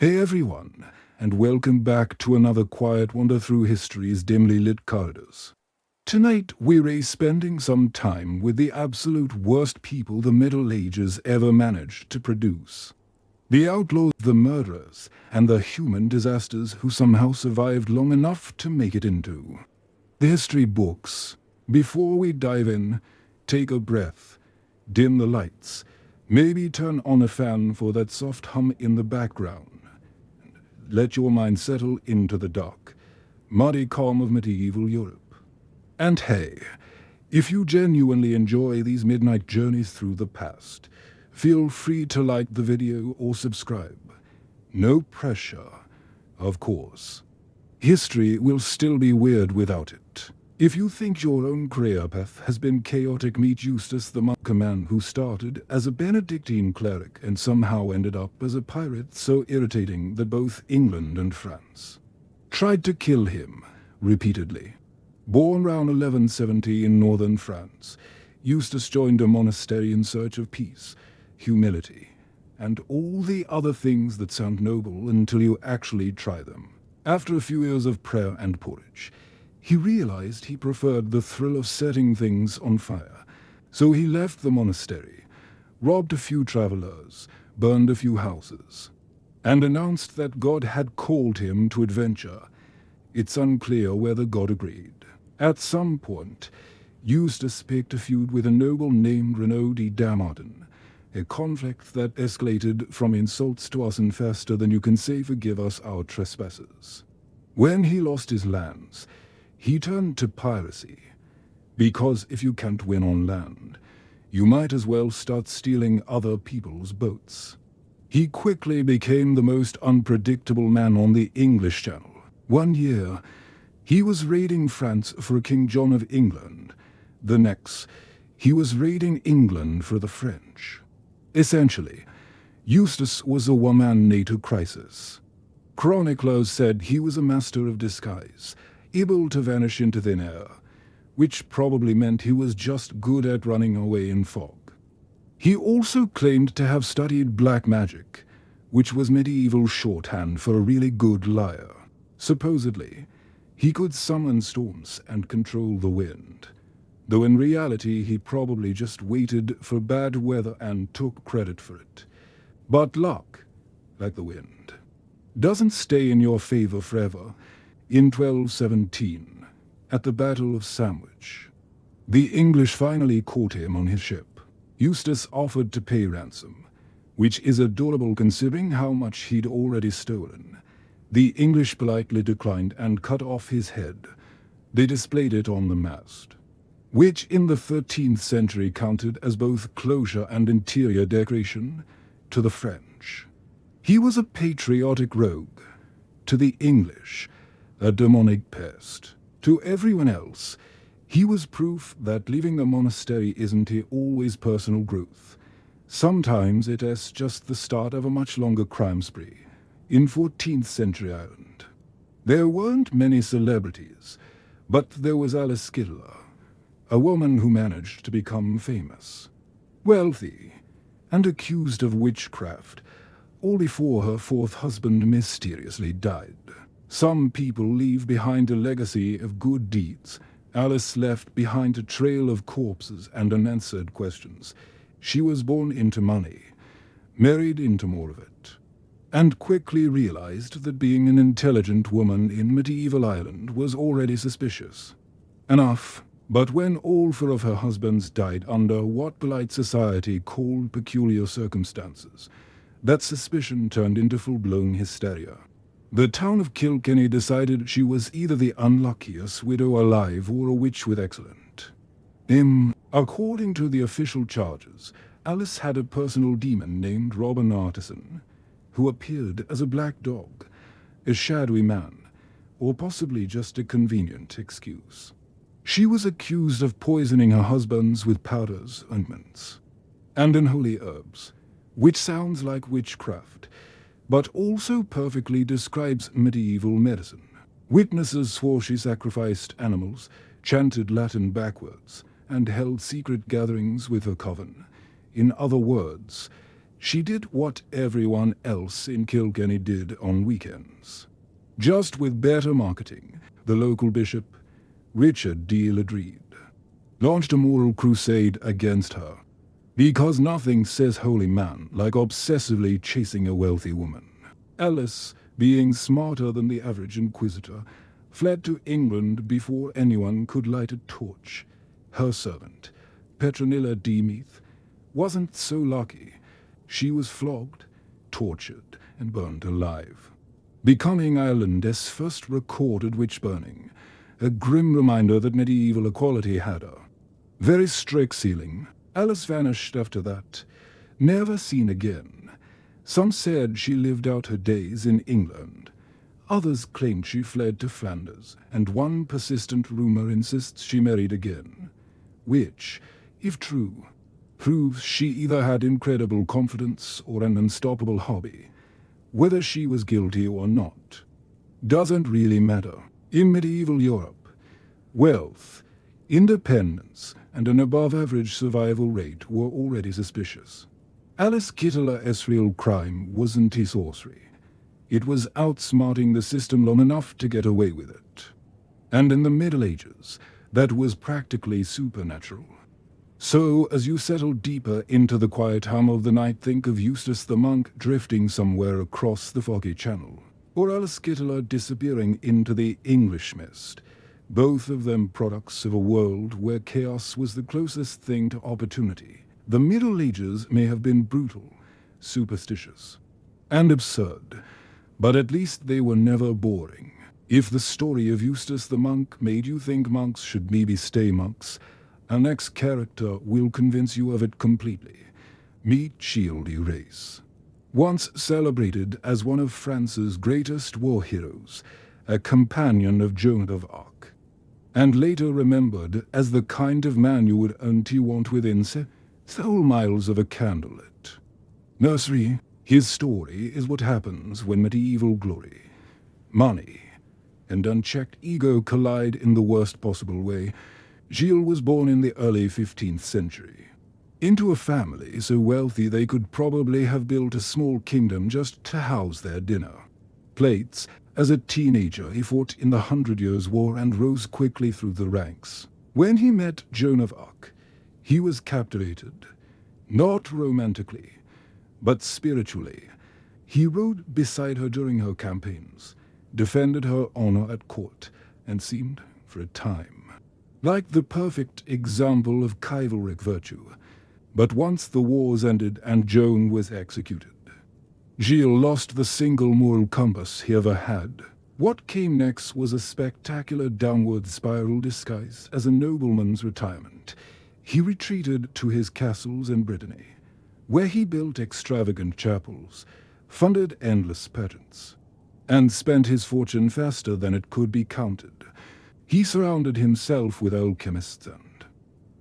Hey everyone, and welcome back to another quiet wander through history's dimly lit corridors. Tonight we're spending some time with the absolute worst people the Middle Ages ever managed to produce. The outlaws, the murderers, and the human disasters who somehow survived long enough to make it into the history books. Before we dive in, take a breath, dim the lights, maybe turn on a fan for that soft hum in the background. Let your mind settle into the dark, muddy calm of medieval Europe. And hey, if you genuinely enjoy these midnight journeys through the past, feel free to like the video or subscribe. No pressure, of course. History will still be weird without it. If you think your own career path has been chaotic, meet Eustace the monk, a man who started as a Benedictine cleric and somehow ended up as a pirate so irritating that both England and France tried to kill him repeatedly. Born around 1170 in northern France, Eustace joined a monastery in search of peace, humility, and all the other things that sound noble until you actually try them. After a few years of prayer and porridge, he realized he preferred the thrill of setting things on fire. So he left the monastery, robbed a few travelers, burned a few houses, and announced that God had called him to adventure. It's unclear whether God agreed. At some point, Eustace picked a feud with a noble named Renaud de Damardin, a conflict that escalated from insults to us and faster than you can say forgive us our trespasses. When he lost his lands, he turned to piracy, because if you can't win on land, you might as well start stealing other people's boats. He quickly became the most unpredictable man on the English Channel. One year, he was raiding France for King John of England. The next, he was raiding England for the French. Essentially, Eustace was a one-man NATO crisis. Chroniclers said he was a master of disguise, able to vanish into thin air, which probably meant he was just good at running away in fog. He also claimed to have studied black magic, which was medieval shorthand for a really good liar. Supposedly, he could summon storms and control the wind, though in reality he probably just waited for bad weather and took credit for it. But luck, like the wind, doesn't stay in your favor forever. In 1217, at the Battle of Sandwich, the English finally caught him on his ship. Eustace offered to pay ransom, which is adorable considering how much he'd already stolen. The English politely declined and cut off his head. They displayed it on the mast, which in the 13th century counted as both closure and interior decoration to the French. He was a patriotic rogue. To the English, a demonic pest. To everyone else, he was proof that leaving the monastery isn't always personal growth. Sometimes it is just the start of a much longer crime spree. In 14th century Ireland, there weren't many celebrities, but there was Alice Skidler, a woman who managed to become famous, wealthy, and accused of witchcraft, all before her fourth husband mysteriously died. Some people leave behind a legacy of good deeds. Alice left behind a trail of corpses and unanswered questions. She was born into money, married into more of it, and quickly realized that being an intelligent woman in medieval Ireland was already suspicious enough. But when all four of her husbands died under what polite society called peculiar circumstances, that suspicion turned into full-blown hysteria. The town of Kilkenny decided she was either the unluckiest widow alive or a witch with excellent. According to the official charges, Alice had a personal demon named Robin Artisan, who appeared as a black dog, a shadowy man, or possibly just a convenient excuse. She was accused of poisoning her husbands with powders, ointments, and unholy herbs, which sounds like witchcraft, but also perfectly describes medieval medicine. Witnesses swore she sacrificed animals, chanted Latin backwards, and held secret gatherings with her coven. In other words, She did what everyone else in Kilkenny did on weekends. Just with better marketing, the local bishop, Richard D. Ledreed, launched a moral crusade against her. Because nothing says holy man like obsessively chasing a wealthy woman. Alice, being smarter than the average inquisitor, fled to England before anyone could light a torch. Her servant, Petronilla D. Meath, wasn't so lucky. She was flogged, tortured, and burned alive, becoming Ireland's first recorded witch burning, a grim reminder that medieval equality had her. Very strict sealing, Alice vanished after that, never seen again. Some said she lived out her days in England. Others claimed she fled to Flanders, and one persistent rumor insists she married again, which, if true, proves she either had incredible confidence or an unstoppable hobby. Whether she was guilty or not doesn't really matter. In medieval Europe, wealth, independence, and an above-average survival rate were already suspicious. Alice Kittler's real crime wasn't his sorcery. It was outsmarting the system long enough to get away with it. And in the Middle Ages, that was practically supernatural. So, as you settle deeper into the quiet hum of the night, think of Eustace the monk drifting somewhere across the foggy channel, or Alice Kittler disappearing into the English mist, both of them products of a world where chaos was the closest thing to opportunity. The Middle Ages may have been brutal, superstitious, and absurd, but at least they were never boring. If the story of Eustace the monk made you think monks should maybe stay monks, our next character will convince you of it completely. Meet Shieldy Race. Once celebrated as one of France's greatest war heroes, a companion of Joan of Arc, and later remembered as the kind of man you would only want within several miles of a candlelit nursery. His story is what happens when medieval glory, money, and unchecked ego collide in the worst possible way. Gilles was born in the early 15th century, into a family so wealthy they could probably have built a small kingdom just to house their dinner plates. As a teenager, he fought in the 100 Years' War and rose quickly through the ranks. When he met Joan of Arc, he was captivated, not romantically, but spiritually. He rode beside her during her campaigns, defended her honor at court, and seemed, for a time, like the perfect example of chivalric virtue. But once the wars ended and Joan was executed, Gilles lost the single moral compass he ever had. What came next was a spectacular downward spiral disguised as a nobleman's retirement. He retreated to his castles in Brittany, where he built extravagant chapels, funded endless pageants, and spent his fortune faster than it could be counted. He surrounded himself with alchemists and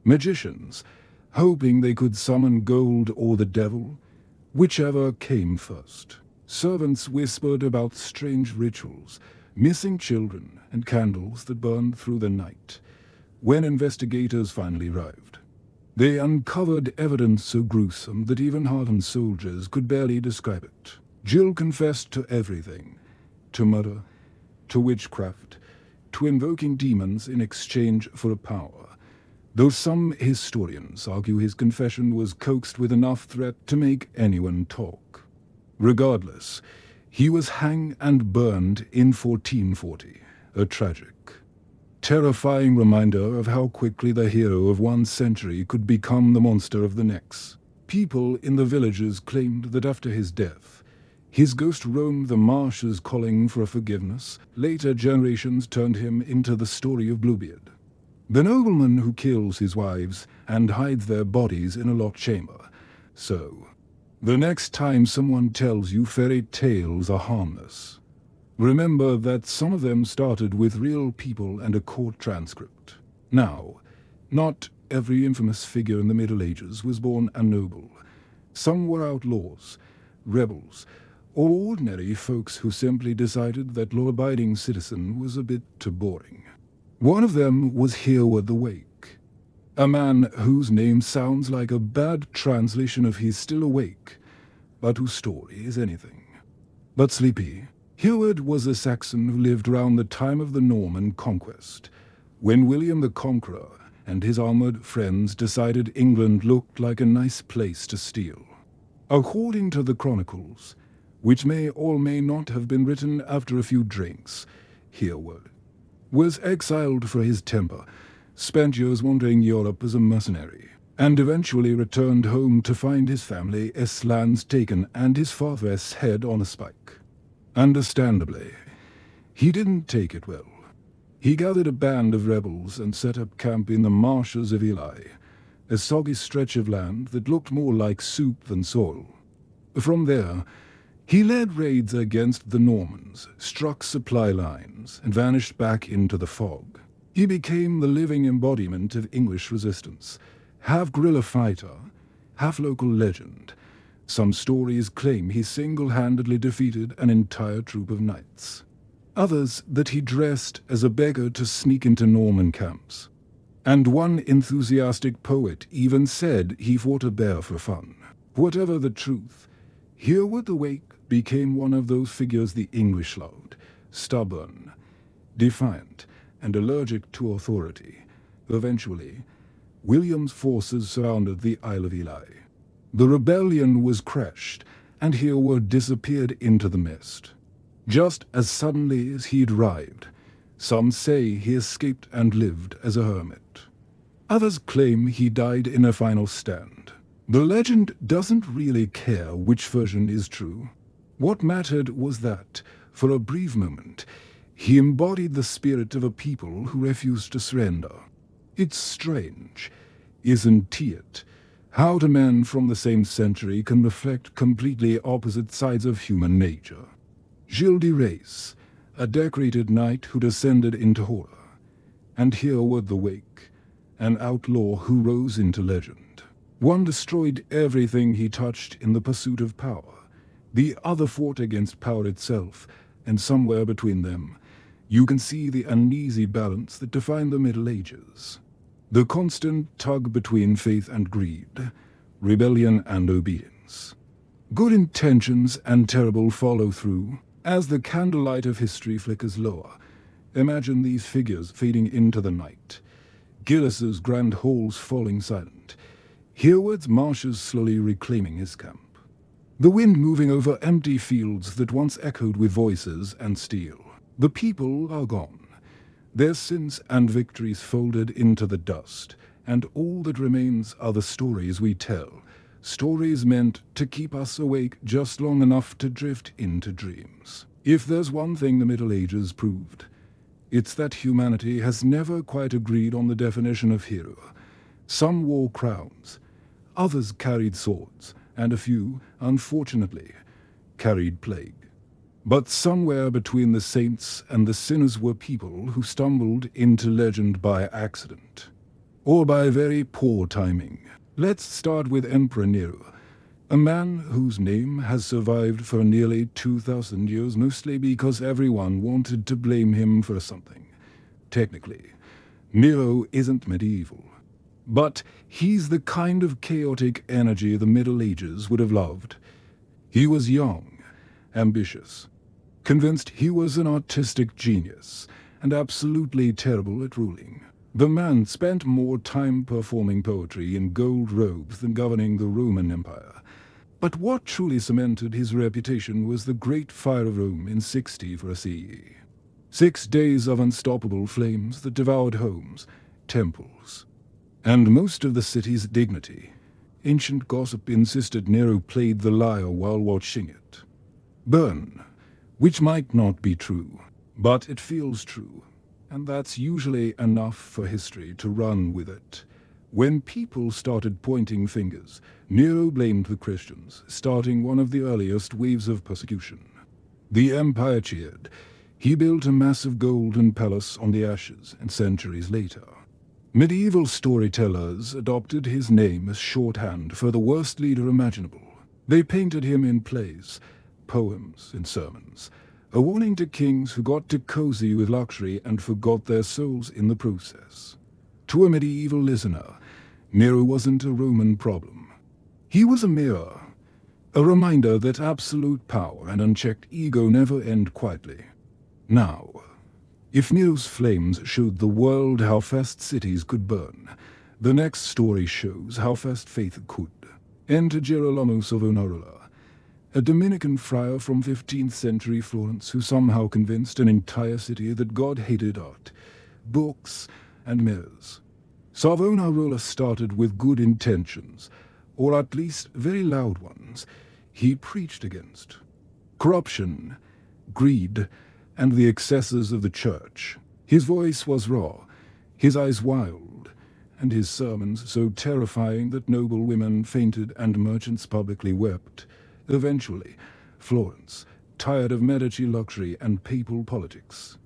magicians, hoping they could summon gold or the devil, whichever came first. Servants whispered about strange rituals, missing children, and candles that burned through the night. When investigators finally arrived, they uncovered evidence so gruesome that even hardened soldiers could barely describe it. Gilles confessed to everything, to murder, to witchcraft, to invoking demons in exchange for power, though some historians argue his confession was coaxed with enough threat to make anyone talk. Regardless, he was hanged and burned in 1440, a tragic, terrifying reminder of how quickly the hero of one century could become the monster of the next. People in the villages claimed that after his death, his ghost roamed the marshes calling for forgiveness. Later generations turned him into the story of Bluebeard, the nobleman who kills his wives and hides their bodies in a locked chamber. So, the next time someone tells you fairy tales are harmless, remember that some of them started with real people and a court transcript. Now, not every infamous figure in the Middle Ages was born a noble. Some were outlaws, rebels, or ordinary folks who simply decided that law-abiding citizen was a bit too boring. One of them was Hereward the Wake, a man whose name sounds like a bad translation of He's Still Awake, but whose story is anything but sleepy. Hereward was a Saxon who lived round the time of the Norman conquest, when William the Conqueror and his armoured friends decided England looked like a nice place to steal. According to the chronicles, which may or may not have been written after a few drinks, Hereward was exiled for his temper, spent years wandering Europe as a mercenary, and eventually returned home to find his family's lands taken and his father's head on a spike. Understandably, he didn't take it well. He gathered a band of rebels and set up camp in the marshes of Ely, a soggy stretch of land that looked more like soup than soil. From there, he led raids against the Normans, struck supply lines, and vanished back into the fog. He became the living embodiment of English resistance, half guerrilla fighter, half local legend. Some stories claim he single-handedly defeated an entire troop of knights. Others that he dressed as a beggar to sneak into Norman camps. And one enthusiastic poet even said he fought a bear for fun. Whatever the truth, Hereward the Wake became one of those figures the English loved, stubborn, defiant, and allergic to authority. Eventually, William's forces surrounded the Isle of Ely. The rebellion was crushed, and Hereward disappeared into the mist. Just as suddenly as he'd arrived, some say he escaped and lived as a hermit. Others claim he died in a final stand. The legend doesn't really care which version is true. What mattered was that, for a brief moment, he embodied the spirit of a people who refused to surrender. It's strange, isn't it, how two men from the same century can reflect completely opposite sides of human nature. Gilles de Rais, a decorated knight who descended into horror, and Hereward the Wake, an outlaw who rose into legend. One destroyed everything he touched in the pursuit of power. The other fought against power itself, and somewhere between them, you can see the uneasy balance that defined the Middle Ages. The constant tug between faith and greed, rebellion and obedience. Good intentions and terrible follow-through. As the candlelight of history flickers lower, imagine these figures fading into the night. Gillis's grand halls falling silent. Hereward's marshes slowly reclaiming his camp. The wind moving over empty fields that once echoed with voices and steel. The people are gone. Their sins and victories folded into the dust, and all that remains are the stories we tell, stories meant to keep us awake just long enough to drift into dreams. If there's one thing the Middle Ages proved, it's that humanity has never quite agreed on the definition of hero. Some wore crowns, others carried swords, and a few, unfortunately, carried plague. But somewhere between the saints and the sinners were people who stumbled into legend by accident, or by very poor timing. Let's start with Emperor Nero, a man whose name has survived for nearly 2,000 years, mostly because everyone wanted to blame him for something. Technically, Nero isn't medieval, but he's the kind of chaotic energy the Middle Ages would have loved. He was young, ambitious, convinced he was an artistic genius, and absolutely terrible at ruling. The man spent more time performing poetry in gold robes than governing the Roman Empire. But what truly cemented his reputation was the Great Fire of Rome in 64 CE. 6 days of unstoppable flames that devoured homes, temples, and most of the city's dignity. Ancient gossip insisted Nero played the lyre while watching it burn, which might not be true, but it feels true, and that's usually enough for history to run with it. When people started pointing fingers, Nero blamed the Christians, starting one of the earliest waves of persecution. The empire cheered. He built a massive golden palace on the ashes, and centuries later, medieval storytellers adopted his name as shorthand for the worst leader imaginable. They painted him in plays, poems, and sermons, a warning to kings who got too cozy with luxury and forgot their souls in the process. To a medieval listener, Nero wasn't a Roman problem. He was a mirror A reminder that absolute power and unchecked ego never end quietly. Now, if Nero's flames showed the world how fast cities could burn, the next story shows how fast faith could. Enter Girolamo Savonarola, a Dominican friar from 15th century Florence who somehow convinced an entire city that God hated art, books, and mirrors. Savonarola started with good intentions, or at least very loud ones. He preached against corruption, greed, and the excesses of the church. His voice was raw, his eyes wild, and his sermons so terrifying that noble women fainted and merchants publicly wept. Eventually, Florence, tired of Medici luxury and papal politics,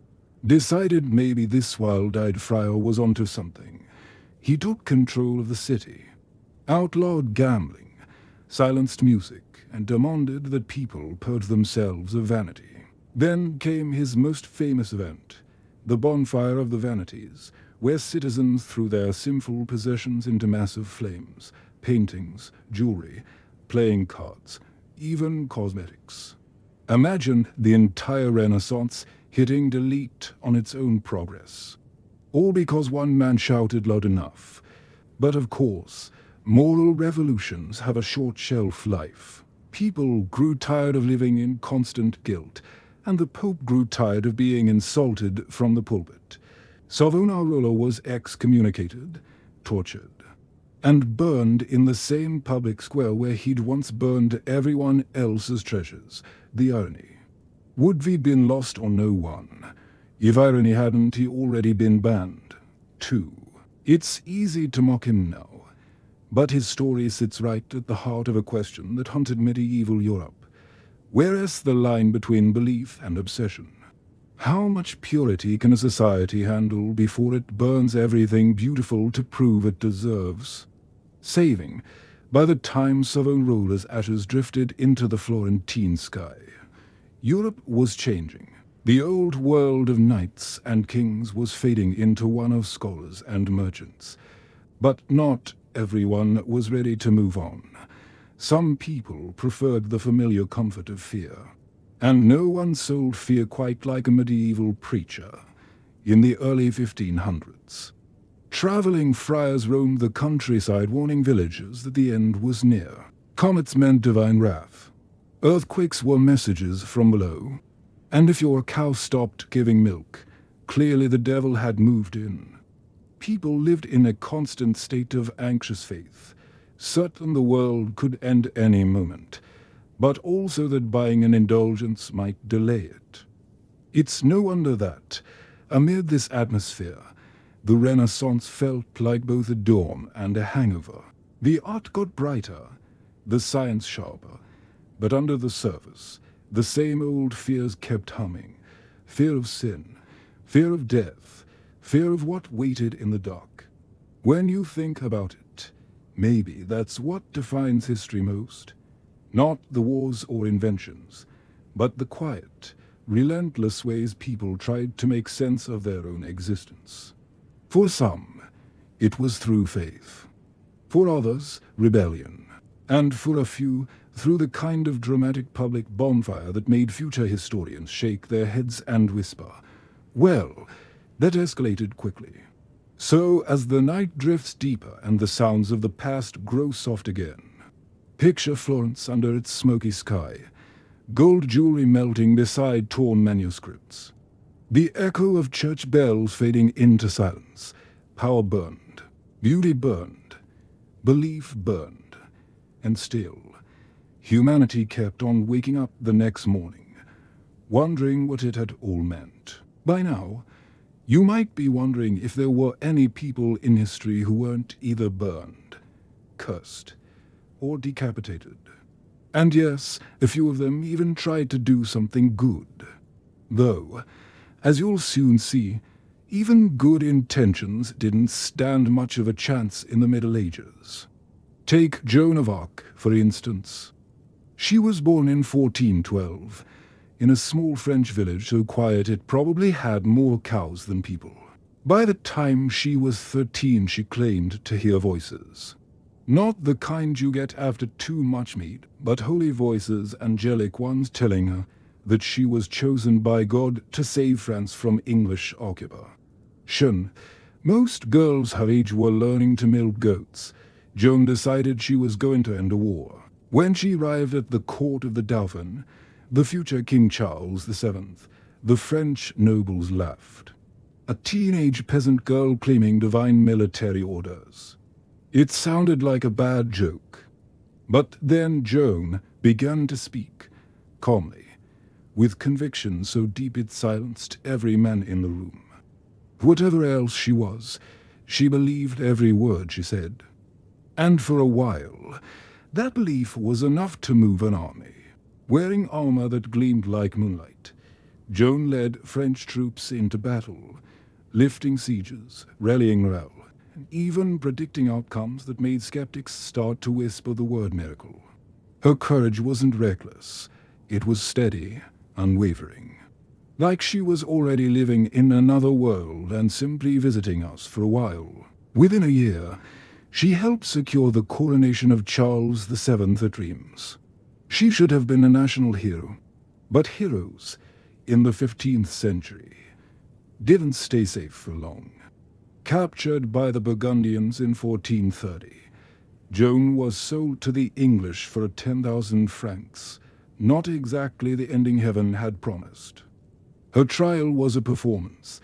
decided maybe this wild-eyed friar was onto something. He took control of the city, outlawed gambling, silenced music, and demanded that people purge themselves of vanity. Then came his most famous event, the Bonfire of the Vanities, where citizens threw their sinful possessions into massive flames, paintings, jewelry, playing cards, even cosmetics. Imagine the entire Renaissance hitting delete on its own progress. All because one man shouted loud enough. But of course, moral revolutions have a short shelf life. People grew tired of living in constant guilt, and the Pope grew tired of being insulted from the pulpit. Savonarola was excommunicated, tortured, and burned in the same public square where he'd once burned everyone else's treasures. The irony. Would we been lost on no one? If irony hadn't he already been banned? 2. It's easy to mock him now, but his story sits right at the heart of a question that haunted medieval Europe. Where is the line between belief and obsession? How much purity can a society handle before it burns everything beautiful to prove it deserves? Saving, by the time Savonarola's ashes drifted into the Florentine sky. Europe was changing. The old world of knights and kings was fading into one of scholars and merchants. But not everyone was ready to move on. Some people preferred the familiar comfort of fear. And no one sold fear quite like a medieval preacher in the early 1500s. Traveling friars roamed the countryside warning villagers that the end was near. Comets meant divine wrath. Earthquakes were messages from below. And if your cow stopped giving milk, clearly the devil had moved in. People lived in a constant state of anxious faith, certain the world could end any moment, but also that buying an indulgence might delay it. It's no wonder that, amid this atmosphere, the Renaissance felt like both a dawn and a hangover. The art got brighter, the science sharper, but under the surface, the same old fears kept humming. Fear of sin, fear of death, fear of what waited in the dark. When you think about it, maybe that's what defines history most. Not the wars or inventions, but the quiet, relentless ways people tried to make sense of their own existence. For some, it was through faith. For others, rebellion. And for a few, through the kind of dramatic public bonfire that made future historians shake their heads and whisper, well, that escalated quickly. So, as the night drifts deeper and the sounds of the past grow soft again, picture Florence under its smoky sky, gold jewelry melting beside torn manuscripts. The echo of church bells fading into silence. Power burned, beauty burned, belief burned, and still, humanity kept on waking up the next morning, wondering what it had all meant. By now, you might be wondering if there were any people in history who weren't either burned, cursed, or decapitated. And yes, a few of them even tried to do something good. Though, as you'll soon see, even good intentions didn't stand much of a chance in the Middle Ages. Take Joan of Arc, for instance. She was born in 1412, in a small French village so quiet it probably had more cows than people. By the time she was 13, she claimed to hear voices. Not the kind you get after too much meat, but holy voices, angelic ones telling her that she was chosen by God to save France from English occupation. Most girls her age were learning to milk goats. Joan decided she was going to end a war. When she arrived at the court of the Dauphin, the future King Charles VII, the French nobles laughed. A teenage peasant girl claiming divine military orders. It sounded like a bad joke. But then Joan began to speak, calmly, with conviction so deep it silenced every man in the room. Whatever else she was, she believed every word she said. And for a while, that belief was enough to move an army. Wearing armor that gleamed like moonlight, Joan led French troops into battle, lifting sieges, rallying morale, and even predicting outcomes that made skeptics start to whisper the word miracle. Her courage wasn't reckless. It was steady, unwavering. Like she was already living in another world and simply visiting us for a while. Within a year, she helped secure the coronation of Charles VII at Reims. She should have been a national hero, but heroes, in the 15th century, didn't stay safe for long. Captured by the Burgundians in 1430, Joan was sold to the English for 10,000 francs, not exactly the ending heaven had promised. Her trial was a performance,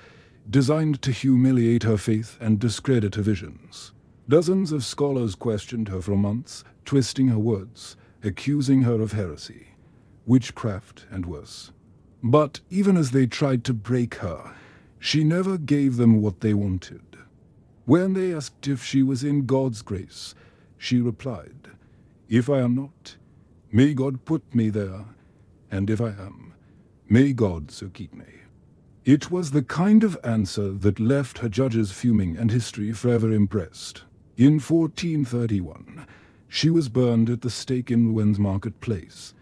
designed to humiliate her faith and discredit her visions. Dozens of scholars questioned her for months, twisting her words, accusing her of heresy, witchcraft, and worse. But even as they tried to break her, she never gave them what they wanted. When they asked if she was in God's grace, she replied, "If I am not, may God put me there, and if I am, may God so keep me." It was the kind of answer that left her judges fuming and history forever impressed. In 1431, she was burned at the stake in Rouen marketplace.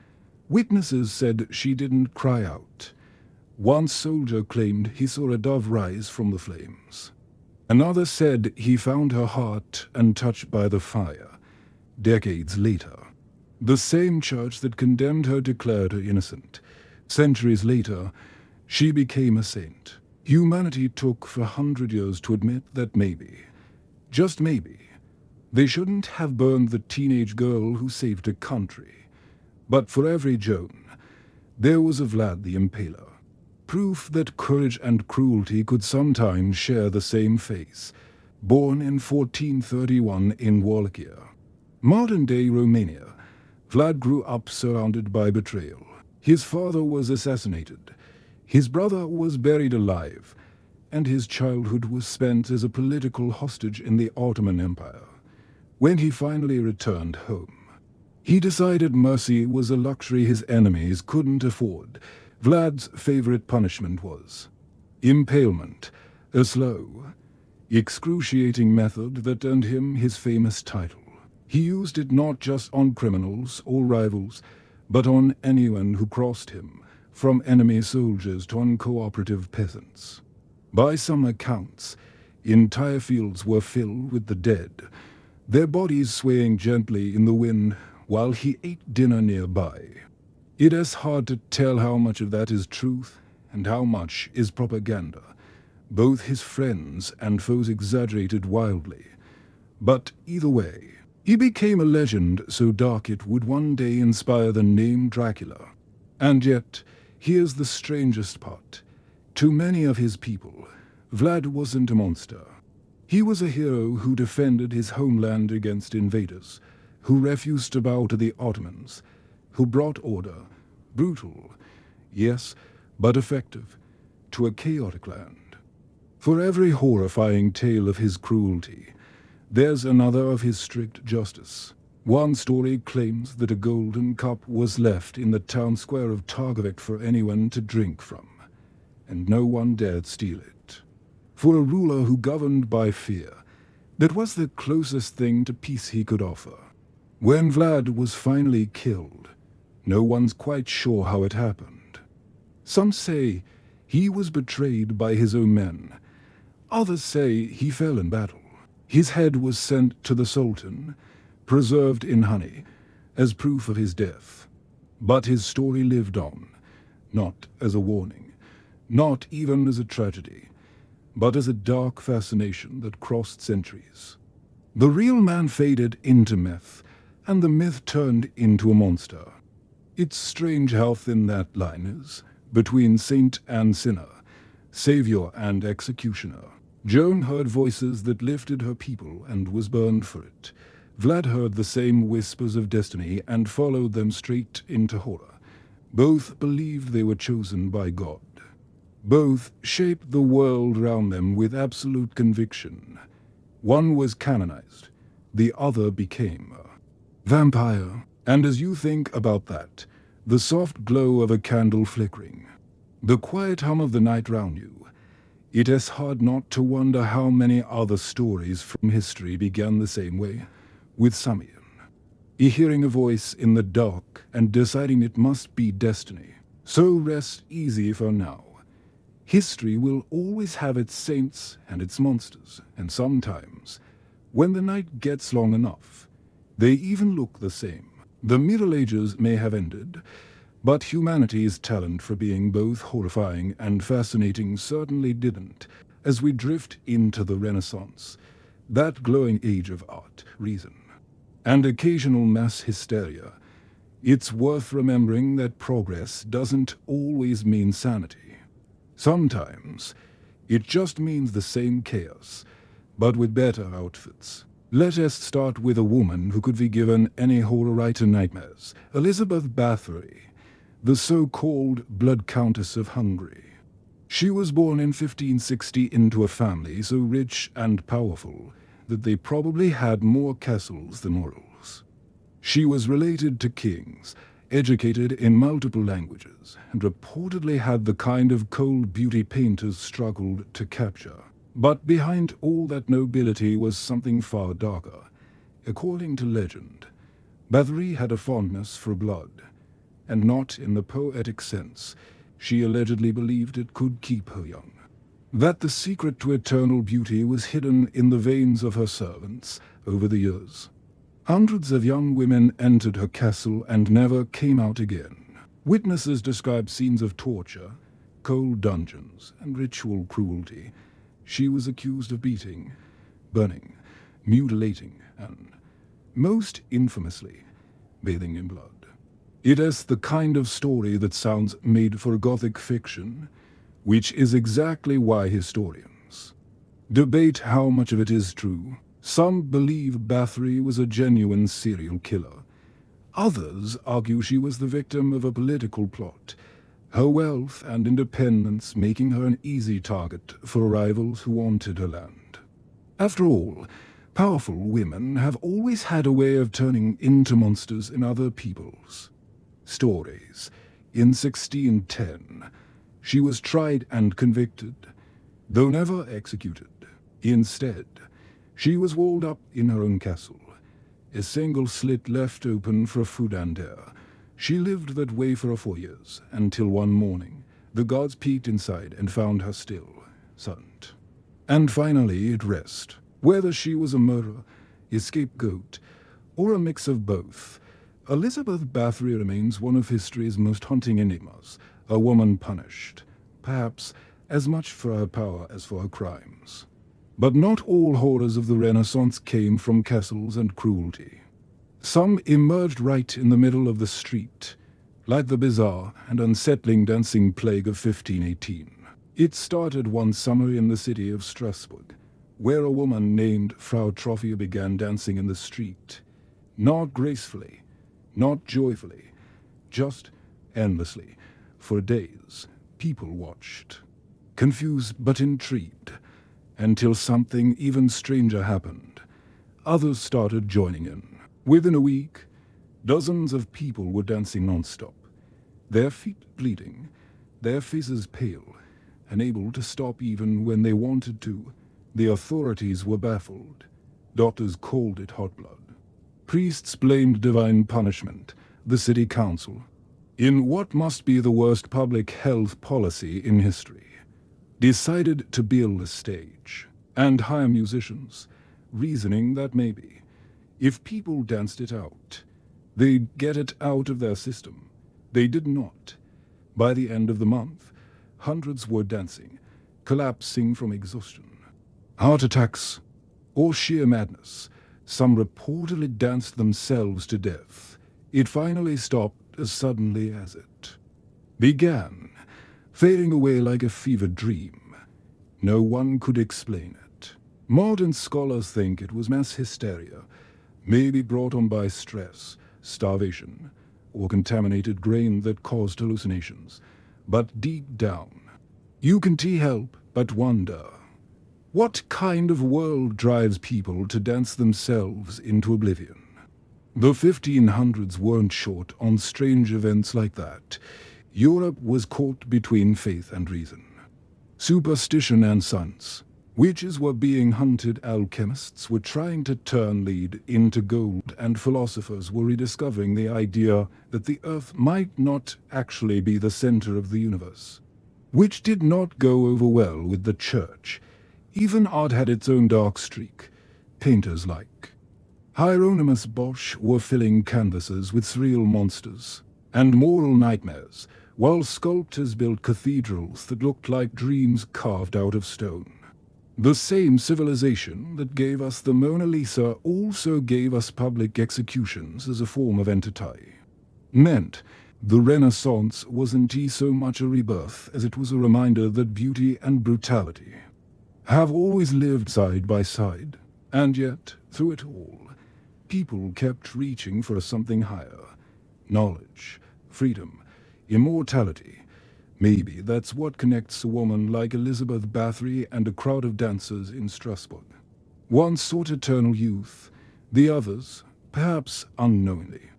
Witnesses said she didn't cry out. One soldier claimed he saw a dove rise from the flames. Another said he found her heart untouched by the fire. Decades later, the same church that condemned her declared her innocent. Centuries later, she became a saint. Humanity took for 100 years to admit that maybe, just maybe, they shouldn't have burned the teenage girl who saved her country. But for every Joan, there was a Vlad the Impaler. Proof that courage and cruelty could sometimes share the same face. Born in 1431 in Wallachia, modern-day Romania, Vlad grew up surrounded by betrayal. His father was assassinated, his brother was buried alive, and his childhood was spent as a political hostage in the Ottoman Empire. When he finally returned home, he decided mercy was a luxury his enemies couldn't afford. Vlad's favorite punishment was impalement, a slow, excruciating method that earned him his famous title. He used it not just on criminals or rivals, but on anyone who crossed him, from enemy soldiers to uncooperative peasants. By some accounts, entire fields were filled with the dead, their bodies swaying gently in the wind while he ate dinner nearby. It is hard to tell how much of that is truth and how much is propaganda. Both his friends and foes exaggerated wildly. But either way, he became a legend so dark it would one day inspire the name Dracula. And yet, here's the strangest part. To many of his people, Vlad wasn't a monster. He was a hero who defended his homeland against invaders, who refused to bow to the Ottomans, who brought order, brutal, yes, but effective, to a chaotic land. For every horrifying tale of his cruelty, there's another of his strict justice. One story claims that a golden cup was left in the town square of Targovec for anyone to drink from, and no one dared steal it. For a ruler who governed by fear, that was the closest thing to peace he could offer. When Vlad was finally killed, no one's quite sure how it happened. Some say he was betrayed by his own men. Others say he fell in battle. His head was sent to the Sultan, preserved in honey, as proof of his death. But his story lived on, not as a warning, not even as a tragedy, but as a dark fascination that crossed centuries. The real man faded into myth, and the myth turned into a monster. It's strange how thin that line is, between saint and sinner, savior and executioner. Joan heard voices that lifted her people and was burned for it. Vlad heard the same whispers of destiny and followed them straight into horror. Both believed they were chosen by God. Both shaped the world around them with absolute conviction. One was canonized, the other became a vampire. And as you think about that, the soft glow of a candle flickering, the quiet hum of the night round you, it is hard not to wonder how many other stories from history began the same way, with Samian. Hearing a voice in the dark and deciding it must be destiny. So rest easy for now. History will always have its saints and its monsters, and sometimes, when the night gets long enough, they even look the same. The Middle Ages may have ended, but humanity's talent for being both horrifying and fascinating certainly didn't, as we drift into the Renaissance, that glowing age of art, reason, and occasional mass hysteria. It's worth remembering that progress doesn't always mean sanity. Sometimes, it just means the same chaos, but with better outfits. Let us start with a woman who could be given any horror writer nightmares, Elizabeth Bathory, the so-called Blood Countess of Hungary. She was born in 1560 into a family so rich and powerful that they probably had more castles than morals. She was related to kings, educated in multiple languages, and reportedly had the kind of cold beauty painters struggled to capture. But behind all that nobility was something far darker. According to legend, Bathory had a fondness for blood, and not in the poetic sense. She allegedly believed it could keep her young. That the secret to eternal beauty was hidden in the veins of her servants over the years. Hundreds of young women entered her castle and never came out again. Witnesses described scenes of torture, cold dungeons, and ritual cruelty. She was accused of beating, burning, mutilating, and, most infamously, bathing in blood. It is the kind of story that sounds made for Gothic fiction, which is exactly why historians debate how much of it is true. Some believe Bathory was a genuine serial killer. Others argue she was the victim of a political plot, her wealth and independence making her an easy target for rivals who wanted her land. After all, powerful women have always had a way of turning into monsters in other people's stories. In 1610, she was tried and convicted, though never executed. Instead, she was walled up in her own castle, a single slit left open for food and air. She lived that way for 4 years, until one morning, the guards peeked inside and found her still, silent, and finally at rest. Whether she was a murderer, a scapegoat, or a mix of both, Elizabeth Bathory remains one of history's most haunting enigmas, a woman punished, perhaps as much for her power as for her crimes. But not all horrors of the Renaissance came from castles and cruelty. Some emerged right in the middle of the street, like the bizarre and unsettling dancing plague of 1518. It started one summer in the city of Strasbourg, where a woman named Frau Trophia began dancing in the street. Not gracefully, not joyfully, just endlessly. For days, people watched, confused but intrigued, until something even stranger happened. Others started joining in. Within a week, dozens of people were dancing non-stop, their feet bleeding, their faces pale, unable to stop even when they wanted to. The authorities were baffled. Doctors called it hot blood. Priests blamed divine punishment. The city council, in what must be the worst public health policy in history, decided to build a stage and hire musicians, reasoning that maybe, If people danced it out, they'd get it out of their system. They did not. By the end of the month, hundreds were dancing, collapsing from exhaustion. Heart attacks, or sheer madness. Some reportedly danced themselves to death. It finally stopped as suddenly as it began, fading away like a fevered dream. No one could explain it. Modern scholars think it was mass hysteria, maybe brought on by stress, starvation, or contaminated grain that caused hallucinations. But deep down, you can't help but wonder, what kind of world drives people to dance themselves into oblivion? The 1500s weren't short on strange events like that. Europe was caught between faith and reason, superstition and science. Witches were being hunted, alchemists were trying to turn lead into gold, and philosophers were rediscovering the idea that the Earth might not actually be the center of the universe, which did not go over well with the church. Even art had its own dark streak. Painters like Hieronymus Bosch were filling canvases with surreal monsters and moral nightmares, while sculptors built cathedrals that looked like dreams carved out of stone. The same civilization that gave us the Mona Lisa also gave us public executions as a form of entertainment. Meant the Renaissance wasn't so much a rebirth as it was a reminder that beauty and brutality have always lived side by side. And yet, through it all, people kept reaching for something higher. Knowledge, freedom, immortality. Maybe that's what connects a woman like Elizabeth Bathory and a crowd of dancers in Strasbourg. One sought eternal youth, the others, perhaps unknowingly,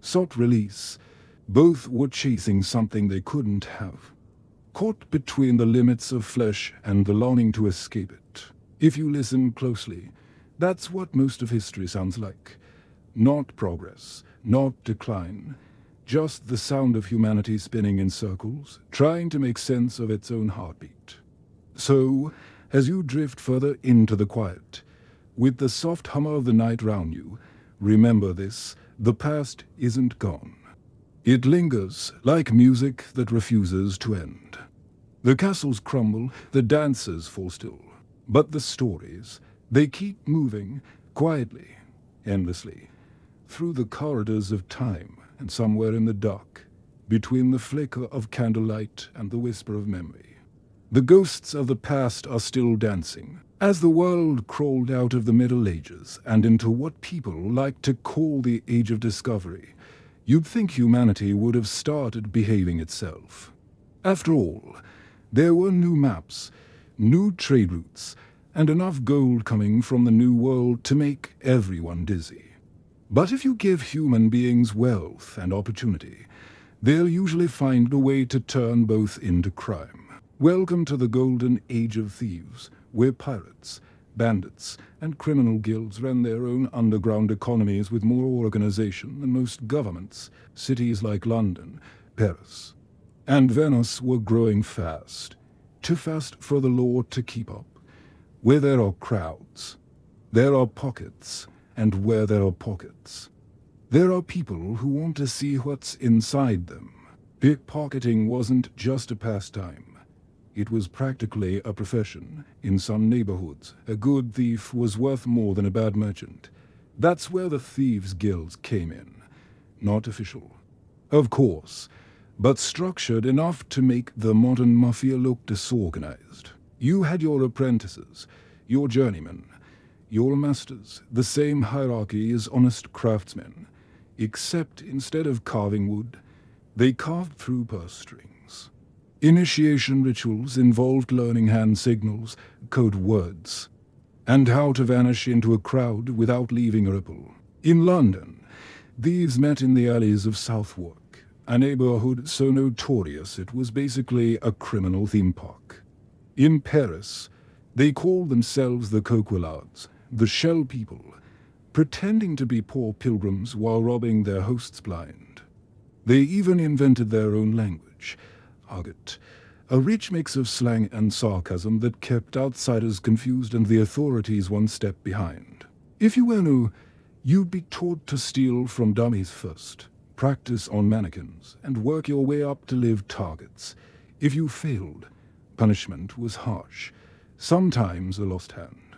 sought release. Both were chasing something they couldn't have, caught between the limits of flesh and the longing to escape it. If you listen closely, that's what most of history sounds like. Not progress, not decline, just the sound of humanity spinning in circles, trying to make sense of its own heartbeat. So, as you drift further into the quiet, with the soft hum of the night round you, remember this: the past isn't gone. It lingers like music that refuses to end. The castles crumble, the dancers fall still, but the stories, they keep moving, quietly, endlessly, through the corridors of time. And somewhere in the dark, between the flicker of candlelight and the whisper of memory, the ghosts of the past are still dancing. As the world crawled out of the Middle Ages and into what people like to call the Age of Discovery, you'd think humanity would have started behaving itself. After all, there were new maps, new trade routes, and enough gold coming from the New World to make everyone dizzy. But if you give human beings wealth and opportunity, they'll usually find a way to turn both into crime. Welcome to the golden age of thieves, where pirates, bandits, and criminal guilds ran their own underground economies with more organization than most governments. Cities like London, Paris, and Venice were growing fast, too fast for the law to keep up. Where there are crowds, there are pockets. And where there are pockets, there are people who want to see what's inside them. Pickpocketing wasn't just a pastime. It was practically a profession. In some neighborhoods, a good thief was worth more than a bad merchant. That's where the thieves' guilds came in. Not official, of course, but structured enough to make the modern mafia look disorganized. You had your apprentices, your journeymen, your masters, the same hierarchy as honest craftsmen, except instead of carving wood, they carved through purse strings. Initiation rituals involved learning hand signals, code words, and how to vanish into a crowd without leaving a ripple. In London, these met in the alleys of Southwark, a neighborhood so notorious it was basically a criminal theme park. In Paris, they called themselves the courtyards, the shell people, pretending to be poor pilgrims while robbing their hosts blind. They even invented their own language, argot, a rich mix of slang and sarcasm that kept outsiders confused and the authorities one step behind. If you were new, You'd be taught to steal from dummies first, practice on mannequins, and work your way up to live targets. If you failed, punishment was harsh, sometimes a lost hand,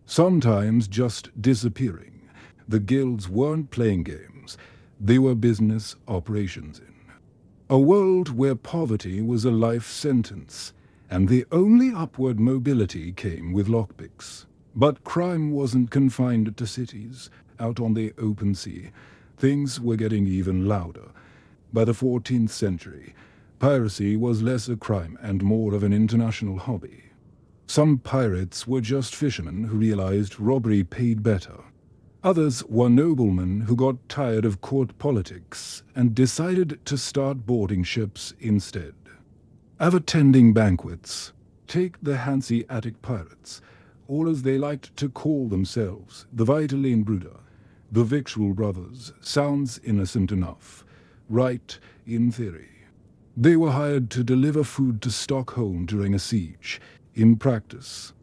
sometimes just disappearing. The guilds weren't playing games, they were business operations in a world where poverty was a life sentence, and the only upward mobility came with lockpicks. But crime wasn't confined to cities. Out on the open sea, things were getting even louder. By the 14th century, piracy was less a crime and more of an international hobby. Some pirates were just fishermen who realized robbery paid better. Others were noblemen who got tired of court politics and decided to start boarding ships instead. Of attending banquets, take the Hanseatic pirates, or as they liked to call themselves, the Vitalenbrüder, the Victual Brothers. Sounds innocent enough, right in theory. They were hired to deliver food to Stockholm during a siege. In practice,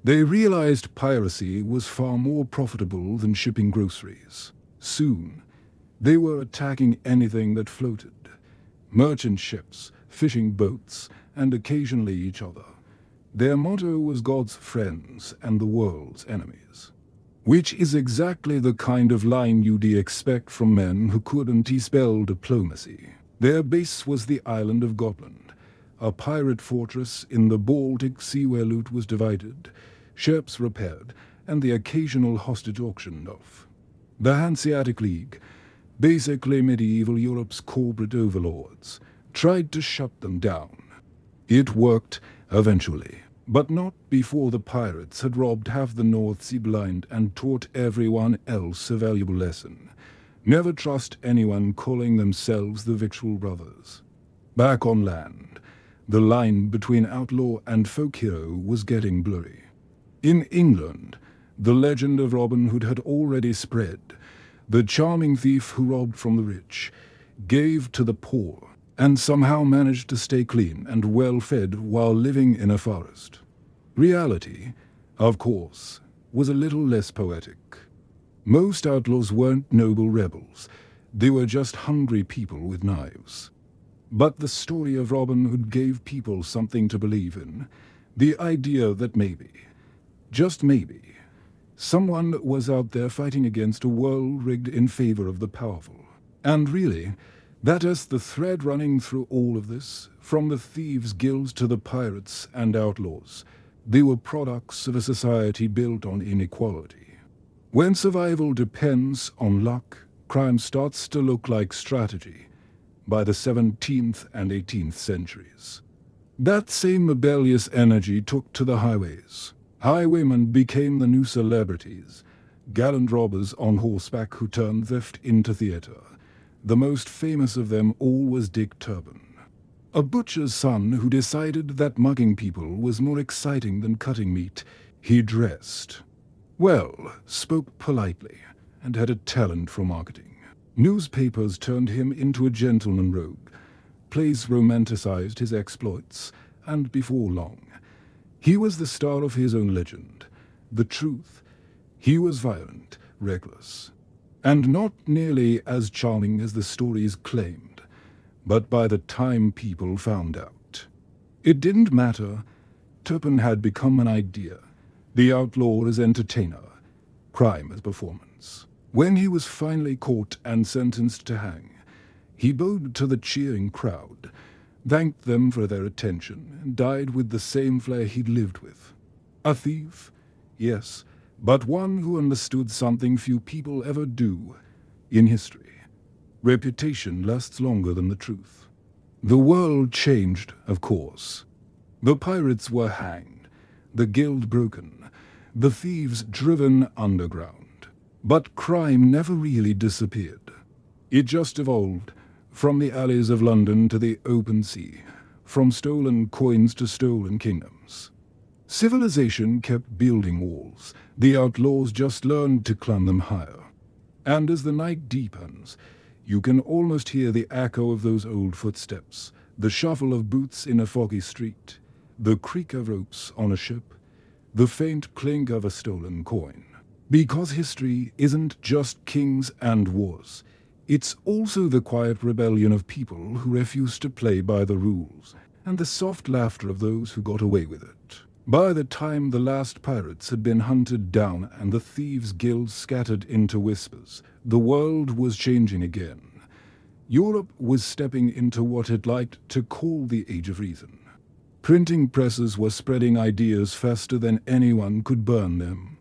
they realized piracy was far more profitable than shipping groceries. Soon, they were attacking anything that floated. Merchant ships, fishing boats, and occasionally each other. Their motto was God's friends and the world's enemies. Which is exactly the kind of line you'd expect from men who couldn't spell diplomacy. Their base was the island of Gotland, a pirate fortress in the Baltic Sea where loot was divided, ships repaired, and the occasional hostage auctioned off. The Hanseatic League, basically medieval Europe's corporate overlords, tried to shut them down. It worked eventually, but not before the pirates had robbed half the North Sea blind and taught everyone else a valuable lesson. Never trust anyone calling themselves the Victual Brothers. Back on land, the line between outlaw and folk hero was getting blurry. In England, the legend of Robin Hood had already spread. The charming thief who robbed from the rich, gave to the poor, and somehow managed to stay clean and well-fed while living in a forest. Reality, of course, was a little less poetic. Most outlaws weren't noble rebels. They were just hungry people with knives. But the story of Robin Hood gave people something to believe in. The idea that maybe, just maybe, someone was out there fighting against a world rigged in favor of the powerful. And really, that is the thread running through all of this, from the thieves' guilds to the pirates and outlaws. They were products of a society built on inequality. When survival depends on luck, crime starts to look like strategy by the 17th and 18th centuries. That same rebellious energy took to the highways. Highwaymen became the new celebrities, gallant robbers on horseback who turned theft into theater. The most famous of them all was Dick Turpin, a butcher's son who decided that mugging people was more exciting than cutting meat. He dressed well, spoke politely, and had a talent for marketing. Newspapers turned him into a gentleman rogue. Plays romanticized his exploits, and before long, he was the star of his own legend. The truth, he was violent, reckless, and not nearly as charming as the stories claimed. But by the time people found out, it didn't matter. Turpin had become an idea. The outlaw as entertainer, crime as performance. When he was finally caught and sentenced to hang, he bowed to the cheering crowd, thanked them for their attention, and died with the same flair he'd lived with. A thief, yes, but one who understood something few people ever do in history. Reputation lasts longer than the truth. The world changed, of course. The pirates were hanged, the guild broken, the thieves driven underground. But crime never really disappeared. It just evolved, from the alleys of London to the open sea, from stolen coins to stolen kingdoms. Civilization kept building walls. The outlaws just learned to climb them higher. And as the night deepens, you can almost hear the echo of those old footsteps, the shuffle of boots in a foggy street, the creak of ropes on a ship, the faint clink of a stolen coin. Because history isn't just kings and wars. It's also the quiet rebellion of people who refuse to play by the rules, and the soft laughter of those who got away with it. By the time the last pirates had been hunted down and the thieves' guilds scattered into whispers, the world was changing again. Europe was stepping into what it liked to call the Age of Reason. Printing presses were spreading ideas faster than anyone could burn them.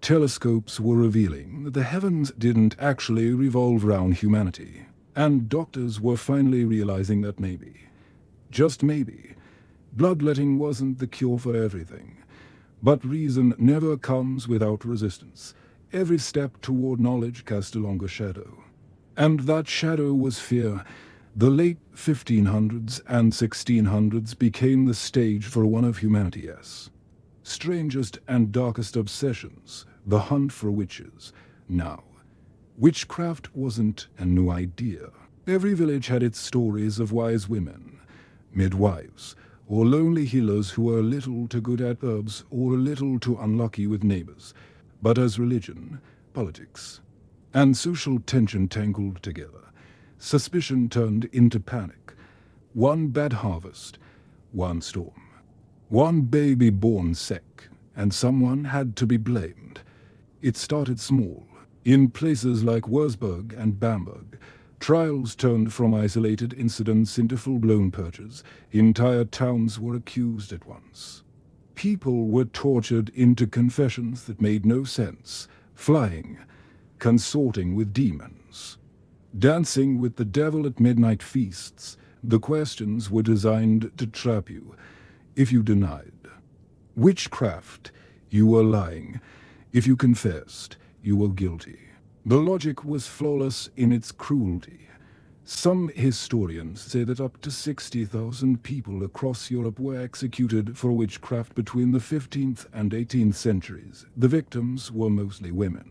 Telescopes were revealing that the heavens didn't actually revolve around humanity. And doctors were finally realizing that maybe, just maybe, bloodletting wasn't the cure for everything. But reason never comes without resistance. Every step toward knowledge cast a longer shadow. And that shadow was fear. The late 1500s and 1600s became the stage for one of humanity's strangest and darkest obsessions, the hunt for witches. Now, witchcraft wasn't a new idea. Every village had its stories of wise women, midwives, or lonely healers who were a little too good at herbs or a little too unlucky with neighbors. But as religion, politics, and social tension tangled together, suspicion turned into panic. One bad harvest, one storm, one baby born sick, and someone had to be blamed. It started small. In places like Würzburg and Bamberg, trials turned from isolated incidents into full-blown purges. Entire towns were accused at once. People were tortured into confessions that made no sense, flying, consorting with demons, dancing with the devil at midnight feasts. The questions were designed to trap you. If you denied witchcraft, you were lying. If you confessed, you were guilty. The logic was flawless in its cruelty. Some historians say that up to 60,000 people across Europe were executed for witchcraft between the 15th and 18th centuries. The victims were mostly women,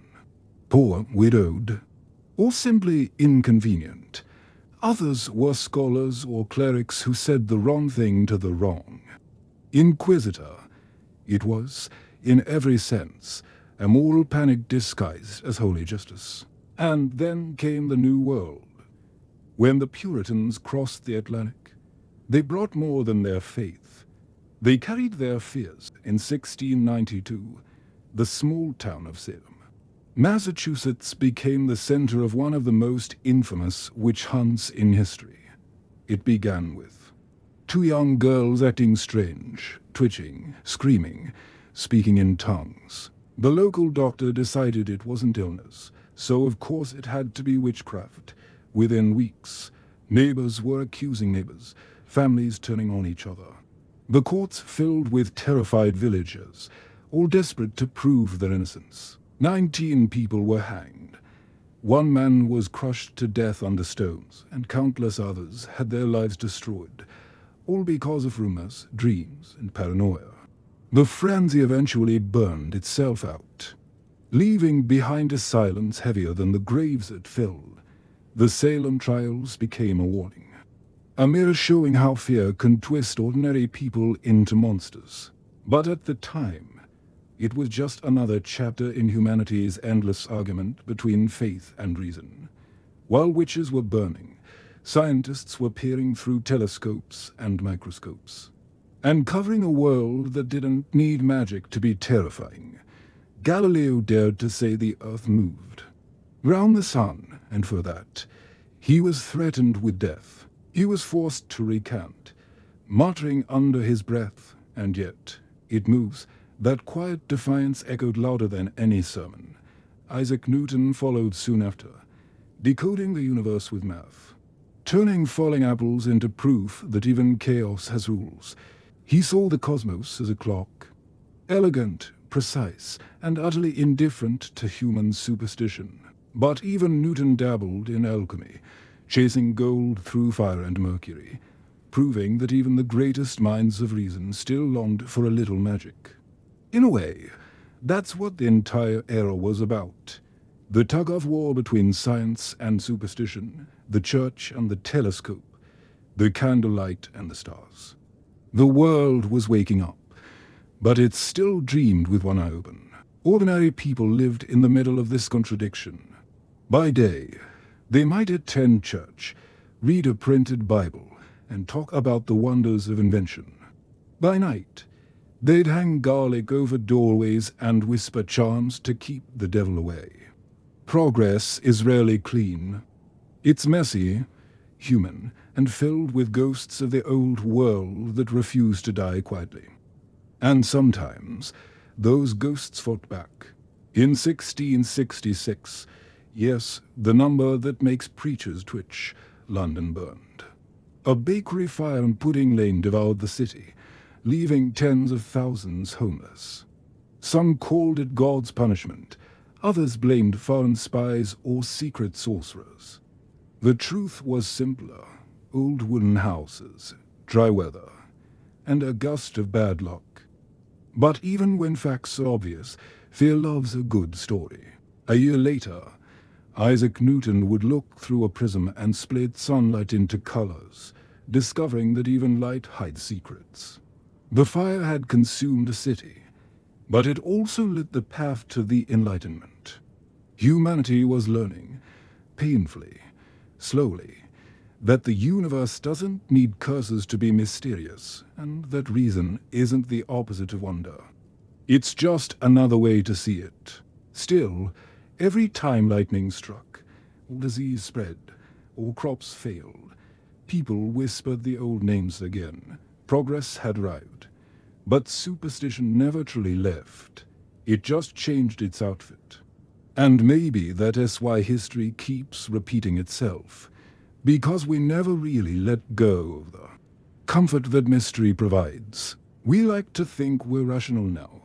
poor, widowed, or simply inconvenient. Others were scholars or clerics who said the wrong thing to the wrong. Inquisitor. It was, in every sense, a moral panic disguised as holy justice. And then came the New World. When the Puritans crossed the Atlantic, they brought more than their faith. They carried their fears. In 1692, the small town of Salem, Massachusetts, became the center of one of the most infamous witch hunts in history. It began with two young girls acting strange, twitching, screaming, speaking in tongues. The local doctor decided it wasn't illness, so of course it had to be witchcraft. Within weeks, neighbors were accusing neighbors, families turning on each other. The courts filled with terrified villagers, all desperate to prove their innocence. 19 people were hanged. One man was crushed to death under stones, and countless others had their lives destroyed, all because of rumors, dreams, and paranoia. The frenzy eventually burned itself out, leaving behind a silence heavier than the graves it filled. The Salem trials became a warning, a mirror showing how fear can twist ordinary people into monsters. But at the time, it was just another chapter in humanity's endless argument between faith and reason. While witches were burning, scientists were peering through telescopes and microscopes, uncovering a world that didn't need magic to be terrifying. Galileo dared to say the earth moved round the sun, and for that, he was threatened with death. He was forced to recant, muttering under his breath, and yet, it moves. That quiet defiance echoed louder than any sermon. Isaac Newton followed soon after, decoding the universe with math, turning falling apples into proof that even chaos has rules. He saw the cosmos as a clock, elegant, precise, and utterly indifferent to human superstition. But even Newton dabbled in alchemy, chasing gold through fire and mercury, proving that even the greatest minds of reason still longed for a little magic. In a way, that's what the entire era was about. The tug-of-war between science and superstition, the church and the telescope, the candlelight and the stars. The world was waking up, but it still dreamed with one eye open. Ordinary people lived in the middle of this contradiction. By day, they might attend church, read a printed Bible, and talk about the wonders of invention. By night, they'd hang garlic over doorways and whisper charms to keep the devil away. Progress is rarely clean. It's messy, human, and filled with ghosts of the old world that refuse to die quietly. And sometimes, those ghosts fought back. In 1666, yes, the number that makes preachers twitch, London burned. A bakery fire in Pudding Lane devoured the city, leaving tens of thousands homeless. Some called it God's punishment, others blamed foreign spies or secret sorcerers. The truth was simpler: old wooden houses, dry weather, and a gust of bad luck. But even when facts are obvious, fear loves a good story. A year later, Isaac Newton would look through a prism and split sunlight into colors, discovering that even light hides secrets. The fire had consumed a city, but it also lit the path to the Enlightenment. Humanity was learning, painfully, slowly, that the universe doesn't need curses to be mysterious, and that reason isn't the opposite of wonder. It's just another way to see it. Still, every time lightning struck, or disease spread, or crops failed, people whispered the old names again. Progress had arrived. But superstition never truly left. It just changed its outfit. And maybe that is why history keeps repeating itself. Because we never really let go of the comfort that mystery provides. We like to think we're rational now,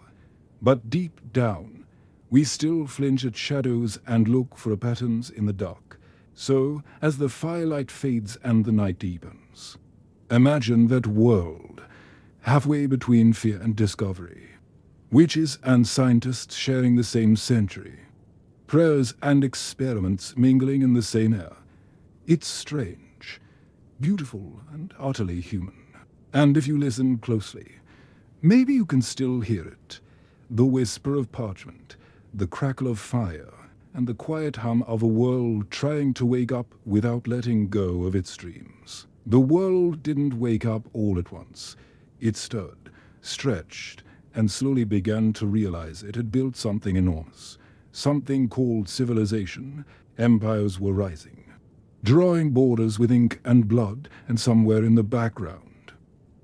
but deep down, we still flinch at shadows and look for patterns in the dark. So, as the firelight fades and the night deepens, imagine that world, halfway between fear and discovery. Witches and scientists sharing the same century. Prayers and experiments mingling in the same air. It's strange, beautiful, and utterly human. And if you listen closely, maybe you can still hear it. The whisper of parchment, the crackle of fire, and the quiet hum of a world trying to wake up without letting go of its dreams. The world didn't wake up all at once. It stirred, stretched, and slowly began to realize it had built something enormous. Something called civilization. Empires were rising, drawing borders with ink and blood, and somewhere in the background,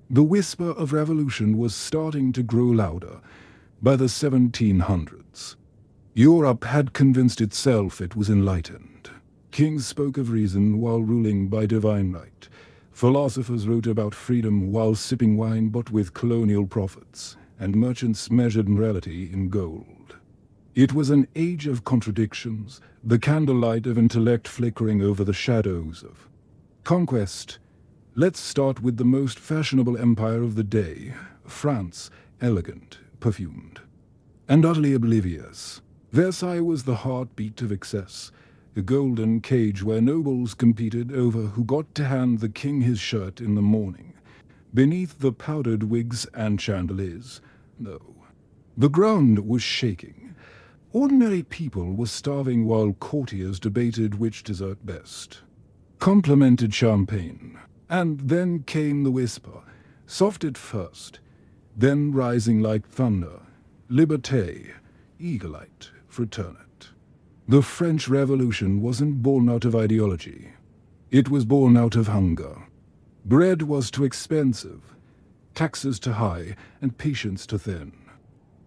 the whisper of revolution was starting to grow louder. By the 1700s, Europe had convinced itself it was enlightened. Kings spoke of reason while ruling by divine right. Philosophers wrote about freedom while sipping wine bought with colonial profits, and merchants measured morality in gold. It was an age of contradictions, the candlelight of intellect flickering over the shadows of conquest. Let's start with the most fashionable empire of the day, France, elegant, perfumed, and utterly oblivious. Versailles was the heartbeat of excess, a golden cage where nobles competed over who got to hand the king his shirt in the morning. Beneath the powdered wigs and chandeliers, no. The ground was shaking. Ordinary people were starving while courtiers debated which dessert best. Complimented champagne. And then came the whisper, soft at first, then rising like thunder. Liberté, eagle-eyed, fraternite. The French Revolution wasn't born out of ideology. It was born out of hunger. Bread was too expensive, taxes too high, and patience too thin.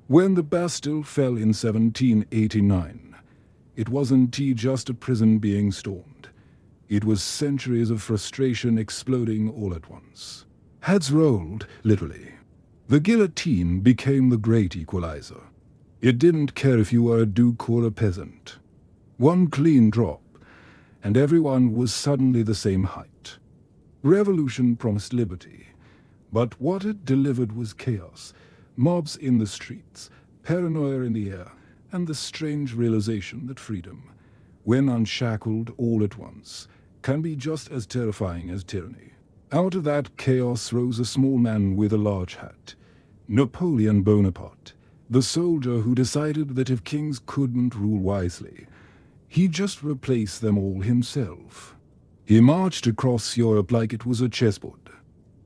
When the Bastille fell in 1789, it wasn't just a prison being stormed. It was centuries of frustration exploding all at once. Heads rolled, literally. The guillotine became the great equalizer. It didn't care if you were a duke or a peasant. One clean drop, and everyone was suddenly the same height. Revolution promised liberty, but what it delivered was chaos. Mobs in the streets, paranoia in the air, and the strange realization that freedom, when unshackled all at once, can be just as terrifying as tyranny. Out of that chaos rose a small man with a large hat. Napoleon Bonaparte, The soldier who decided that if kings couldn't rule wisely, he'd just replace them all himself. He marched across Europe like it was a chessboard,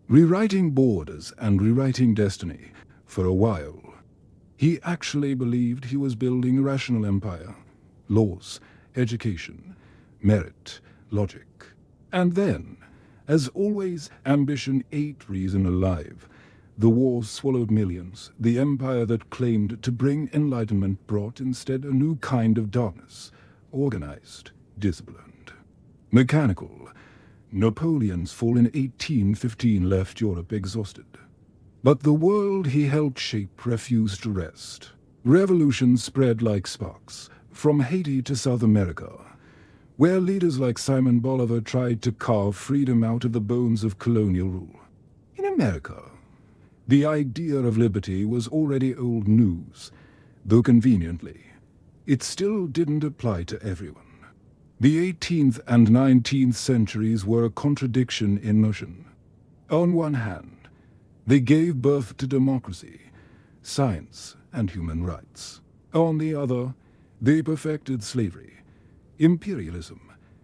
rewriting borders and rewriting destiny for a while. He actually believed he was building a rational empire. Laws, education, merit, logic. And then, as always, ambition ate reason alive. The wars swallowed millions. The empire that claimed to bring enlightenment brought instead a new kind of darkness, organized, disciplined, mechanical. Napoleon's fall in 1815 left Europe exhausted. But the world he helped shape refused to rest. Revolutions spread like sparks, from Haiti to South America, where leaders like Simon Bolivar tried to carve freedom out of the bones of colonial rule. In America, the idea of liberty was already old news, though conveniently, it still didn't apply to everyone. The 18th and 19th centuries were a contradiction in motion. On one hand, they gave birth to democracy, science, and human rights. On the other, they perfected slavery, imperialism,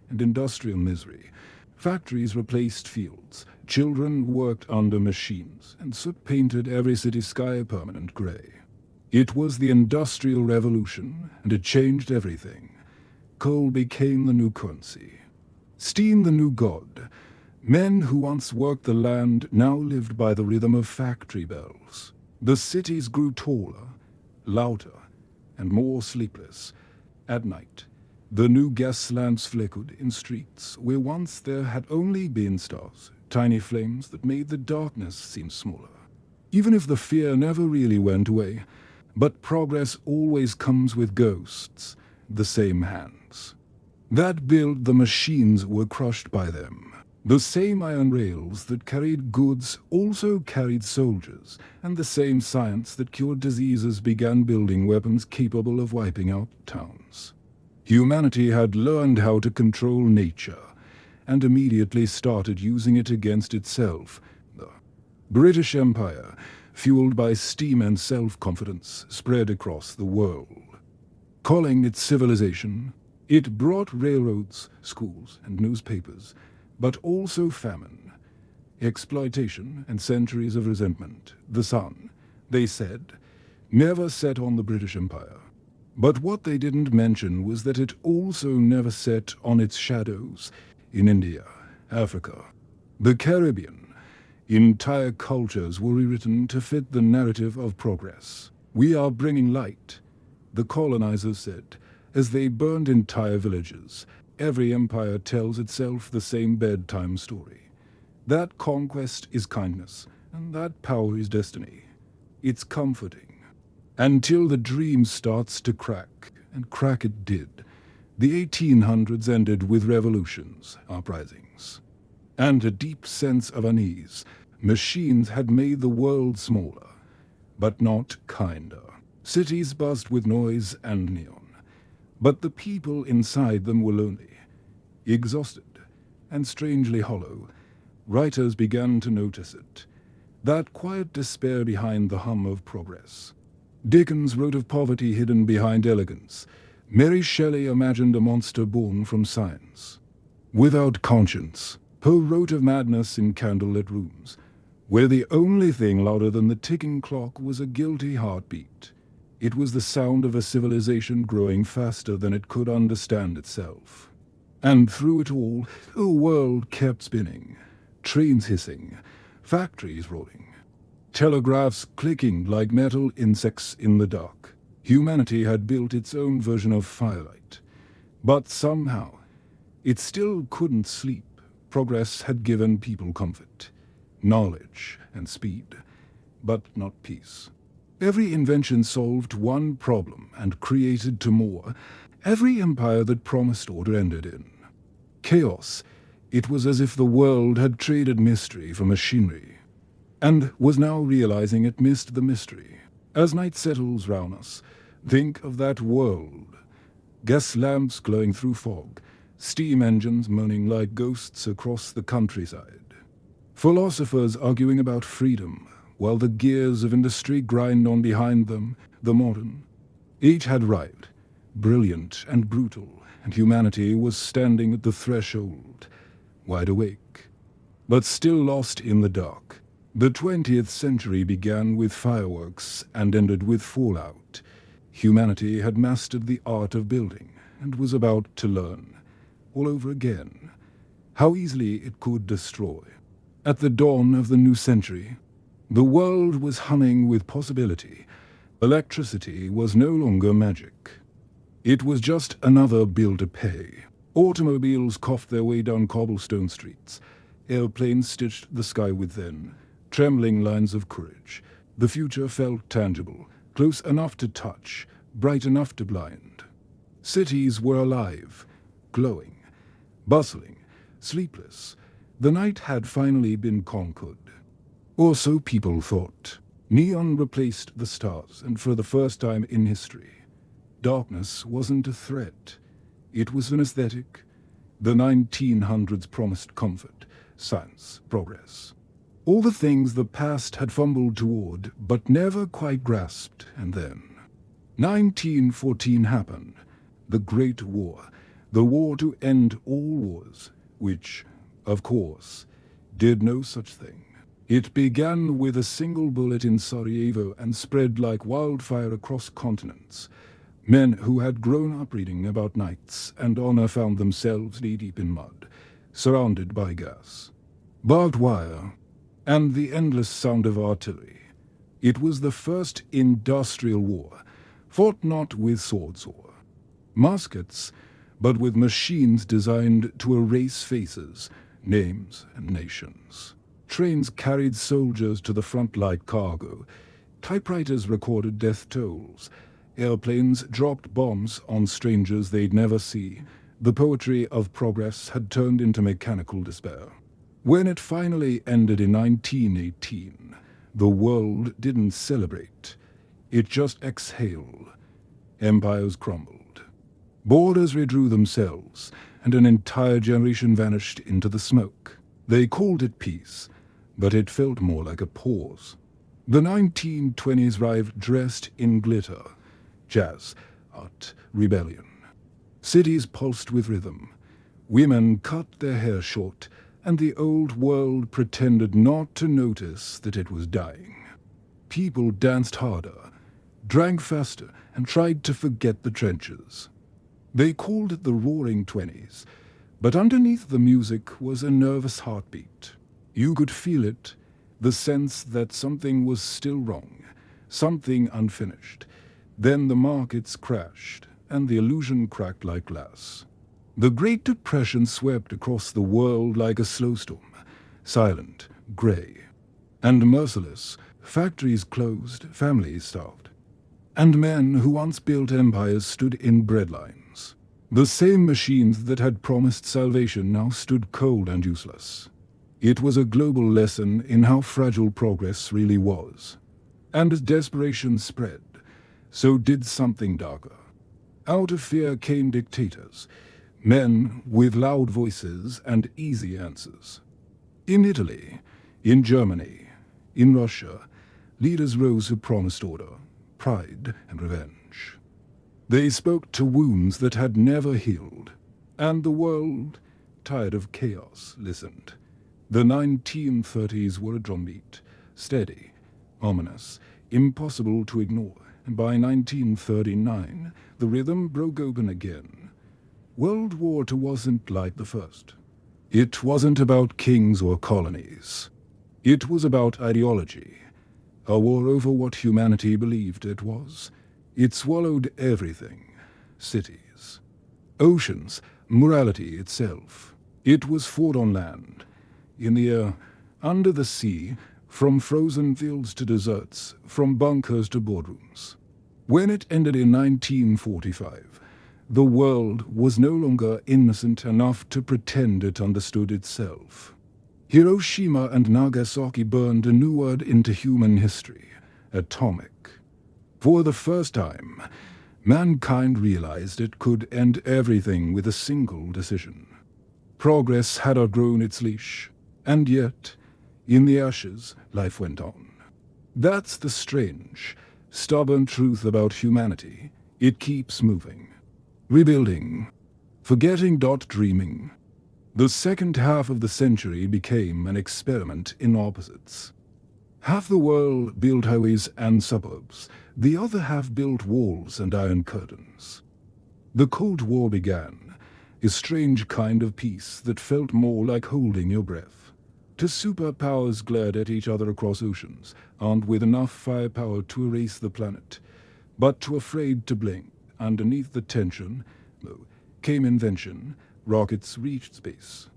and industrial misery. Factories replaced fields, children worked under machines, and soot painted every city sky a permanent gray. It was the Industrial Revolution, and it changed everything. Coal became the new currency, steam the new god. Men who once worked the land now lived by the rhythm of factory bells. The cities grew taller, louder, and more sleepless. At night, the new gas lamps flickered in streets where once there had only been stars, tiny flames that made the darkness seem smaller. Even if the fear never really went away, but progress always comes with ghosts, the same hands that built the machines were crushed by them. The same iron rails that carried goods also carried soldiers, and the same science that cured diseases began building weapons capable of wiping out towns. Humanity had learned how to control nature, and immediately started using it against itself. The British Empire, fueled by steam and self-confidence, spread across the world. Calling it civilization, it brought railroads, schools, and newspapers, but also famine, exploitation, and centuries of resentment. The sun, they said, never set on the British Empire. But what they didn't mention was that it also never set on its shadows in India, Africa, the Caribbean. Entire cultures were rewritten to fit the narrative of progress. "We are bringing light," the colonizers said, as they burned entire villages. Every empire tells itself the same bedtime story. That conquest is kindness, and that power is destiny. It's comforting. Until the dream starts to crack, and crack it did. The 1800s ended with revolutions, uprisings, and a deep sense of unease. Machines had made the world smaller, but not kinder. Cities buzzed with noise and neon. But the people inside them were lonely, exhausted, and strangely hollow. Writers began to notice it. That quiet despair behind the hum of progress. Dickens wrote of poverty hidden behind elegance. Mary Shelley imagined a monster born from science. Without conscience, Poe wrote of madness in candlelit rooms, where the only thing louder than the ticking clock was a guilty heartbeat. It was the sound of a civilization growing faster than it could understand itself. And through it all, the world kept spinning. Trains hissing, factories rolling, telegraphs clicking like metal insects in the dark. Humanity had built its own version of firelight. But somehow, it still couldn't sleep. Progress had given people comfort, knowledge, and speed, but not peace. Every invention solved one problem and created two more. Every empire that promised order ended in chaos. It was as if the world had traded mystery for machinery, and was now realizing it missed the mystery. As night settles round us, think of that world. Gas lamps glowing through fog, steam engines moaning like ghosts across the countryside. Philosophers arguing about freedom, while the gears of industry grind on behind them. the modern. Each had arrived, brilliant and brutal, and humanity was standing at the threshold, wide awake, but still lost in the dark. The 20th century began with fireworks and ended with fallout. Humanity had mastered the art of building and was about to learn, all over again, how easily it could destroy. At the dawn of the new century, the world was humming with possibility. Electricity was no longer magic. It was just another bill to pay. Automobiles coughed their way down cobblestone streets. Airplanes stitched the sky with thin, trembling lines of courage. The future felt tangible, close enough to touch, bright enough to blind. Cities were alive, glowing, bustling, sleepless. The night had finally been conquered. Or so people thought. Neon replaced the stars, and for the first time in history, darkness wasn't a threat. It was an aesthetic. The 1900s promised comfort, science, progress. All the things the past had fumbled toward, but never quite grasped, and then 1914 happened. The Great War. The war to end all wars, which, of course, did no such thing. It began with a single bullet in Sarajevo and spread like wildfire across continents. Men who had grown up reading about knights and honor found themselves knee-deep in mud, surrounded by gas, barbed wire, and the endless sound of artillery. It was the first industrial war, fought not with swords or muskets, but with machines designed to erase faces, names, and nations. Trains carried soldiers to the front like cargo. Typewriters recorded death tolls. Airplanes dropped bombs on strangers they'd never see. The poetry of progress had turned into mechanical despair. When it finally ended in 1918, the world didn't celebrate. It just exhaled. Empires crumbled. Borders redrew themselves, and an entire generation vanished into the smoke. They called it peace, but it felt more like a pause. The 1920s arrived dressed in glitter, jazz, art, rebellion. Cities pulsed with rhythm. Women cut their hair short, and the old world pretended not to notice that it was dying. People danced harder, drank faster, and tried to forget the trenches. They called it the Roaring Twenties, but underneath the music was a nervous heartbeat. You could feel it, the sense that something was still wrong, something unfinished. Then the markets crashed, and the illusion cracked like glass. The Great Depression swept across the world like a slow storm, silent, grey, and merciless. Factories closed, families starved, and men who once built empires stood in breadlines. The same machines that had promised salvation now stood cold and useless. It was a global lesson in how fragile progress really was. And as desperation spread, so did something darker. Out of fear came dictators, men with loud voices and easy answers. In Italy, in Germany, in Russia, leaders rose who promised order, pride, and revenge. They spoke to wounds that had never healed, and the world, tired of chaos, listened. The 1930s were a drumbeat, steady, ominous, impossible to ignore, and by 1939, the rhythm broke open again. World War II wasn't like the first. It wasn't about kings or colonies. It was about ideology, a war over what humanity believed it was. It swallowed everything, cities, oceans, morality itself. It was fought on land, in the air, under the sea, from frozen fields to deserts, from bunkers to boardrooms. When it ended in 1945, the world was no longer innocent enough to pretend it understood itself. Hiroshima and Nagasaki burned a new word into human history, atomic. For the first time, mankind realized it could end everything with a single decision. Progress had outgrown its leash, and yet, in the ashes, life went on. That's the strange, Stubborn truth about humanity. It keeps moving. Rebuilding. Forgetting. Dreaming. The second half of the century became an experiment in opposites. Half the world built highways and suburbs. The other half built walls and iron curtains. The Cold War began, a strange kind of peace that felt more like holding your breath. Two superpowers glared at each other across oceans, armed with enough firepower to erase the planet, but too afraid to blink. Underneath the tension, came invention. Rockets reached space.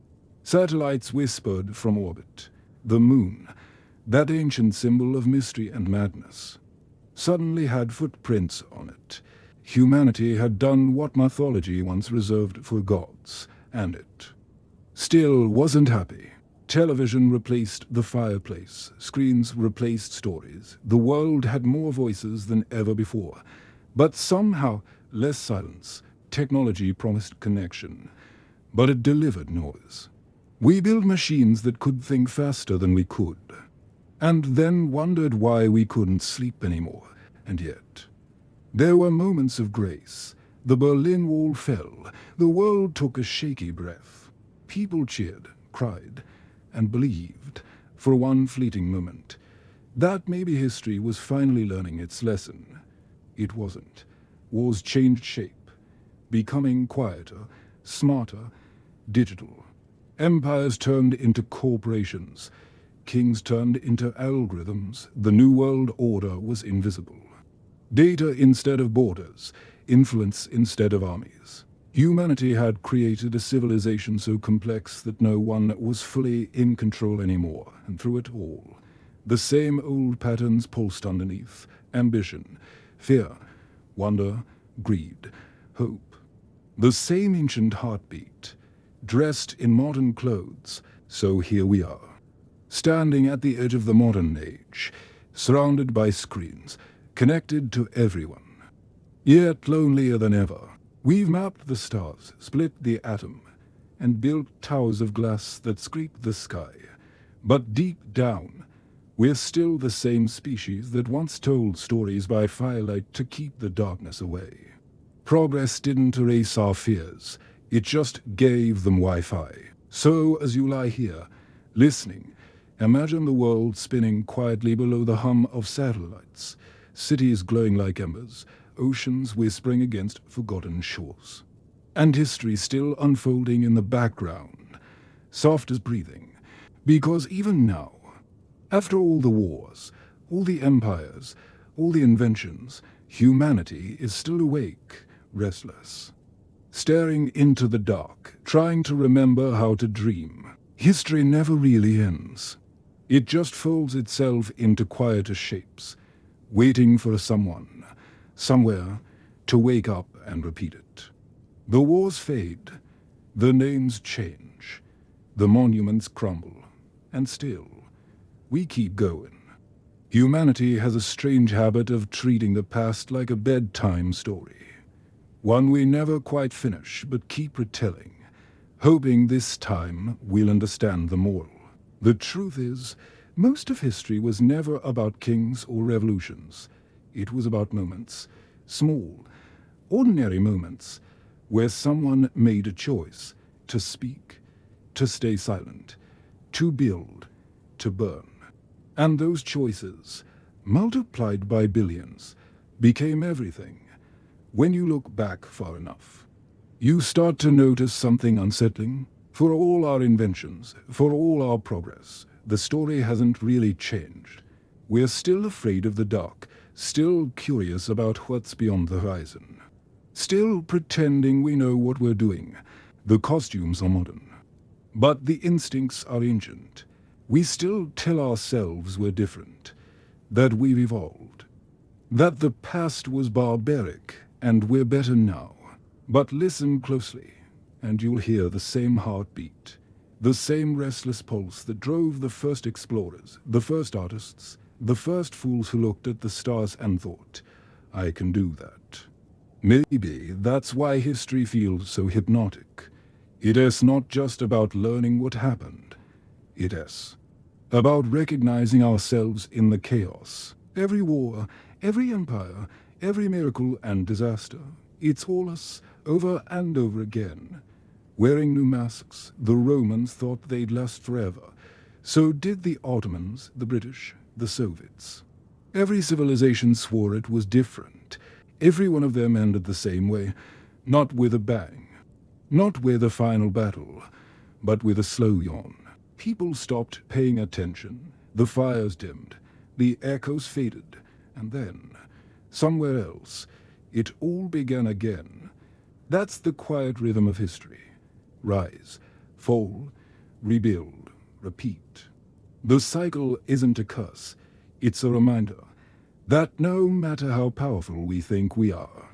Satellites whispered from orbit. The moon, that ancient symbol of mystery and madness, suddenly had footprints on it. Humanity had done what mythology once reserved for gods, and it still wasn't happy. Television replaced the fireplace. Screens replaced stories. The world had more voices than ever before, but somehow less silence. Technology promised connection, but it delivered noise. We built machines that could think faster than we could, and then wondered why we couldn't sleep anymore. And yet, there were moments of grace. The Berlin Wall fell. The world took a shaky breath. People cheered, cried, and believed for one fleeting moment that maybe history was finally learning its lesson. It wasn't. Wars changed shape, becoming quieter, smarter, digital. Empires turned into corporations. Kings turned into algorithms. The New World Order was invisible. Data instead of borders, influence instead of armies. Humanity had created a civilization so complex that no one was fully in control anymore, and through it all, the same old patterns pulsed underneath: ambition, fear, wonder, greed, hope. The same ancient heartbeat, dressed in modern clothes. So here we are, standing at the edge of the modern age, surrounded by screens, connected to everyone, yet lonelier than ever. We've mapped the stars, split the atom, and built towers of glass that scrape the sky. But deep down, we're still the same species that once told stories by firelight to keep the darkness away. Progress didn't erase our fears, it just gave them Wi-Fi. So as you lie here, listening, imagine the world spinning quietly below the hum of satellites, cities glowing like embers, oceans whispering against forgotten shores, and history still unfolding in the background, soft as breathing. Because even now, after all the wars, all the empires, all the inventions, humanity is still awake, restless, staring into the dark, trying to remember how to dream. History never really ends. It just folds itself into quieter shapes, waiting for someone, somewhere, to wake up and repeat it. The wars fade, the names change, the monuments crumble, and still, we keep going. Humanity has a strange habit of treating the past like a bedtime story, one we never quite finish but keep retelling, hoping this time we'll understand the moral. The truth is, most of history was never about kings or revolutions. It was about moments, small, ordinary moments, where someone made a choice to speak, to stay silent, to build, to burn. And those choices, multiplied by billions, became everything. When you look back far enough, you start to notice something unsettling. For all our inventions, for all our progress, the story hasn't really changed. We're still afraid of the dark, still curious about what's beyond the horizon, still pretending we know what we're doing. The costumes are modern, but the instincts are ancient. We still tell ourselves we're different, that we've evolved, that the past was barbaric and we're better now. But listen closely, and you'll hear the same heartbeat, the same restless pulse that drove the first explorers, the first artists, the first fools who looked at the stars and thought, I can do that. Maybe that's why history feels so hypnotic. It is not just about learning what happened. It is about recognizing ourselves in the chaos, Every war, every empire, every miracle and disaster. It's all us, over and over again. Wearing new masks, the Romans thought they'd last forever. So did the Ottomans, the British, the Soviets. Every civilization swore it was different. Every one of them ended the same way, not with a bang, not with a final battle, but with a slow yawn. People stopped paying attention, the fires dimmed, the echoes faded, and then, somewhere else, it all began again. That's the quiet rhythm of history. Rise, fall, rebuild, repeat. The cycle isn't a curse, it's a reminder that no matter how powerful we think we are,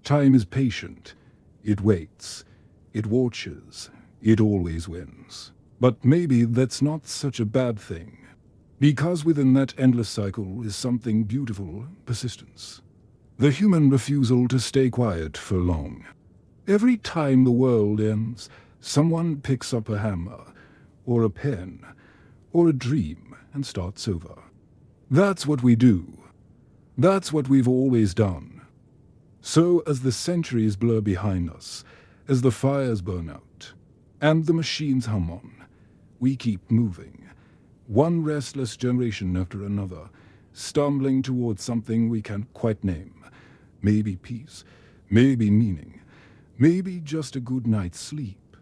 time is patient, it waits, it watches, it always wins. But maybe that's not such a bad thing, because within that endless cycle is something beautiful, persistence. The human refusal to stay quiet for long. Every time the world ends, someone picks up a hammer, or a pen, or a dream, and starts over. That's what we do. That's what we've always done. So as the centuries blur behind us, as the fires burn out, and the machines hum on, we keep moving, one restless generation after another, stumbling towards something we can't quite name. Maybe peace, maybe meaning, maybe just a good night's sleep.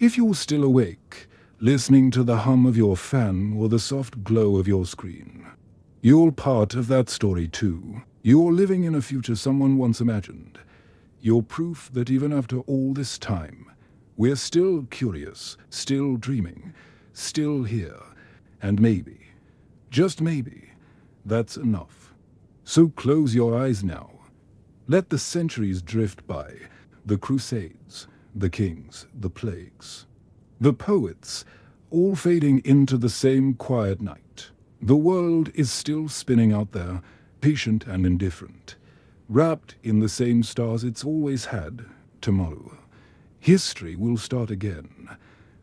If you're still awake, listening to the hum of your fan or the soft glow of your screen, you're part of that story too. You're living in a future someone once imagined. You're proof that even after all this time, we're still curious, still dreaming, still here. And maybe, just maybe, that's enough. So close your eyes now. Let the centuries drift by, the crusades, the kings, the plagues, the poets, all fading into the same quiet night. The world is still spinning out there, patient and indifferent, wrapped in the same stars it's always had. Tomorrow, history will start again.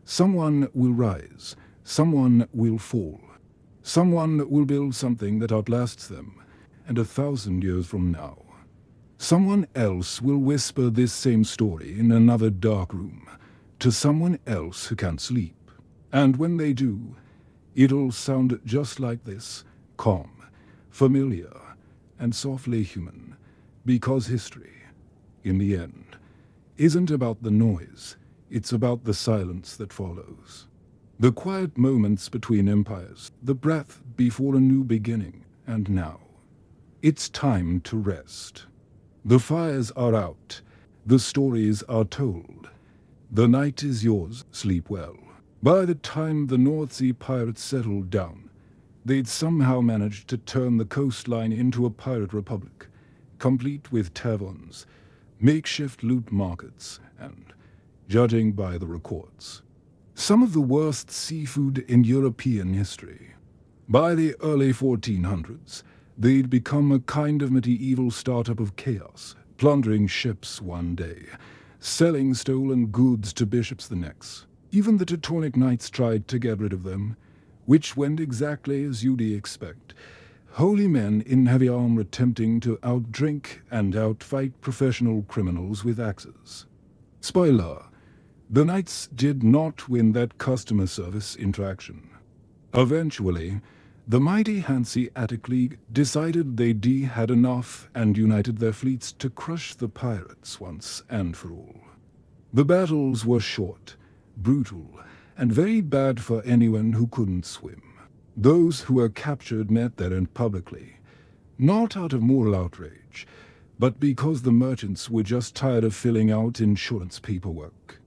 Someone will rise, someone will fall. Someone will build something that outlasts them, and 1,000 years from now, someone else will whisper this same story in another dark room, to someone else who can't sleep. And when they do, it'll sound just like this, calm, familiar, and softly human, because history, in the end, isn't about the noise, it's about the silence that follows. The quiet moments between empires, the breath before a new beginning, and now. It's time to rest. The fires are out, the stories are told. The night is yours, sleep well. By the time the North Sea pirates settled down, they'd somehow managed to turn the coastline into a pirate republic, complete with taverns, makeshift loot markets, and, judging by the records, some of the worst seafood in European history. By the early 1400s, they'd become a kind of medieval startup of chaos, plundering ships one day, selling stolen goods to bishops the next. Even the Teutonic Knights tried to get rid of them, which went exactly as you'd expect. Holy men in heavy armor attempting to outdrink and outfight professional criminals with axes. Spoiler, the Knights did not win that customer service interaction. Eventually, the mighty Hanseatic League decided they'd had enough and united their fleets to crush the pirates once and for all. The battles were short, brutal, and very bad for anyone who couldn't swim. Those who were captured met their end publicly, not out of moral outrage, but because the merchants were just tired of filling out insurance paperwork.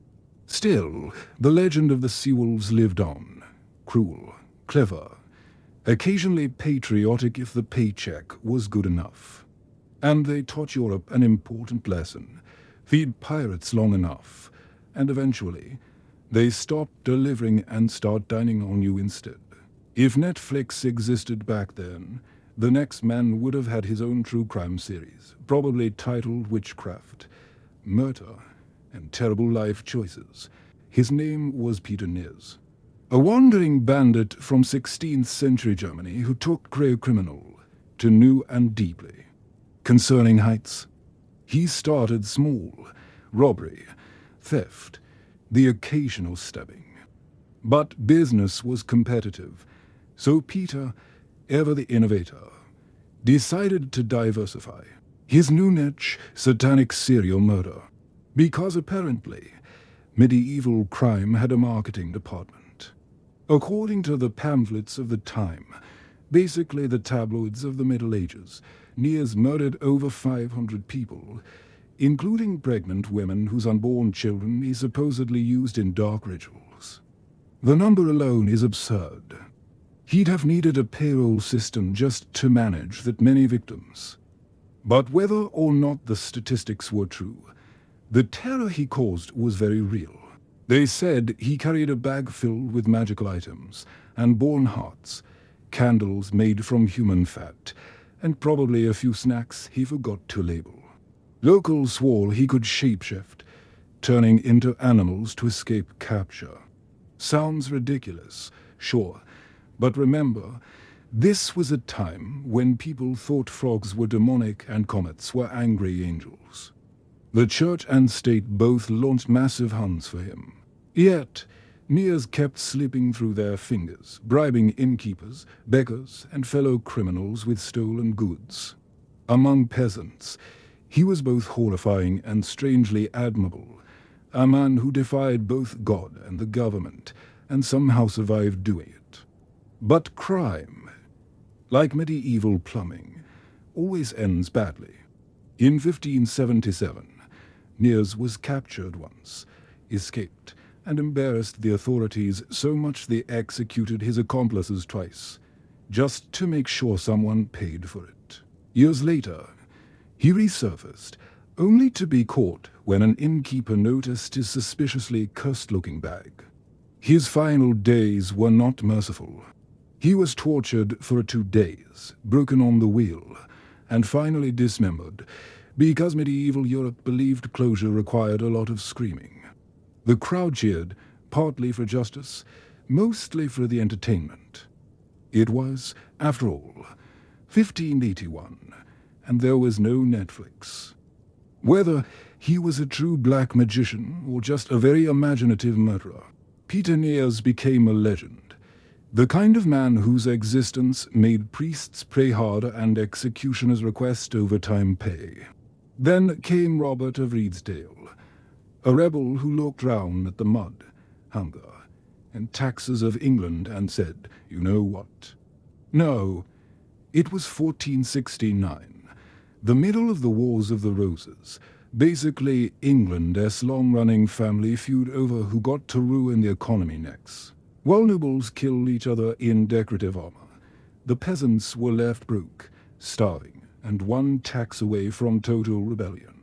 Still, the legend of the sea wolves lived on, cruel, clever, occasionally patriotic if the paycheck was good enough. And they taught Europe an important lesson: feed pirates long enough, and eventually, they stopped delivering and start dining on you instead. If Netflix existed back then, the next man would have had his own true crime series, probably titled Witchcraft, Murder, and Terrible Life Choices. His name was Peter Niz, a wandering bandit from 16th century Germany who took grey criminal, to new and deeply. Concerning heights, he started small: robbery, theft, the occasional stabbing. But business was competitive, so Peter, ever the innovator, decided to diversify. His new niche: satanic serial murder, because apparently medieval crime had a marketing department. According to the pamphlets of the time, basically the tabloids of the Middle Ages, Niers murdered over 500 people, including pregnant women whose unborn children he supposedly used in dark rituals. The number alone is absurd. He'd have needed a payroll system just to manage that many victims. But whether or not the statistics were true, the terror he caused was very real. They said he carried a bag filled with magical items and born hearts, candles made from human fat, and probably a few snacks he forgot to label. Locals swore he could shapeshift, turning into animals to escape capture. Sounds ridiculous, sure, but remember, this was a time when people thought frogs were demonic and comets were angry angels. The church and state both launched massive hunts for him. Yet, Niers kept slipping through their fingers, bribing innkeepers, beggars, and fellow criminals with stolen goods. Among peasants, he was both horrifying and strangely admirable, a man who defied both God and the government, and somehow survived doing it. But crime, like medieval plumbing, always ends badly. In 1577, Niers was captured once, escaped, and embarrassed the authorities so much they executed his accomplices twice, just to make sure someone paid for it. Years later, he resurfaced, only to be caught when an innkeeper noticed his suspiciously cursed-looking bag. His final days were not merciful. He was tortured for 2 days, broken on the wheel, and finally dismembered, because medieval Europe believed closure required a lot of screaming. The crowd cheered, partly for justice, mostly for the entertainment. It was, after all, 1581, and there was no Netflix. Whether he was a true black magician or just a very imaginative murderer, Peter Niers became a legend, the kind of man whose existence made priests pray harder and executioners request overtime pay. Then came Robert of Reedsdale, a rebel who looked round at the mud, hunger, and taxes of England and said, "You know what?" No, it was 1469, the middle of the Wars of the Roses, basically England's long-running family feud over who got to ruin the economy next. While nobles killed each other in decorative armor, the peasants were left broke, starving, and one tax away from total rebellion.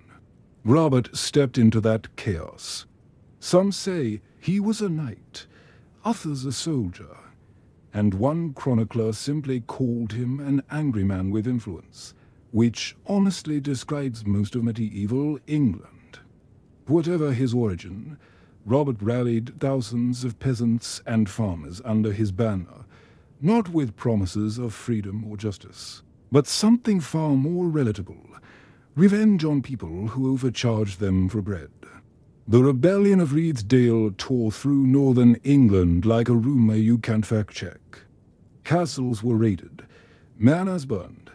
Robert stepped into that chaos. Some say he was a knight, others a soldier, and one chronicler simply called him an angry man with influence, which honestly describes most of medieval England. Whatever his origin, Robert rallied thousands of peasants and farmers under his banner, not with promises of freedom or justice, but something far more relatable: revenge on people who overcharged them for bread. The rebellion of Reedsdale tore through northern England like a rumor you can't fact-check. Castles were raided, manors burned,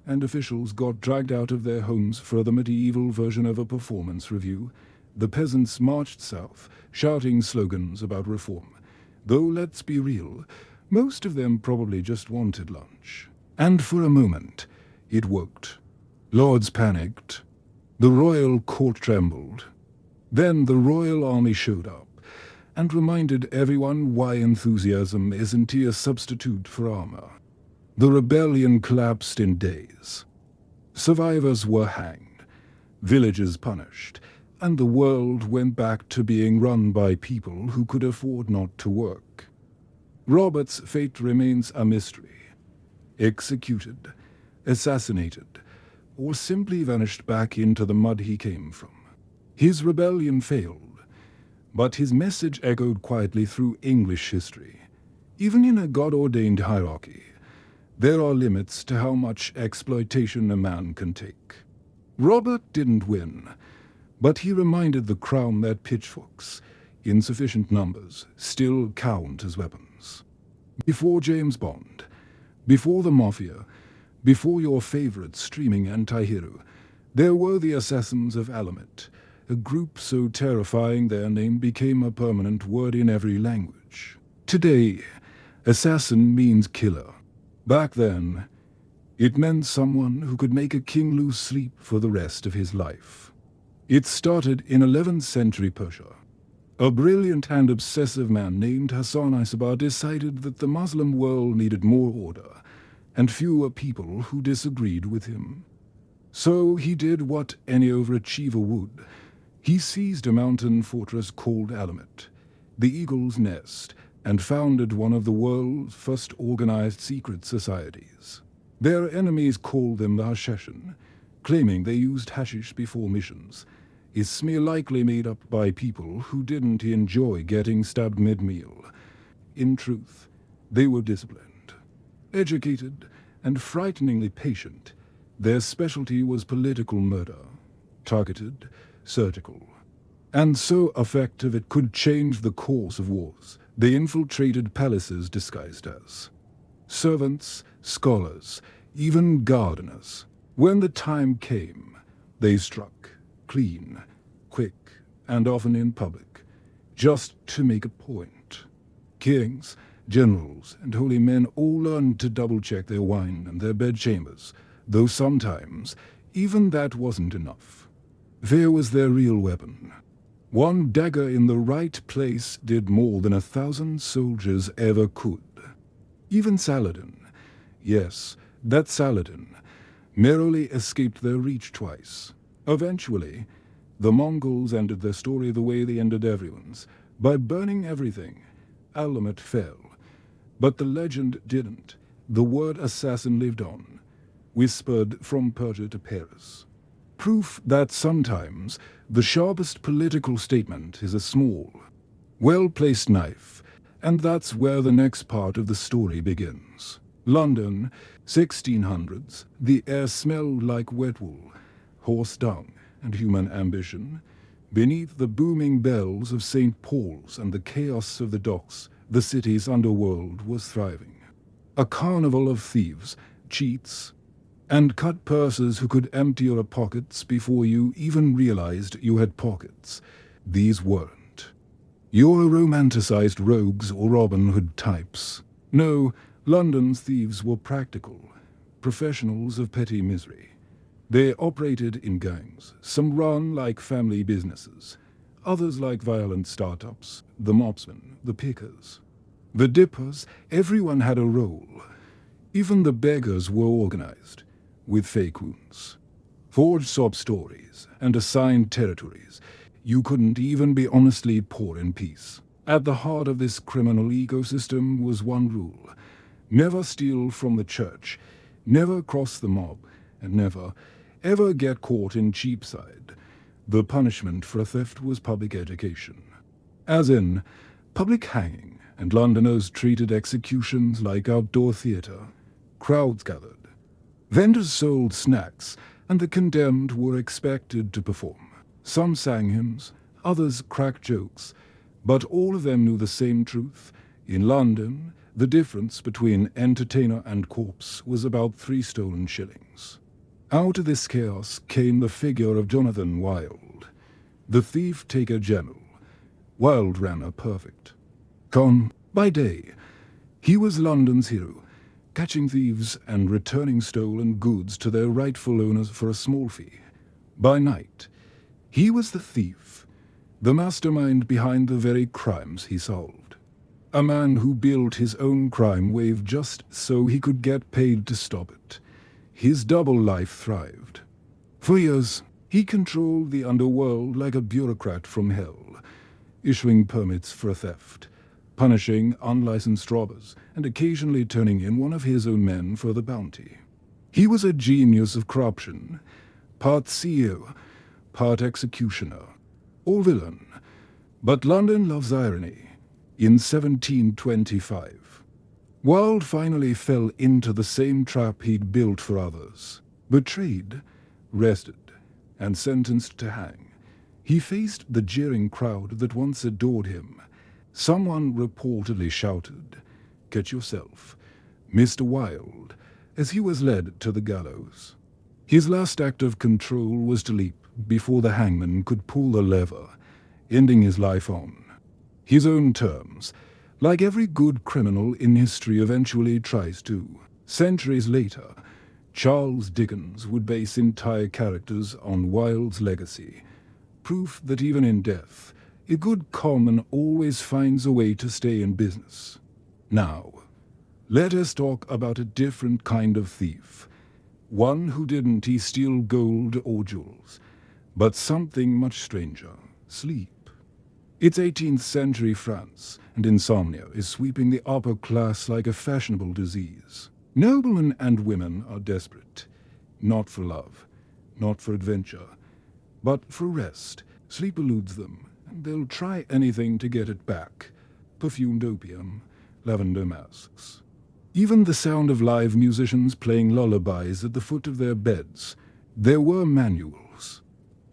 and officials got dragged out of their homes for the medieval version of a performance review. The peasants marched south, shouting slogans about reform, though let's be real, most of them probably just wanted lunch. And for a moment, it worked. Lords panicked. The royal court trembled. Then the royal army showed up and reminded everyone why enthusiasm isn't a substitute for armor. The rebellion collapsed in days. Survivors were hanged, villages punished, and the world went back to being run by people who could afford not to work. Robert's fate remains a mystery. Executed, assassinated, or simply vanished back into the mud he came from. His rebellion failed, but his message echoed quietly through English history. Even in a God-ordained hierarchy, There are limits to how much exploitation a man can take. Robert didn't win, but he reminded the crown that pitchforks, in sufficient numbers, still count as weapons. Before James Bond, before the Mafia, before your favorite streaming anti-hero, there were the Assassins of Alamet, a group so terrifying their name became a permanent word in every language. Today, assassin means killer. Back then, it meant someone who could make a king lose sleep for the rest of his life. It started in 11th century Persia. A brilliant and obsessive man named Hassan Isabar decided that the Muslim world needed more order and fewer people who disagreed with him. So he did what any overachiever would. He seized a mountain fortress called Alamet, the Eagle's Nest, and founded one of the world's first organized secret societies. Their enemies called them the Hashashin, claiming they used hashish before missions, a smear likely made up by people who didn't enjoy getting stabbed mid-meal. In truth, they were disciplined, educated, and frighteningly patient. Their specialty was political murder, targeted, surgical, and so effective it could change the course of wars. They infiltrated palaces disguised as servants, scholars, even gardeners. When the time came, they struck, clean, quick, and often in public, just to make a point. Kings, generals, and holy men all learned to double-check their wine and their bedchambers, though sometimes even that wasn't enough. Fear was their real weapon. One dagger in the right place did more than 1,000 soldiers ever could. Even Saladin, yes, that Saladin, narrowly escaped their reach twice. Eventually, the Mongols ended their story the way they ended everyone's, by burning everything. Alamet fell. But the legend didn't. The word assassin lived on, whispered from Persia to Paris. Proof that sometimes the sharpest political statement is a small, well-placed knife, and that's where the next part of the story begins. London, 1600s, the air smelled like wet wool, horse dung, and human ambition. Beneath the booming bells of St. Paul's and the chaos of the docks, the city's underworld was thriving. A carnival of thieves, cheats, and cut purses who could empty your pockets before you even realized you had pockets. These weren't your romanticized rogues or Robin Hood types. No, London's thieves were practical, professionals of petty misery. They operated in gangs, some run like family businesses, others like violent startups, the mobsmen, the pickers, the dippers. Everyone had a role. Even the beggars were organized, with fake wounds, forged sob stories, and assigned territories. You couldn't even be honestly poor in peace. At the heart of this criminal ecosystem was one rule: never steal from the church, never cross the mob, and never, ever get caught in Cheapside. The punishment for a theft was public education. As in, public hanging, and Londoners treated executions like outdoor theatre. Crowds gathered. Vendors sold snacks, and the condemned were expected to perform. Some sang hymns, others cracked jokes, but all of them knew the same truth. In London, the difference between entertainer and corpse was about 3 stolen shillings. Out of this chaos came the figure of Jonathan Wild, the thief-taker general. Wild ran a perfect con. By day, he was London's hero, catching thieves and returning stolen goods to their rightful owners for a small fee. By night, he was the thief, the mastermind behind the very crimes he solved. A man who built his own crime wave just so he could get paid to stop it. His double life thrived. For years, he controlled the underworld like a bureaucrat from hell, issuing permits for theft, punishing unlicensed robbers, and occasionally turning in one of his own men for the bounty. He was a genius of corruption, part CEO, part executioner, or villain. But London loves irony. In 1725, Wilde finally fell into the same trap he'd built for others. Betrayed, arrested, and sentenced to hang, he faced the jeering crowd that once adored him. Someone reportedly shouted, "Get yourself, Mr. Wilde," as he was led to the gallows. His last act of control was to leap before the hangman could pull the lever, ending his life on his own terms, like every good criminal in history eventually tries to. Centuries later, Charles Dickens would base entire characters on Wilde's legacy, proof that even in death, a good conman always finds a way to stay in business. Now, let us talk about a different kind of thief. One who didn't steal gold or jewels, but something much stranger, sleep. It's 18th century France, and insomnia is sweeping the upper class like a fashionable disease. Noblemen and women are desperate, not for love, not for adventure, but for rest. Sleep eludes them, and they'll try anything to get it back. Perfumed opium, lavender masks. Even the sound of live musicians playing lullabies at the foot of their beds. There were manuals,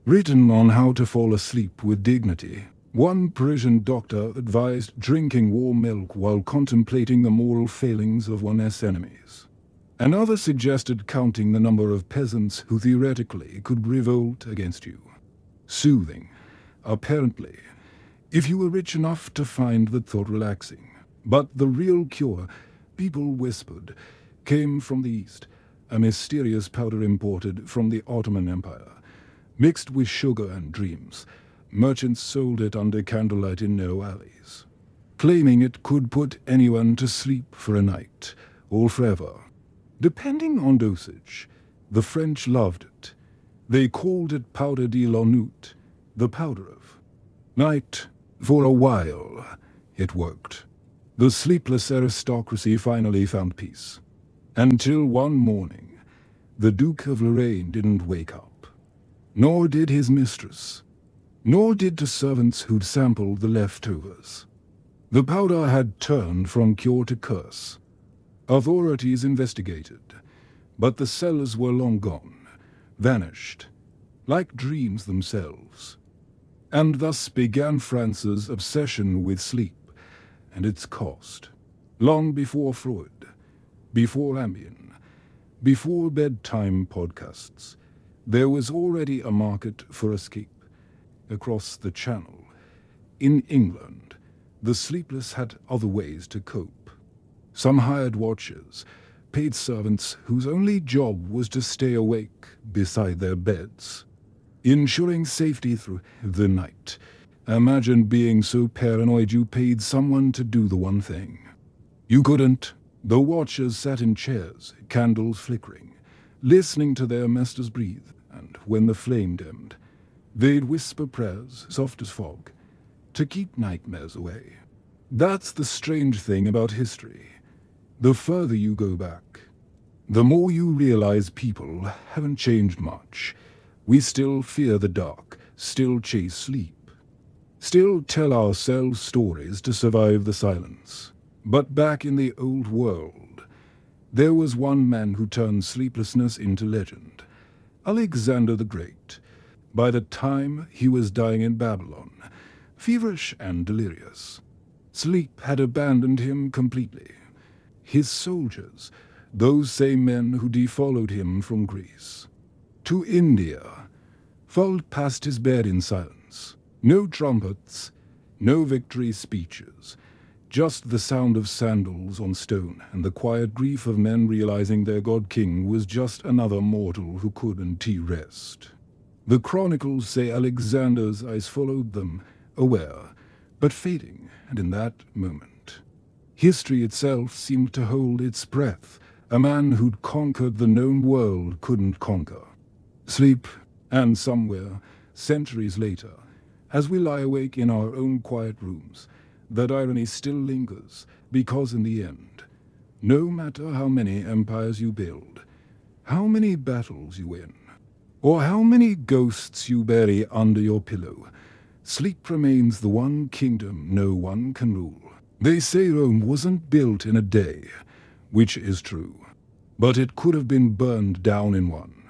written on how to fall asleep with dignity. One Parisian doctor advised drinking warm milk while contemplating the moral failings of one's enemies. Another suggested counting the number of peasants who theoretically could revolt against you. Soothing, apparently, if you were rich enough to find the thought relaxing. But the real cure, people whispered, came from the East, a mysterious powder imported from the Ottoman Empire, mixed with sugar and dreams. Merchants sold it under candlelight in narrow alleys, claiming it could put anyone to sleep for a night, or forever. Depending on dosage, the French loved it. They called it powder de la nuit, the powder of night. For a while, it worked. The sleepless aristocracy finally found peace. Until one morning, the Duke of Lorraine didn't wake up. Nor did his mistress. Nor did the servants who'd sampled the leftovers. The powder had turned from cure to curse. Authorities investigated, but the cellars were long gone, vanished, like dreams themselves. And thus began France's obsession with sleep and its cost. Long before Freud, before Ambien, before bedtime podcasts, there was already a market for escape. Across the Channel, in England, the sleepless had other ways to cope. Some hired watchers, paid servants whose only job was to stay awake beside their beds, ensuring safety through the night. Imagine being so paranoid you paid someone to do the one thing you couldn't. The watchers sat in chairs, candles flickering, listening to their masters breathe, and when the flame dimmed, they'd whisper prayers, soft as fog, to keep nightmares away. That's the strange thing about history. The further you go back, the more you realize people haven't changed much. We still fear the dark, still chase sleep, still tell ourselves stories to survive the silence. But back in the old world, there was one man who turned sleeplessness into legend, Alexander the Great. By the time he was dying in Babylon, feverish and delirious, sleep had abandoned him completely. His soldiers, those same men who defollowed him from Greece to India, filed past his bed in silence. No trumpets, no victory speeches, just the sound of sandals on stone and the quiet grief of men realizing their god-king was just another mortal who couldn't rest. The chronicles say Alexander's eyes followed them, aware, but fading, and in that moment, history itself seemed to hold its breath. A man who'd conquered the known world couldn't conquer. Sleep, and somewhere, centuries later, as we lie awake in our own quiet rooms, that irony still lingers, because in the end, no matter how many empires you build, how many battles you win, or how many ghosts you bury under your pillow, sleep remains the one kingdom no one can rule. They say Rome wasn't built in a day, which is true, but it could have been burned down in one.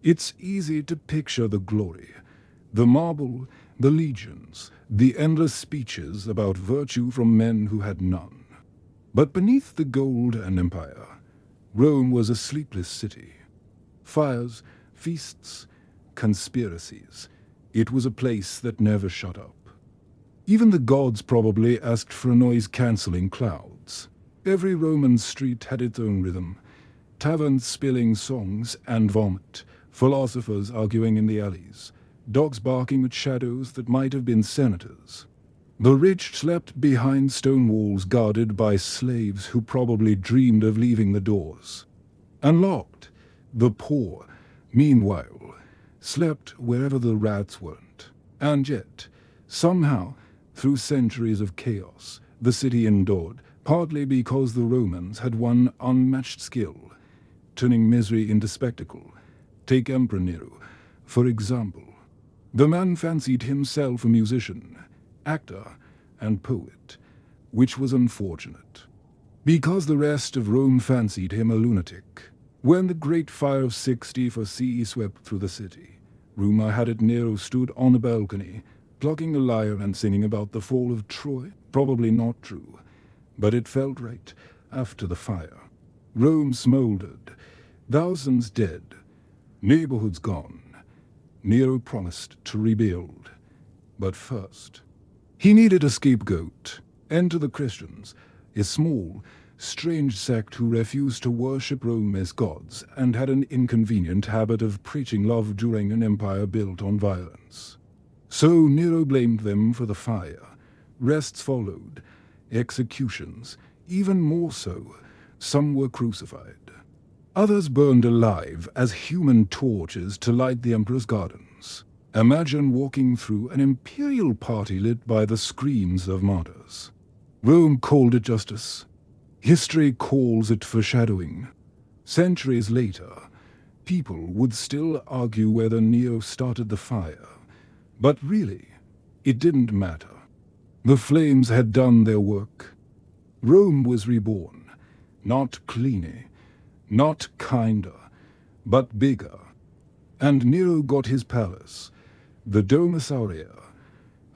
It's easy to picture the glory, the marble, the legions, the endless speeches about virtue from men who had none. But beneath the gold and empire, Rome was a sleepless city. Fires, feasts, conspiracies. It was a place that never shut up. Even the gods probably asked for a noise-cancelling clouds. Every Roman street had its own rhythm. Taverns spilling songs and vomit, philosophers arguing in the alleys, dogs barking at shadows that might have been senators. The rich slept behind stone walls guarded by slaves who probably dreamed of leaving the doors. Unlocked, the poor, meanwhile, slept wherever the rats weren't. And yet, somehow, through centuries of chaos, the city endured, partly because the Romans had one unmatched skill, turning misery into spectacle. Take Emperor Nero, for example. The man fancied himself a musician, actor, and poet, which was unfortunate, because the rest of Rome fancied him a lunatic. When the Great Fire of 64 CE swept through the city, rumor had it Nero stood on a balcony, plucking a lyre and singing about the fall of Troy. Probably not true, but it felt right after the fire. Rome smoldered, thousands dead, neighborhoods gone. Nero promised to rebuild. But first, he needed a scapegoat. Enter the Christians, a small, strange sect who refused to worship Rome as gods and had an inconvenient habit of preaching love during an empire built on violence. So Nero blamed them for the fire. Rests followed, executions, even more so. Some were crucified. Others burned alive as human torches to light the emperor's gardens. Imagine walking through an imperial party lit by the screams of martyrs. Rome called it justice. History calls it foreshadowing. Centuries later, people would still argue whether Nero started the fire. But really, it didn't matter. The flames had done their work. Rome was reborn, not cleaner, not kinder, but bigger. And Nero got his palace, the Domus Aurea,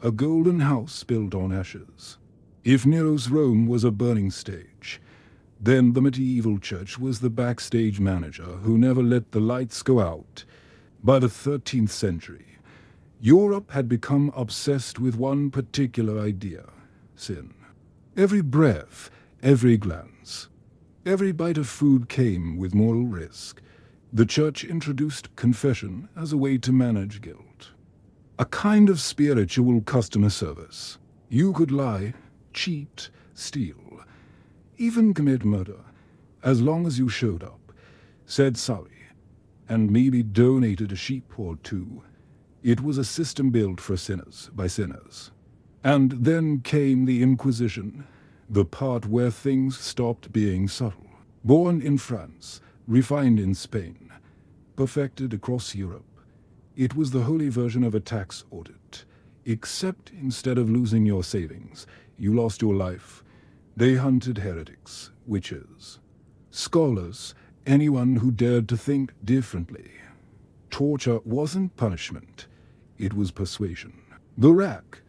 a golden house built on ashes. If Nero's Rome was a burning stage, then the medieval church was the backstage manager who never let the lights go out. By the 13th century, Europe had become obsessed with one particular idea: sin. Every breath, every glance, every bite of food came with moral risk. The church introduced confession as a way to manage guilt. A kind of spiritual customer service. You could lie, cheat, steal, even commit murder, as long as you showed up, said sorry, and maybe donated a sheep or two. It was a system built for sinners by sinners. And then came the Inquisition, the part where things stopped being subtle. Born in France, refined in Spain, perfected across Europe, it was the holy version of a tax audit. Except instead of losing your savings, you lost your life. They hunted heretics, witches, scholars, anyone who dared to think differently. Torture wasn't punishment, it was persuasion. The rack,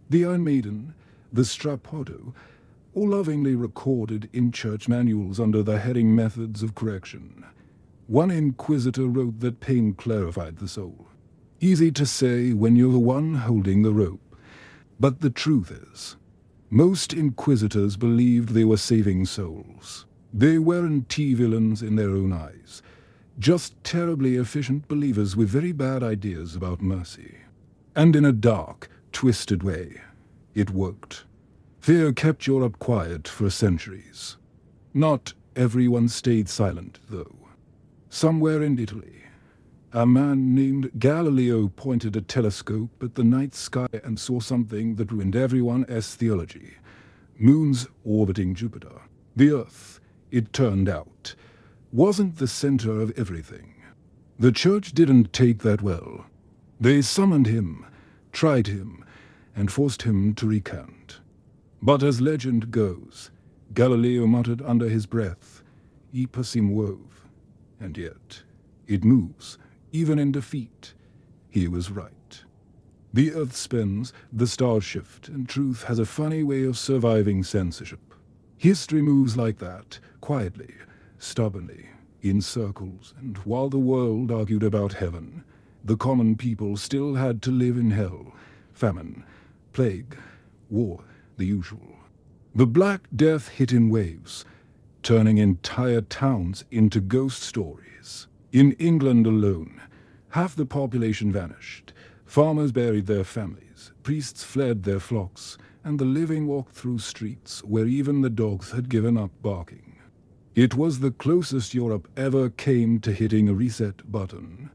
the Iron Maiden, the strappado, all lovingly recorded in church manuals under the heading Methods of Correction. One inquisitor wrote that pain clarified the soul. Easy to say when you're the one holding the rope. But the truth is, most inquisitors believed they were saving souls. They weren't T-villains in their own eyes, just terribly efficient believers with very bad ideas about mercy. And in a dark, twisted way, it worked. Fear kept Europe quiet for centuries. Not everyone stayed silent, though. Somewhere in Italy, a man named Galileo pointed a telescope at the night sky and saw something that ruined everyone's theology. Moons orbiting Jupiter. The Earth, it turned out, wasn't the center of everything. The church didn't take that well. They summoned him, tried him, and forced him to recant. But as legend goes, Galileo muttered under his breath, "Ipa si muove," and yet it moves, even in defeat. He was right. The earth spins, the stars shift, and truth has a funny way of surviving censorship. History moves like that, quietly, stubbornly, in circles, and while the world argued about heaven, the common people still had to live in hell. Famine, plague, war, the usual. The Black Death hit in waves, turning entire towns into ghost stories. In England alone, half the population vanished. Farmers buried their families, priests fled their flocks, and the living walked through streets where even the dogs had given up barking. It was the closest Europe ever came to hitting a reset button.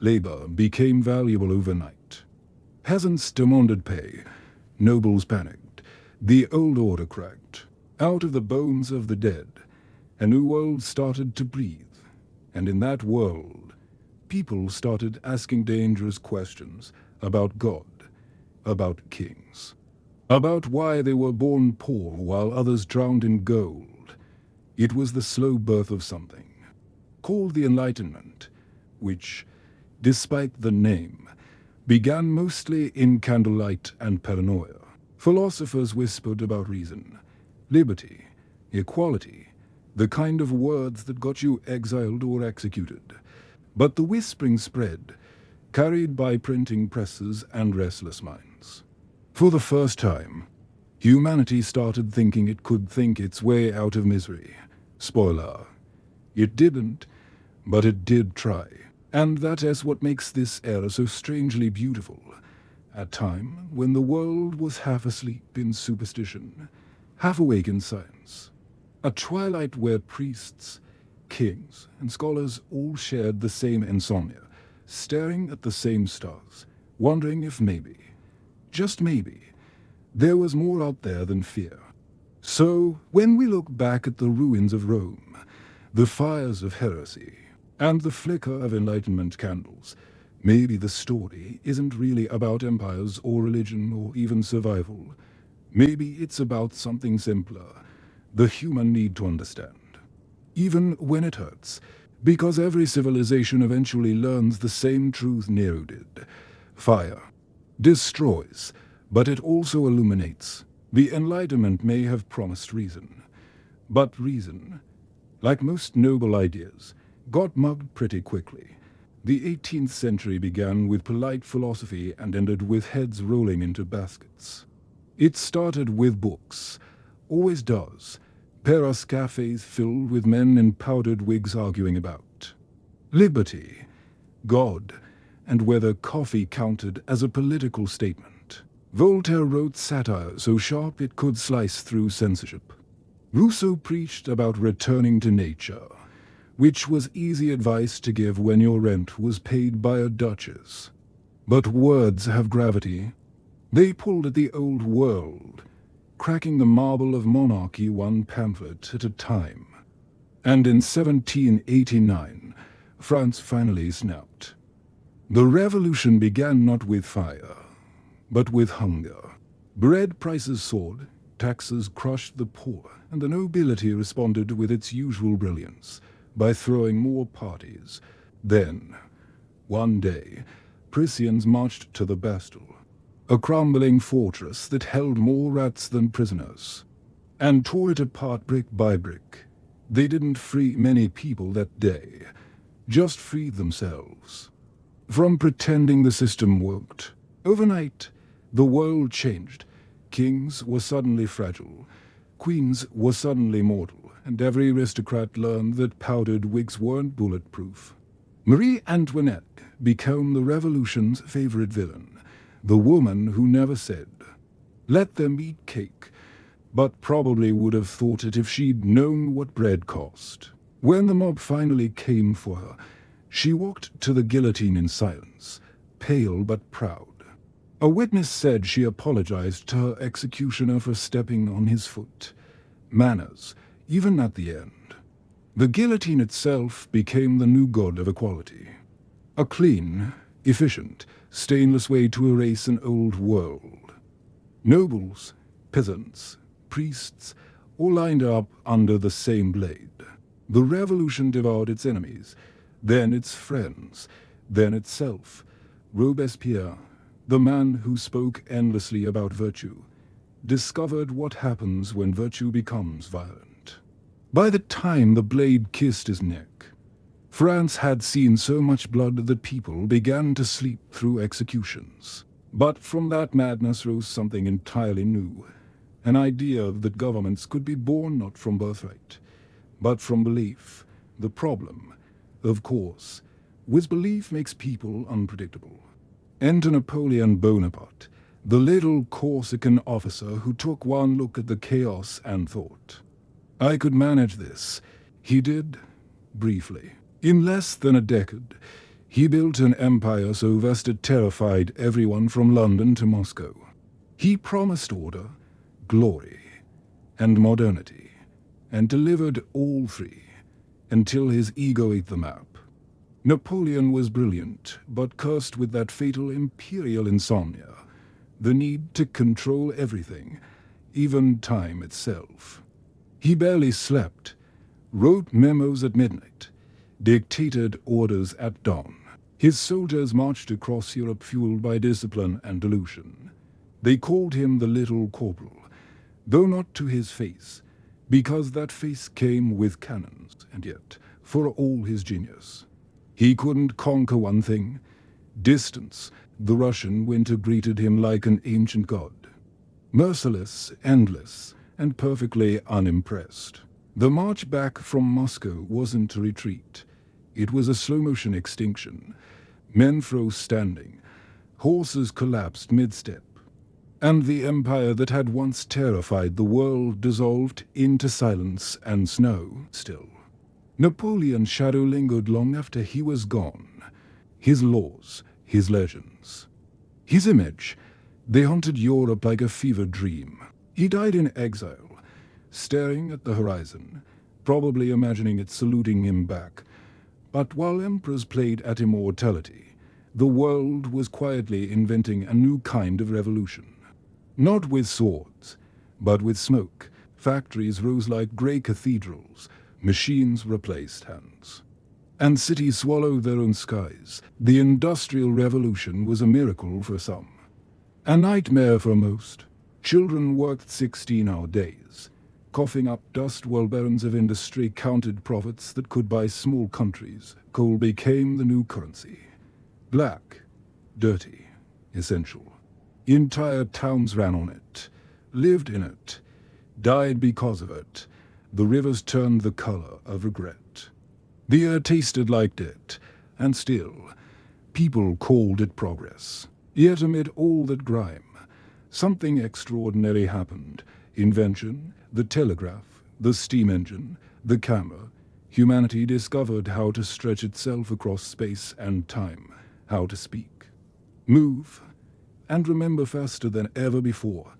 Labor became valuable overnight. Peasants demanded pay. Nobles panicked. The old order cracked. Out of the bones of the dead, a new world started to breathe. And in that world, people started asking dangerous questions about God, about kings, about why they were born poor while others drowned in gold. It was the slow birth of something, called the Enlightenment, which, despite the name, began mostly in candlelight and paranoia. Philosophers whispered about reason, liberty, equality, the kind of words that got you exiled or executed. But the whispering spread, carried by printing presses and restless minds. For the first time, humanity started thinking it could think its way out of misery. Spoiler, it didn't, but it did try. And that is what makes this era so strangely beautiful. A time when the world was half asleep in superstition, half awake in science. A twilight where priests, kings, and scholars all shared the same insomnia, staring at the same stars, wondering if maybe, just maybe, there was more out there than fear. So, when we look back at the ruins of Rome, the fires of heresy, and the flicker of Enlightenment candles, maybe the story isn't really about empires or religion or even survival. Maybe it's about something simpler, the human need to understand. Even when it hurts, because every civilization eventually learns the same truth Nero did. Fire destroys, but it also illuminates. The Enlightenment may have promised reason, but reason, like most noble ideas, got mugged pretty quickly. The 18th century began with polite philosophy and ended with heads rolling into baskets. It started with books, always does. Paris cafes filled with men in powdered wigs arguing about liberty, God, and whether coffee counted as a political statement. Voltaire wrote satire so sharp it could slice through censorship. Rousseau preached about returning to nature, which was easy advice to give when your rent was paid by a duchess. But words have gravity. They pulled at the old world, cracking the marble of monarchy one pamphlet at a time. And in 1789, France finally snapped. The revolution began not with fire, but with hunger. Bread prices soared, taxes crushed the poor, and the nobility responded with its usual brilliance, by throwing more parties. Then, one day, Parisians marched to the Bastille, a crumbling fortress that held more rats than prisoners, and tore it apart brick by brick. They didn't free many people that day, just freed themselves. From pretending the system worked, overnight, the world changed. Kings were suddenly fragile, queens were suddenly mortal, and every aristocrat learned that powdered wigs weren't bulletproof. Marie Antoinette became the revolution's favorite villain, the woman who never said, "Let them eat cake," but probably would have thought it if she'd known what bread cost. When the mob finally came for her, she walked to the guillotine in silence, pale but proud. A witness said she apologized to her executioner for stepping on his foot. Manners, even at the end. The guillotine itself became the new god of equality. A clean, efficient, stainless way to erase an old world. Nobles, peasants, priests, all lined up under the same blade. The revolution devoured its enemies, then its friends, then itself. Robespierre, the man who spoke endlessly about virtue, discovered what happens when virtue becomes violent. By the time the blade kissed his neck, France had seen so much blood that people began to sleep through executions. But from that madness rose something entirely new, an idea that governments could be born not from birthright, but from belief. The problem, of course, was belief makes people unpredictable. Enter Napoleon Bonaparte, the little Corsican officer who took one look at the chaos and thought, "I could manage this." He did, briefly. In less than a decade, he built an empire so vast it terrified everyone from London to Moscow. He promised order, glory, and modernity, and delivered all three, until his ego ate them up. Napoleon was brilliant, but cursed with that fatal imperial insomnia, the need to control everything, even time itself. He barely slept, wrote memos at midnight, dictated orders at dawn. His soldiers marched across Europe fueled by discipline and delusion. They called him the Little Corporal, though not to his face, because that face came with cannons, and yet, for all his genius, he couldn't conquer one thing: distance. The Russian winter greeted him like an ancient god, merciless, endless, and perfectly unimpressed. The march back from Moscow wasn't a retreat. It was a slow-motion extinction. Men froze standing, horses collapsed mid-step, and the empire that had once terrified the world dissolved into silence and snow still. Napoleon's shadow lingered long after he was gone. His laws, his legends, his image, they haunted Europe like a fevered dream. He died in exile, staring at the horizon, probably imagining it saluting him back. But while emperors played at immortality, the world was quietly inventing a new kind of revolution. Not with swords, but with smoke. Factories rose like grey cathedrals, machines replaced hands, and cities swallowed their own skies. The Industrial Revolution was a miracle for some, a nightmare for most. Children worked 16-hour days, coughing up dust while barons of industry counted profits that could buy small countries. Coal became the new currency. Black, dirty, essential. Entire towns ran on it, lived in it, died because of it. The rivers turned the color of regret. The air tasted like debt, and still, people called it progress. Yet amid all that grime, something extraordinary happened. Invention, the telegraph, the steam engine, the camera. Humanity discovered how to stretch itself across space and time, how to speak, move, and remember faster than ever before.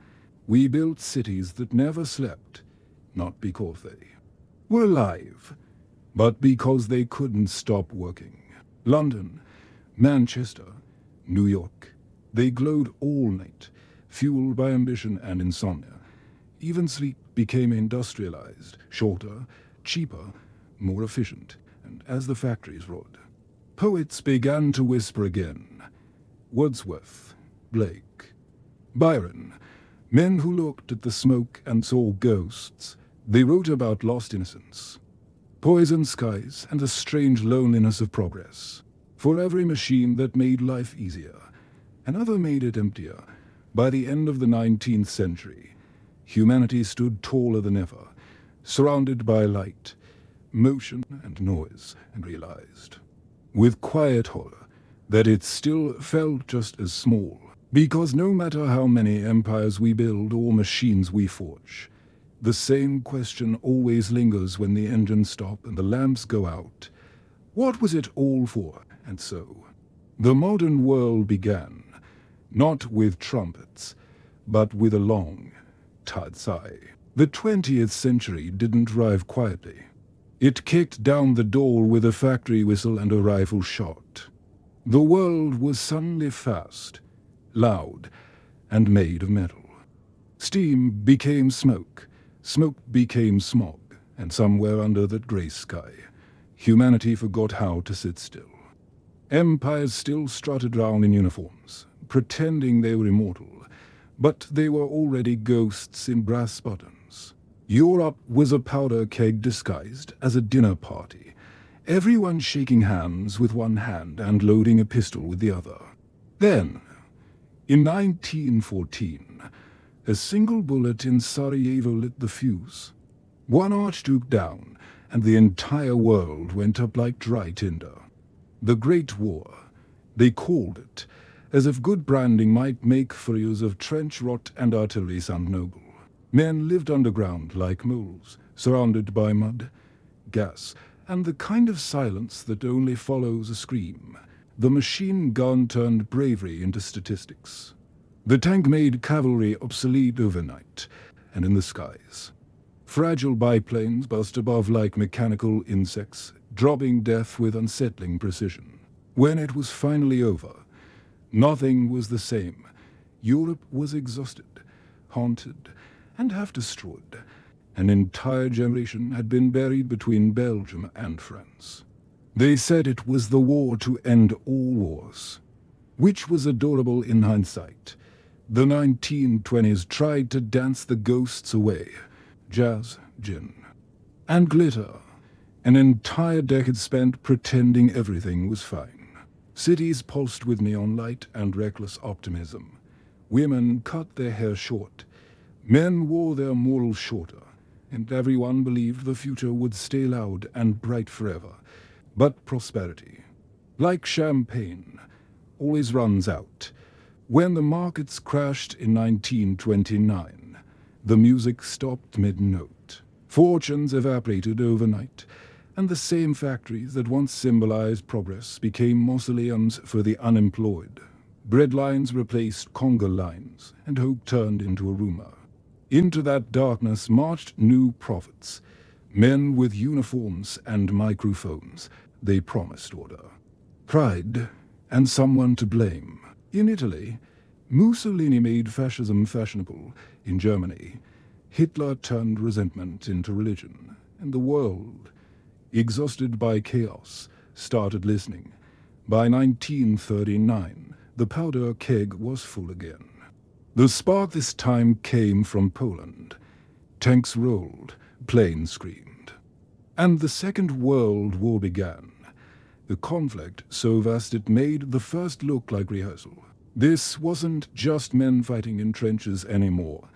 We built cities that never slept, not because they were alive, but because they couldn't stop working. London, Manchester, New York, they glowed all night, fueled by ambition and insomnia. Even sleep became industrialized, shorter, cheaper, more efficient, and as the factories roared, poets began to whisper again. Wordsworth, Blake, Byron, men who looked at the smoke and saw ghosts. They wrote about lost innocence, poisoned skies, and the strange loneliness of progress. For every machine that made life easier, another made it emptier. By the end of the 19th century, humanity stood taller than ever, surrounded by light, motion, and noise, and realized, with quiet horror, that it still felt just as small. Because no matter how many empires we build or machines we forge, the same question always lingers when the engines stop and the lamps go out. What was it all for? And so, the modern world began, not with trumpets, but with a long, tired sigh. The 20th century didn't arrive quietly. It kicked down the door with a factory whistle and a rifle shot. The world was suddenly fast, loud, and made of metal. Steam became smoke, smoke became smog, and somewhere under that grey sky, humanity forgot how to sit still. Empires still strutted round in uniforms, pretending they were immortal, but they were already ghosts in brass buttons. Europe was a powder keg disguised as a dinner party, everyone shaking hands with one hand and loading a pistol with the other. Then, in 1914, a single bullet in Sarajevo lit the fuse. One archduke down, and the entire world went up like dry tinder. The Great War, they called it, as if good branding might make for use of trench rot and artillery sound noble. Men lived underground like moles, surrounded by mud, gas, and the kind of silence that only follows a scream. The machine gun turned bravery into statistics. The tank made cavalry obsolete overnight, and in the skies. Fragile biplanes buzzed above like mechanical insects, dropping death with unsettling precision. When it was finally over, nothing was the same. Europe was exhausted, haunted, and half destroyed. An entire generation had been buried between Belgium and France. They said it was the war to end all wars, which was adorable in hindsight. The 1920s tried to dance the ghosts away. Jazz, gin, and glitter. An entire decade spent pretending everything was fine. Cities pulsed with neon light and reckless optimism. Women cut their hair short. Men wore their morals shorter, and everyone believed the future would stay loud and bright forever. But prosperity, like champagne, always runs out. When the markets crashed in 1929, the music stopped mid-note. Fortunes evaporated overnight, and the same factories that once symbolized progress became mausoleums for the unemployed. Bread lines replaced conga lines, and hope turned into a rumor. Into that darkness marched new prophets, men with uniforms and microphones. They promised order, pride, and someone to blame. In Italy, Mussolini made fascism fashionable. In Germany, Hitler turned resentment into religion, and the world, exhausted by chaos, started listening. By 1939, the powder keg was full again. The spark this time came from Poland. Tanks rolled, planes screamed. And the Second World War began. The conflict so vast it made the first look like rehearsal. This wasn't just men fighting in trenches anymore.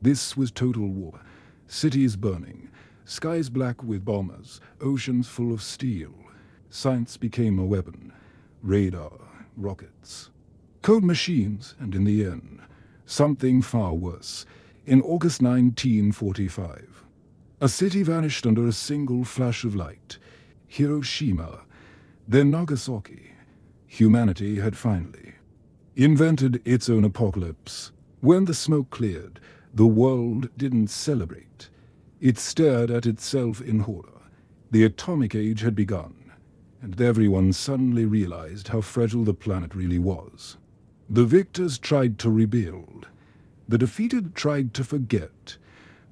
This was total war. Cities burning, skies black with bombers, oceans full of steel. Science became a weapon. Radar, rockets, code machines, and in the end, something far worse. In August 1945, a city vanished under a single flash of light. Hiroshima, then Nagasaki. Humanity had finally invented its own apocalypse. When the smoke cleared, the world didn't celebrate. It stared at itself in horror. The atomic age had begun, and everyone suddenly realized how fragile the planet really was. The victors tried to rebuild. The defeated tried to forget.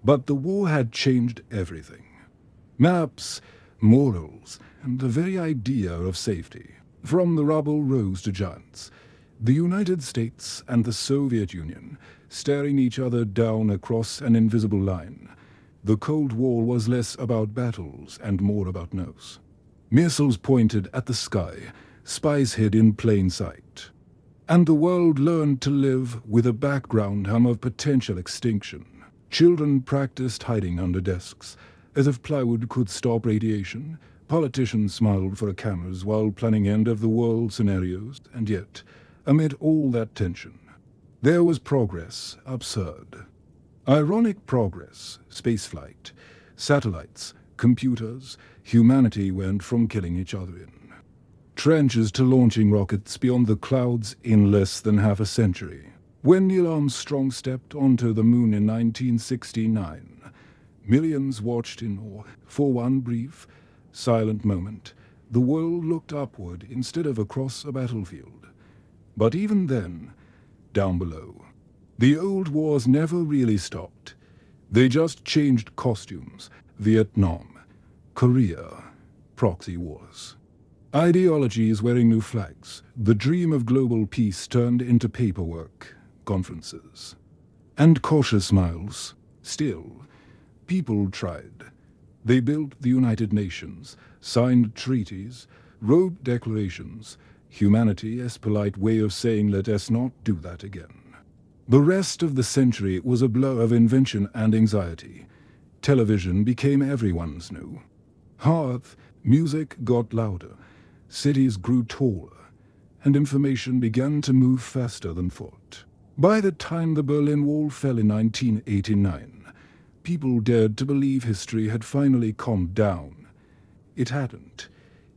But the war had changed everything. Maps, morals, and the very idea of safety. From the rubble rose to giants. The United States and the Soviet Union, staring each other down across an invisible line. The Cold War was less about battles and more about nerves. Missiles pointed at the sky, spies hid in plain sight. And the world learned to live with a background hum of potential extinction. Children practiced hiding under desks, as if plywood could stop radiation. Politicians smiled for cameras while planning end-of-the-world scenarios, and yet, amid all that tension, there was progress, absurd. Ironic progress, spaceflight, satellites, computers. Humanity went from killing each other in trenches to launching rockets beyond the clouds in less than half a century. When Neil Armstrong stepped onto the moon in 1969, millions watched in awe. For one brief, silent moment, the world looked upward instead of across a battlefield. But even then, down below, The old wars never really stopped. They just changed costumes. Vietnam, Korea, proxy wars. Ideologies wearing new flags. The dream of global peace turned into paperwork, conferences, and cautious smiles. Still, people tried. They built the United Nations, signed treaties, wrote declarations. Humanity as polite way of saying let us not do that again. The rest of the century was a blur of invention and anxiety. Television became everyone's new. Hearth, music got louder, cities grew taller, and information began to move faster than thought. By the time the Berlin Wall fell in 1989, people dared to believe history had finally calmed down. It hadn't.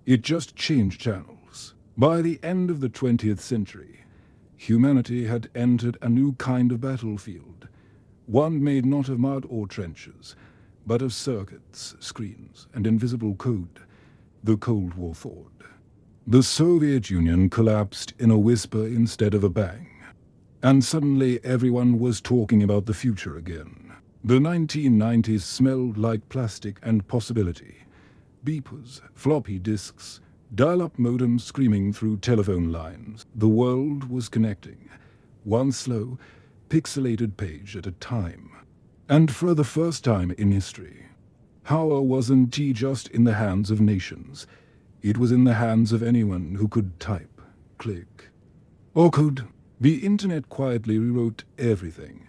It just changed channels. By the end of the 20th century, humanity had entered a new kind of battlefield, one made not of mud or trenches, but of circuits, screens, and invisible code. The Cold War thawed. The Soviet Union collapsed in a whisper instead of a bang. And suddenly everyone was talking about the future again. The 1990s smelled like plastic and possibility. Beepers, floppy disks, dial-up modems screaming through telephone lines. The world was connecting, one slow, pixelated page at a time. And for the first time in history, power wasn't just in the hands of nations. It was in the hands of anyone who could type, click, or code. The internet quietly rewrote everything.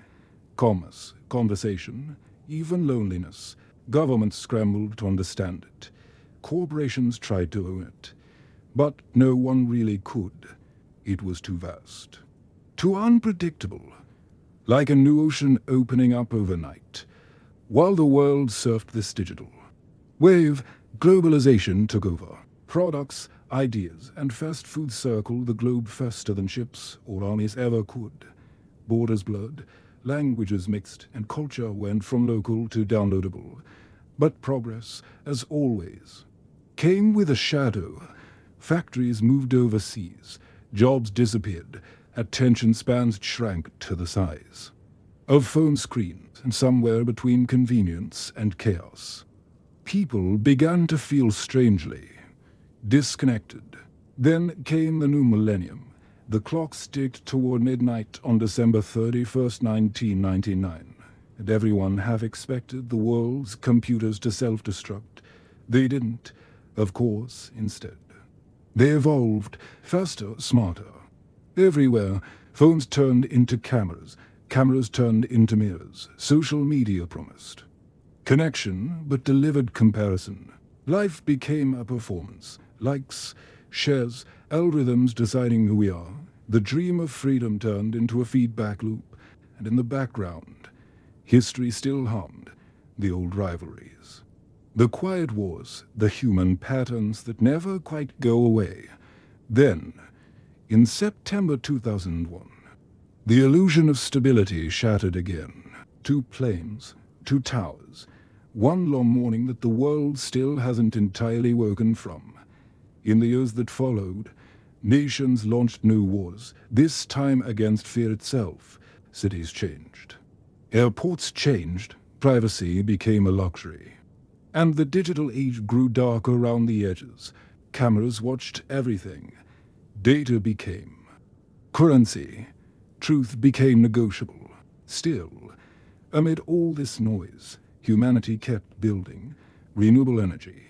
Commerce, conversation, even loneliness. Governments scrambled to understand it. Corporations tried to own it. But no one really could. It was too vast. Too unpredictable. Like a new ocean opening up overnight. While the world surfed this digital wave, globalization took over. Products, ideas, and fast food circled the globe faster than ships or armies ever could. Borders blurred, languages mixed, and culture went from local to downloadable. But progress, as always, came with a shadow. Factories moved overseas, jobs disappeared, attention spans shrank to the size of phone screens, and somewhere between convenience and chaos, people began to feel strangely disconnected. Then came the new millennium. The clocks ticked toward midnight on December 31st, 1999, and everyone half expected the world's computers to self-destruct. They didn't, of course, instead. They evolved, faster, smarter. Everywhere, phones turned into cameras, cameras turned into mirrors. Social media promised connection, but delivered comparison. Life became a performance. Likes, shares, algorithms deciding who we are. The dream of freedom turned into a feedback loop, and in the background, history still hummed, the old rivalries. The quiet wars, the human patterns that never quite go away. Then, in September 2001, the illusion of stability shattered again. Two planes, two towers, one long morning that the world still hasn't entirely woken from. In the years that followed, nations launched new wars, this time against fear itself. Cities changed. Airports changed. Privacy became a luxury. And the digital age grew dark around the edges. Cameras watched everything. Data became currency. Truth became negotiable. Still, amid all this noise, humanity kept building renewable energy,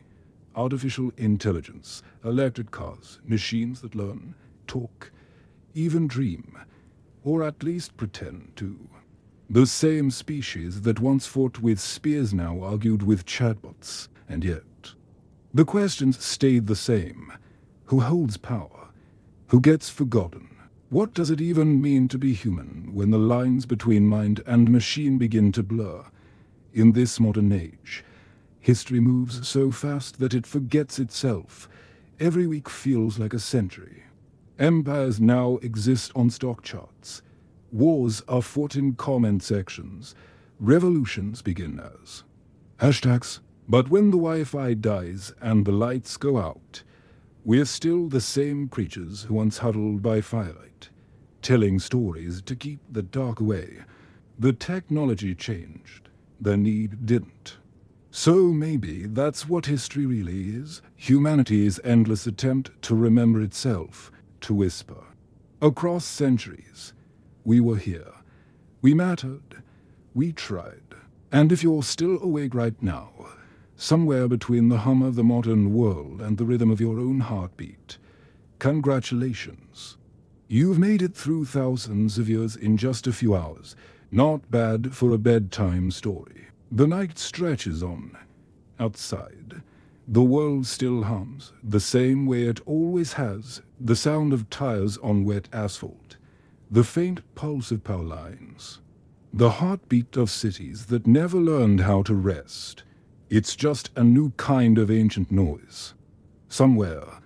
artificial intelligence, electric cars, machines that learn, talk, even dream, or at least pretend to. The same species that once fought with spears now argued with chatbots, and yet the questions stayed the same. Who holds power? Who gets forgotten? What does it even mean to be human when the lines between mind and machine begin to blur? In this modern age, history moves so fast that it forgets itself. Every week feels like a century. Empires now exist on stock charts. Wars are fought in comment sections. Revolutions begin as hashtags. But when the Wi-Fi dies and the lights go out, we're still the same creatures who once huddled by firelight. telling stories to keep the dark away. The technology changed, the need didn't. So maybe that's what history really is, humanity's endless attempt to remember itself, to whisper. Across centuries, we were here. We mattered. We tried. And if you're still awake right now, somewhere between the hum of the modern world and the rhythm of your own heartbeat, congratulations. You've made it through thousands of years in just a few hours. Not bad for a bedtime story. The night stretches on. Outside, the world still hums, the same way it always has, the sound of tires on wet asphalt, the faint pulse of power lines, the heartbeat of cities that never learned how to rest. It's just a new kind of ancient noise. Somewhere,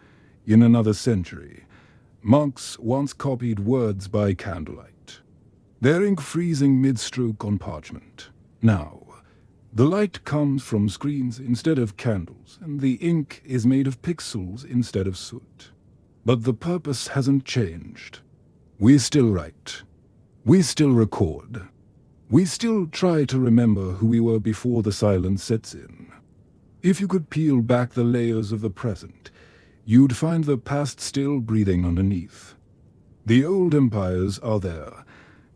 in another century, monks once copied words by candlelight, their ink freezing mid-stroke on parchment. Now, the light comes from screens instead of candles, and the ink is made of pixels instead of soot. But the purpose hasn't changed. We still write. We still record. We still try to remember who we were before the silence sets in. If you could peel back the layers of the present, you'd find the past still breathing underneath. The old empires are there,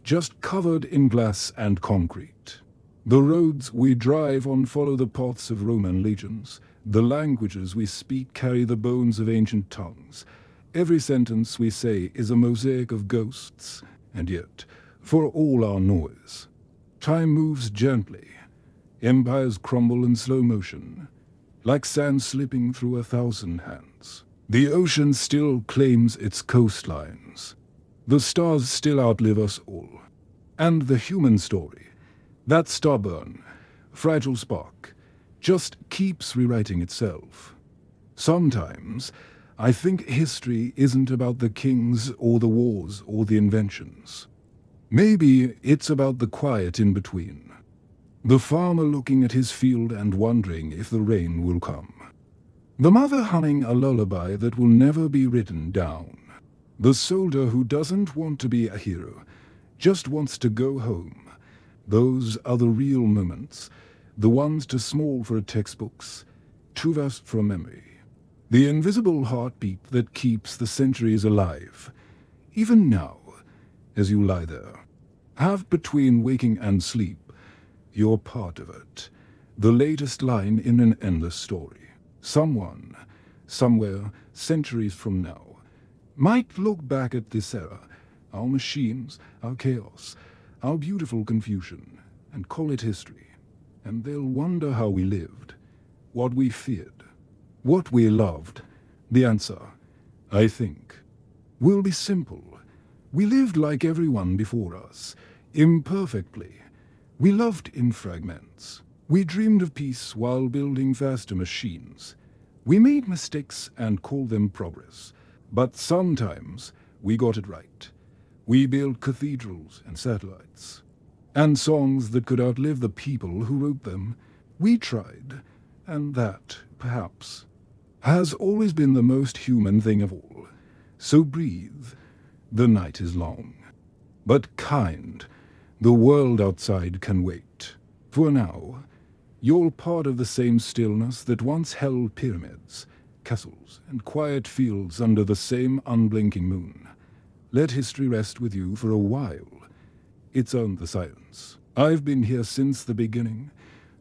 just covered in glass and concrete. The roads we drive on follow the paths of Roman legions. The languages we speak carry the bones of ancient tongues. Every sentence we say is a mosaic of ghosts, and yet, for all our noise, time moves gently. Empires crumble in slow motion, like sand slipping through 1,000 hands. The ocean still claims its coastlines. The stars still outlive us all. And the human story, that stubborn, fragile spark, just keeps rewriting itself. Sometimes, I think history isn't about the kings or the wars or the inventions. Maybe it's about the quiet in between. The farmer looking at his field and wondering if the rain will come. The mother humming a lullaby that will never be written down. The soldier who doesn't want to be a hero, just wants to go home. Those are the real moments, the ones too small for textbooks, too vast for memory. The invisible heartbeat that keeps the centuries alive. Even now, as you lie there, half between waking and sleep, you're part of it. The latest line in an endless story. Someone, somewhere, centuries from now, might look back at this era, our machines, our chaos, our beautiful confusion, and call it history. And they'll wonder how we lived, what we feared, what we loved. The answer, I think, will be simple. We lived like everyone before us, imperfectly. We loved in fragments. We dreamed of peace while building faster machines. We made mistakes and called them progress. But sometimes we got it right. We built cathedrals and satellites, and songs that could outlive the people who wrote them. We tried, and that, perhaps, has always been the most human thing of all. So breathe. The night is long, but kind. The world outside can wait. For now, you're part of the same stillness that once held pyramids, castles, and quiet fields under the same unblinking moon. Let history rest with you for a while. It's earned the silence. I've been here since the beginning,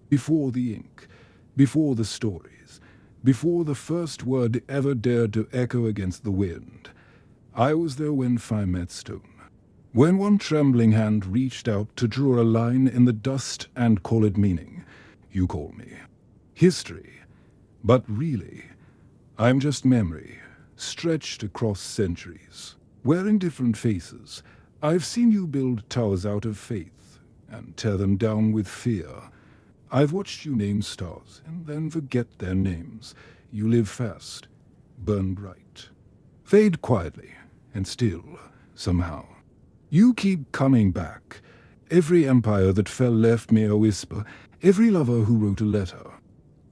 before the ink, before the stories, before the first word ever dared to echo against the wind. I was there when fire met stone, when one trembling hand reached out to draw a line in the dust and call it meaning. You call me history, but really, I'm just memory, stretched across centuries. Wearing different faces, I've seen you build towers out of faith and tear them down with fear. I've watched you name stars and then forget their names. You live fast, burn bright, fade quietly, and still, somehow, you keep coming back. Every empire that fell left me a whisper. Every lover who wrote a letter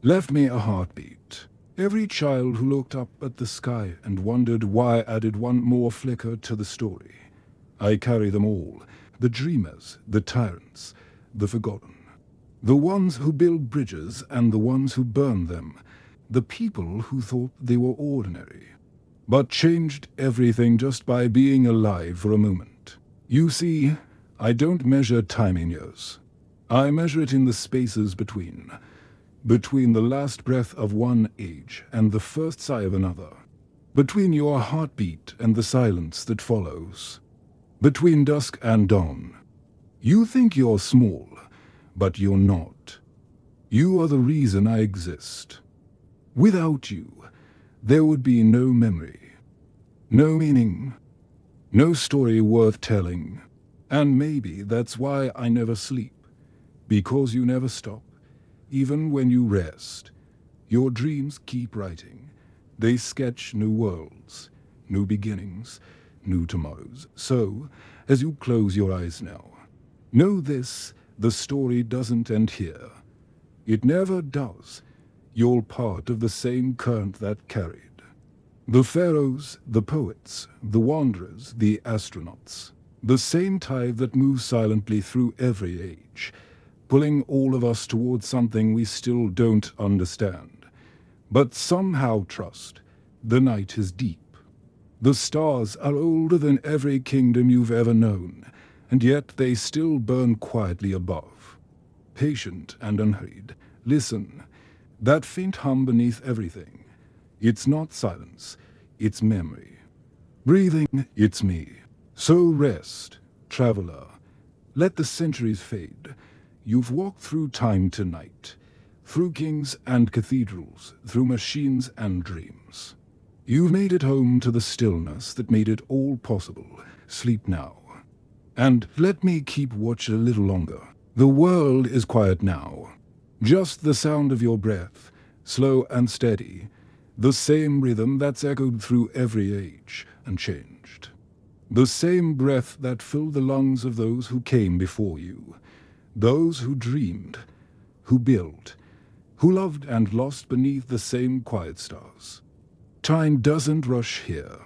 left me a heartbeat. Every child who looked up at the sky and wondered why added one more flicker to the story. I carry them all, the dreamers, the tyrants, the forgotten. The ones who build bridges and the ones who burn them. The people who thought they were ordinary, but changed everything just by being alive for a moment. You see, I don't measure time in years. I measure it in the spaces between the last breath of one age and the first sigh of another. Between your heartbeat and the silence that follows. Between dusk and dawn. You think you're small, but you're not. You are the reason I exist. Without you, there would be no memory, no meaning, no story worth telling. And maybe that's why I never sleep, because you never stop. Even when you rest, your dreams keep writing. They sketch new worlds, new beginnings, new tomorrows. So, as you close your eyes now, know this, the story doesn't end here. It never does. You're part of the same current that carried. The pharaohs, the poets, the wanderers, the astronauts. The same tide that moves silently through every age, pulling all of us towards something we still don't understand, but somehow trust. The night is deep. The stars are older than every kingdom you've ever known, and yet they still burn quietly above. Patient and unhurried. Listen, that faint hum beneath everything. It's not silence, it's memory. Breathing, it's me. So rest, traveler. Let the centuries fade. You've walked through time tonight, through kings and cathedrals, through machines and dreams. You've made it home to the stillness that made it all possible. Sleep now. And let me keep watch a little longer. The world is quiet now. Just the sound of your breath, slow and steady. The same rhythm that's echoed through every age and changed. The same breath that filled the lungs of those who came before you. Those who dreamed, who built, who loved and lost beneath the same quiet stars. Time doesn't rush here.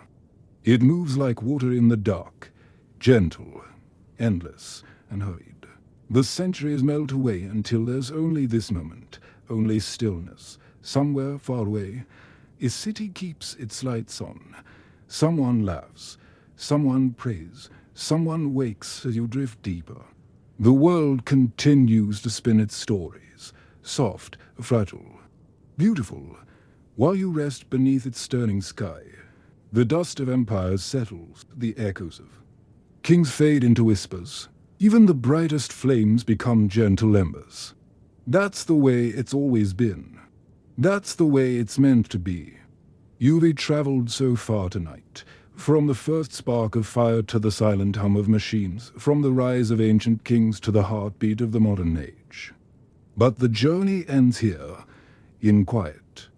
It moves like water in the dark, gentle, endless, and hurried. The centuries melt away until there's only this moment, only stillness. Somewhere far away, a city keeps its lights on. Someone laughs, someone prays, someone wakes as you drift deeper. The world continues to spin its stories, soft, fragile, beautiful, while you rest beneath its stirring sky. The dust of empires settles, the echoes of kings fade into whispers. Even the brightest flames become gentle embers. That's the way it's always been. That's the way it's meant to be. You've traveled so far tonight, from the first spark of fire to the silent hum of machines, from the rise of ancient kings to the heartbeat of the modern age. But the journey ends here, in quiet.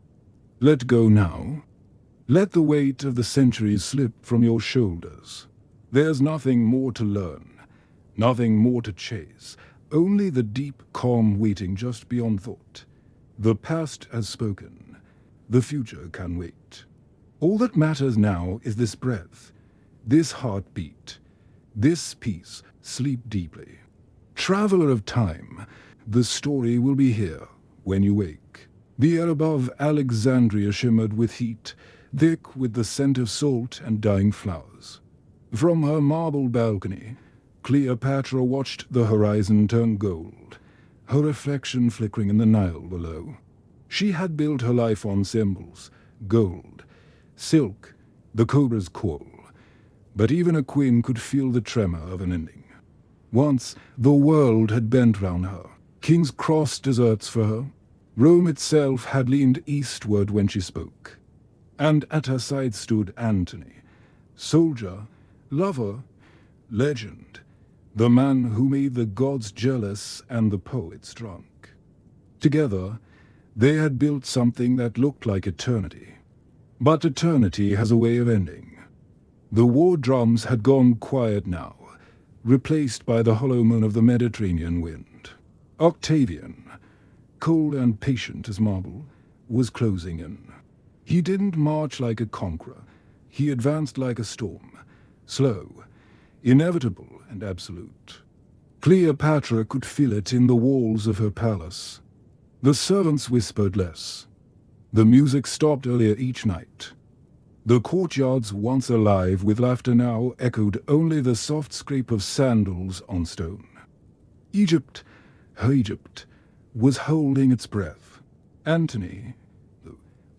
Let go now. Let the weight of the centuries slip from your shoulders. There's nothing more to learn, nothing more to chase, only the deep calm waiting just beyond thought. The past has spoken. The future can wait. All that matters now is this breath, this heartbeat, this peace. Sleep deeply. Traveler of time, the story will be here when you wake. The air above Alexandria shimmered with heat, thick with the scent of salt and dying flowers. From her marble balcony, Cleopatra watched the horizon turn gold, her reflection flickering in the Nile below. She had built her life on symbols, gold, silk, the cobra's coil. But even a queen could feel the tremor of an ending. Once, the world had bent round her. Kings crossed deserts for her. Rome itself had leaned eastward when she spoke. And at her side stood Antony, soldier, lover, legend, the man who made the gods jealous and the poets drunk. Together, they had built something that looked like eternity. But eternity has a way of ending. The war drums had gone quiet now, replaced by the hollow moan of the Mediterranean wind. Octavian, cold and patient as marble, was closing in. He didn't march like a conqueror. He advanced like a storm, slow, inevitable and absolute. Cleopatra could feel it in the walls of her palace. The servants whispered less. The music stopped earlier each night. The courtyards, once alive with laughter, now echoed only the soft scrape of sandals on stone. Egypt, her Egypt, was holding its breath. Antony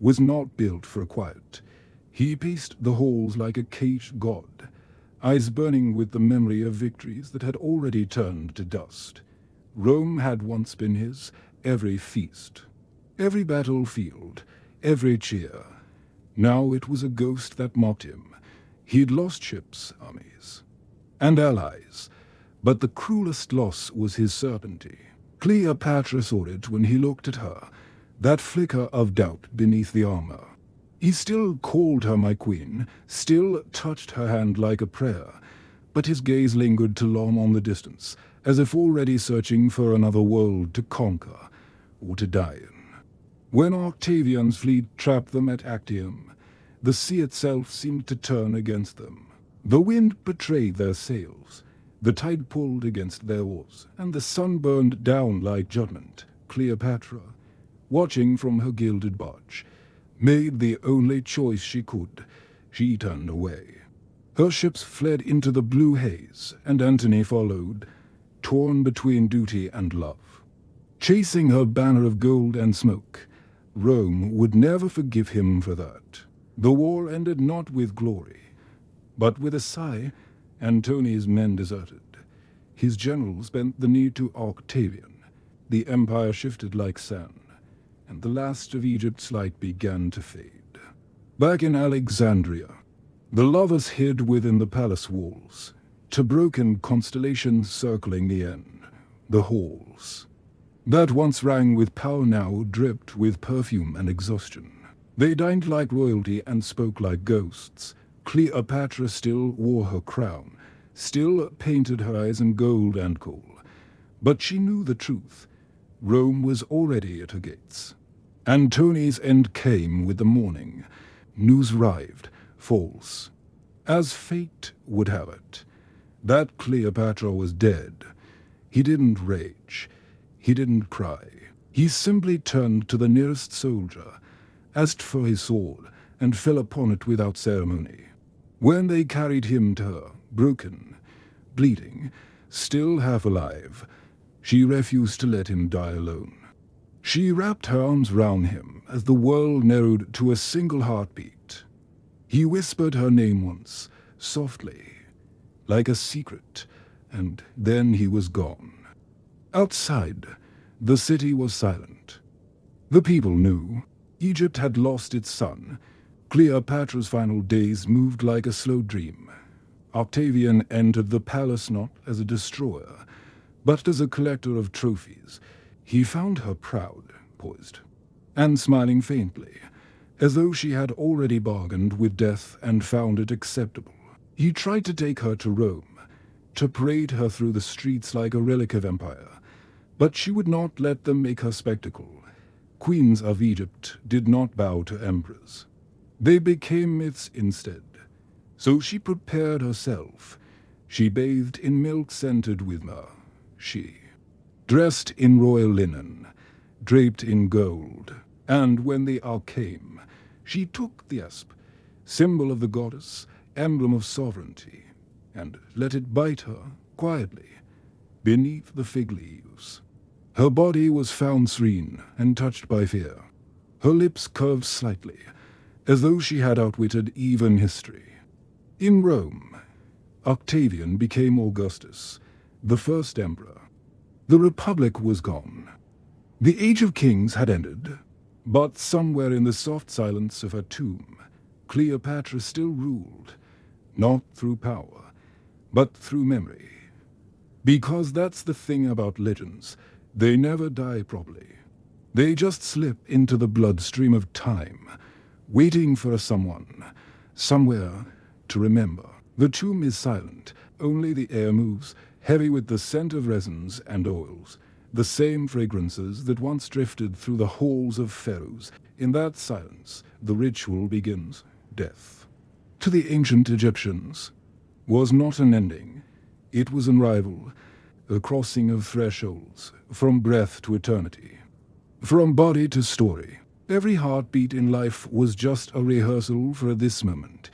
was not built for quiet. He paced the halls like a caged god, eyes burning with the memory of victories that had already turned to dust. Rome had once been his, every feast, every battlefield, every cheer. Now it was a ghost that mocked him. He'd lost ships, armies, and allies, but the cruelest loss was his certainty. Cleopatra saw it when he looked at her, that flicker of doubt beneath the armor. He still called her my queen, still touched her hand like a prayer, but his gaze lingered too long on the distance, as if already searching for another world to conquer or to die in. When Octavian's fleet trapped them at Actium, the sea itself seemed to turn against them. The wind betrayed their sails, the tide pulled against their oars, and the sun burned down like judgment. Cleopatra, watching from her gilded barge, made the only choice she could. She turned away. Her ships fled into the blue haze, and Antony followed, torn between duty and love. Chasing her banner of gold and smoke, Rome would never forgive him for that. The war ended not with glory, but with a sigh. Antony's men deserted. His generals bent the knee to Octavian. The empire shifted like sand, and the last of Egypt's light began to fade. Back in Alexandria, the lovers hid within the palace walls, to broken constellations circling the end, the halls that once rang with power now dripped with perfume and exhaustion. They dined like royalty and spoke like ghosts. Cleopatra still wore her crown, still painted her eyes in gold and coal. But she knew the truth. Rome was already at her gates. Antony's end came with the morning. News arrived, false, as fate would have it, that Cleopatra was dead. He didn't rage. He didn't cry. He simply turned to the nearest soldier, asked for his sword, and fell upon it without ceremony. When they carried him to her, broken, bleeding, still half alive, she refused to let him die alone. She wrapped her arms round him as the world narrowed to a single heartbeat. He whispered her name once, softly, like a secret, and then he was gone. Outside, the city was silent. The people knew. Egypt had lost its son. Cleopatra's final days moved like a slow dream. Octavian entered the palace not as a destroyer, but as a collector of trophies. He found her proud, poised, and smiling faintly, as though she had already bargained with death and found it acceptable. He tried to take her to Rome, to parade her through the streets like a relic of empire, but she would not let them make her spectacle. Queens of Egypt did not bow to emperors. They became myths instead. So she prepared herself. She bathed in milk scented with myrrh. She, dressed in royal linen, draped in gold, and when the hour came, she took the asp, symbol of the goddess, emblem of sovereignty, and let it bite her quietly beneath the fig leaves. Her body was found serene and touched by fear. Her lips curved slightly, as though she had outwitted even history. In Rome, Octavian became Augustus, the first emperor. The Republic was gone. The Age of Kings had ended, but somewhere in the soft silence of her tomb, Cleopatra still ruled, not through power, but through memory. Because that's the thing about legends. They never die properly. They just slip into the bloodstream of time, waiting for someone, somewhere, to remember. The tomb is silent. Only the air moves, heavy with the scent of resins and oils, the same fragrances that once drifted through the halls of pharaohs. In that silence, the ritual begins. Death. To the ancient Egyptians, was not an ending. It was an arrival, a crossing of thresholds, from breath to eternity, from body to story. Every heartbeat in life was just a rehearsal for this moment,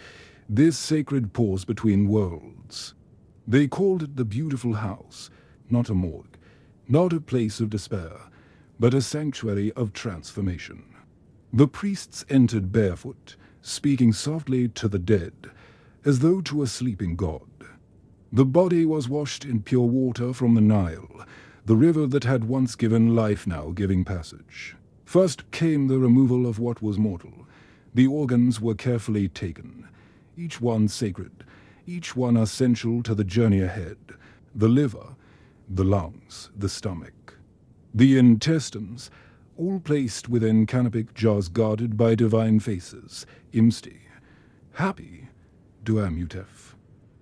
this sacred pause between worlds. They called it the beautiful house, not a morgue, not a place of despair, but a sanctuary of transformation. The priests entered barefoot, speaking softly to the dead, as though to a sleeping god. The body was washed in pure water from the Nile, the river that had once given life, now giving passage. First came the removal of what was mortal. The organs were carefully taken, each one sacred, each one essential to the journey ahead. The liver, the lungs, the stomach, the intestines, all placed within canopic jars guarded by divine faces, Imsti, Happy, Duamutef,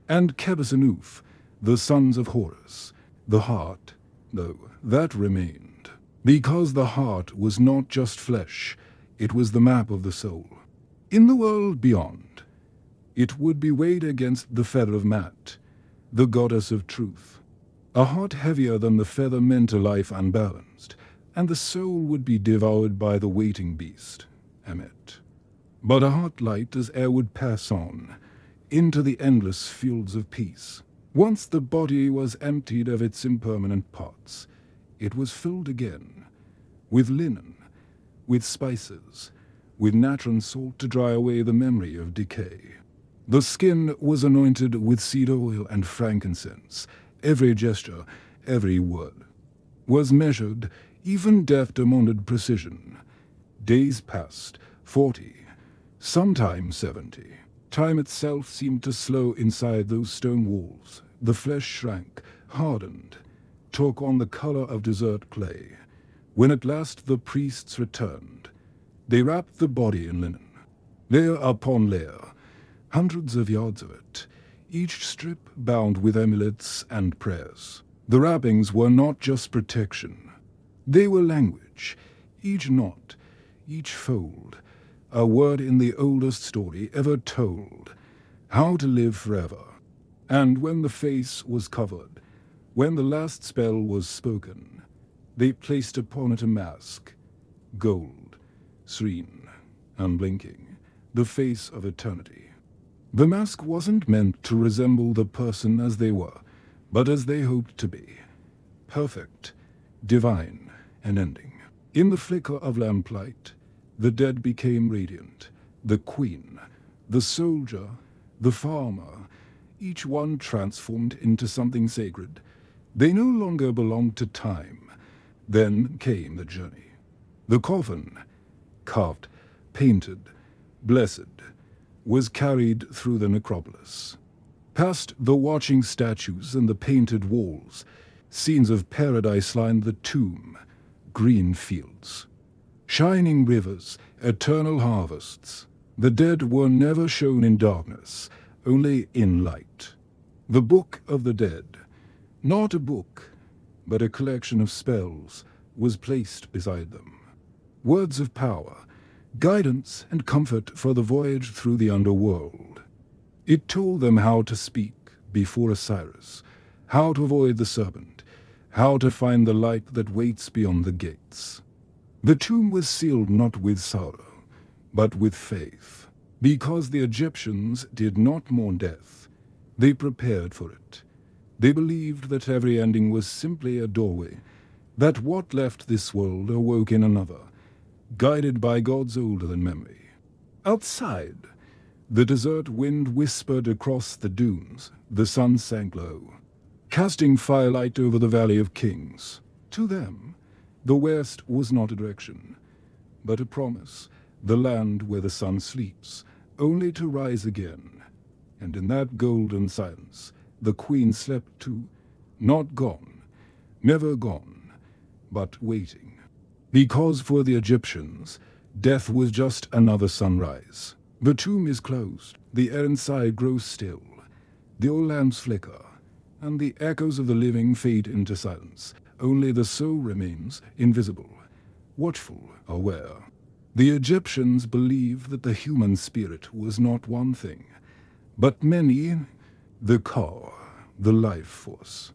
and Kebesanuf, the sons of Horus. The heart, though, that remained, because the heart was not just flesh, it was the map of the soul. In the world beyond, it would be weighed against the feather of Mat, the goddess of truth. A heart heavier than the feather meant a life unbalanced, and the soul would be devoured by the waiting beast, Emet. But a heart light as air would pass on, into the endless fields of peace. Once the body was emptied of its impermanent parts, it was filled again, with linen, with spices, with natron salt to dry away the memory of decay. The skin was anointed with cedar oil and frankincense. Every gesture, every word, was measured. Even death demanded precision. Days passed, 40, sometimes 70. Time itself seemed to slow inside those stone walls. The flesh shrank, hardened, took on the color of desert clay. When at last the priests returned, they wrapped the body in linen, layer upon layer, hundreds of yards of it, each strip bound with amulets and prayers. The wrappings were not just protection. They were language, each knot, each fold, a word in the oldest story ever told, how to live forever. And when the face was covered, when the last spell was spoken, they placed upon it a mask, gold, serene, unblinking, the face of eternity. The mask wasn't meant to resemble the person as they were, but as they hoped to be, perfect, divine, and ending. In the flicker of lamplight, the dead became radiant. The queen, the soldier, the farmer, each one transformed into something sacred. They no longer belonged to time. Then came the journey. The coffin, carved, painted, blessed, was carried through the necropolis. Past the watching statues and the painted walls, scenes of paradise lined the tomb. Green fields, shining rivers, eternal harvests. The dead were never shown in darkness, only in light. The Book of the Dead, not a book, but a collection of spells, was placed beside them. Words of power, guidance and comfort for the voyage through the underworld. It told them how to speak before Osiris, how to avoid the serpent, how to find the light that waits beyond the gates. The tomb was sealed not with sorrow, but with faith. Because the Egyptians did not mourn death, they prepared for it. They believed that every ending was simply a doorway, that what left this world awoke in another, guided by gods older than memory. Outside, the desert wind whispered across the dunes. The sun sank low, casting firelight over the Valley of Kings. To them, the west was not a direction, but a promise, the land where the sun sleeps, only to rise again. And in that golden silence, the queen slept too, not gone, never gone, but waiting. Because for the Egyptians, death was just another sunrise. The tomb is closed, the air inside grows still, the old lamps flicker, and the echoes of the living fade into silence. Only the soul remains invisible, watchful, aware. The Egyptians believed that the human spirit was not one thing, but many, The car, the life force,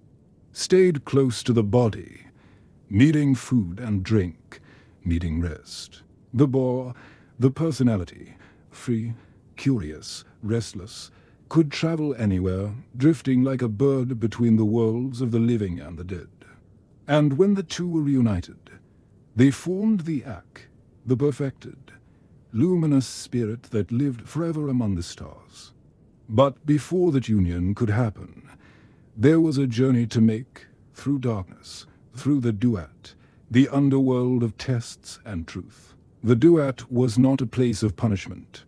stayed close to the body, needing food and drink, needing rest. The boar, the personality, free, curious, restless, could travel anywhere, drifting like a bird between the worlds of the living and the dead. And when the two were reunited, they formed the Ak, the perfected, luminous spirit that lived forever among the stars. But before that union could happen, there was a journey to make through darkness, through the duat, the underworld of tests and truth. The duat was not a place of punishment.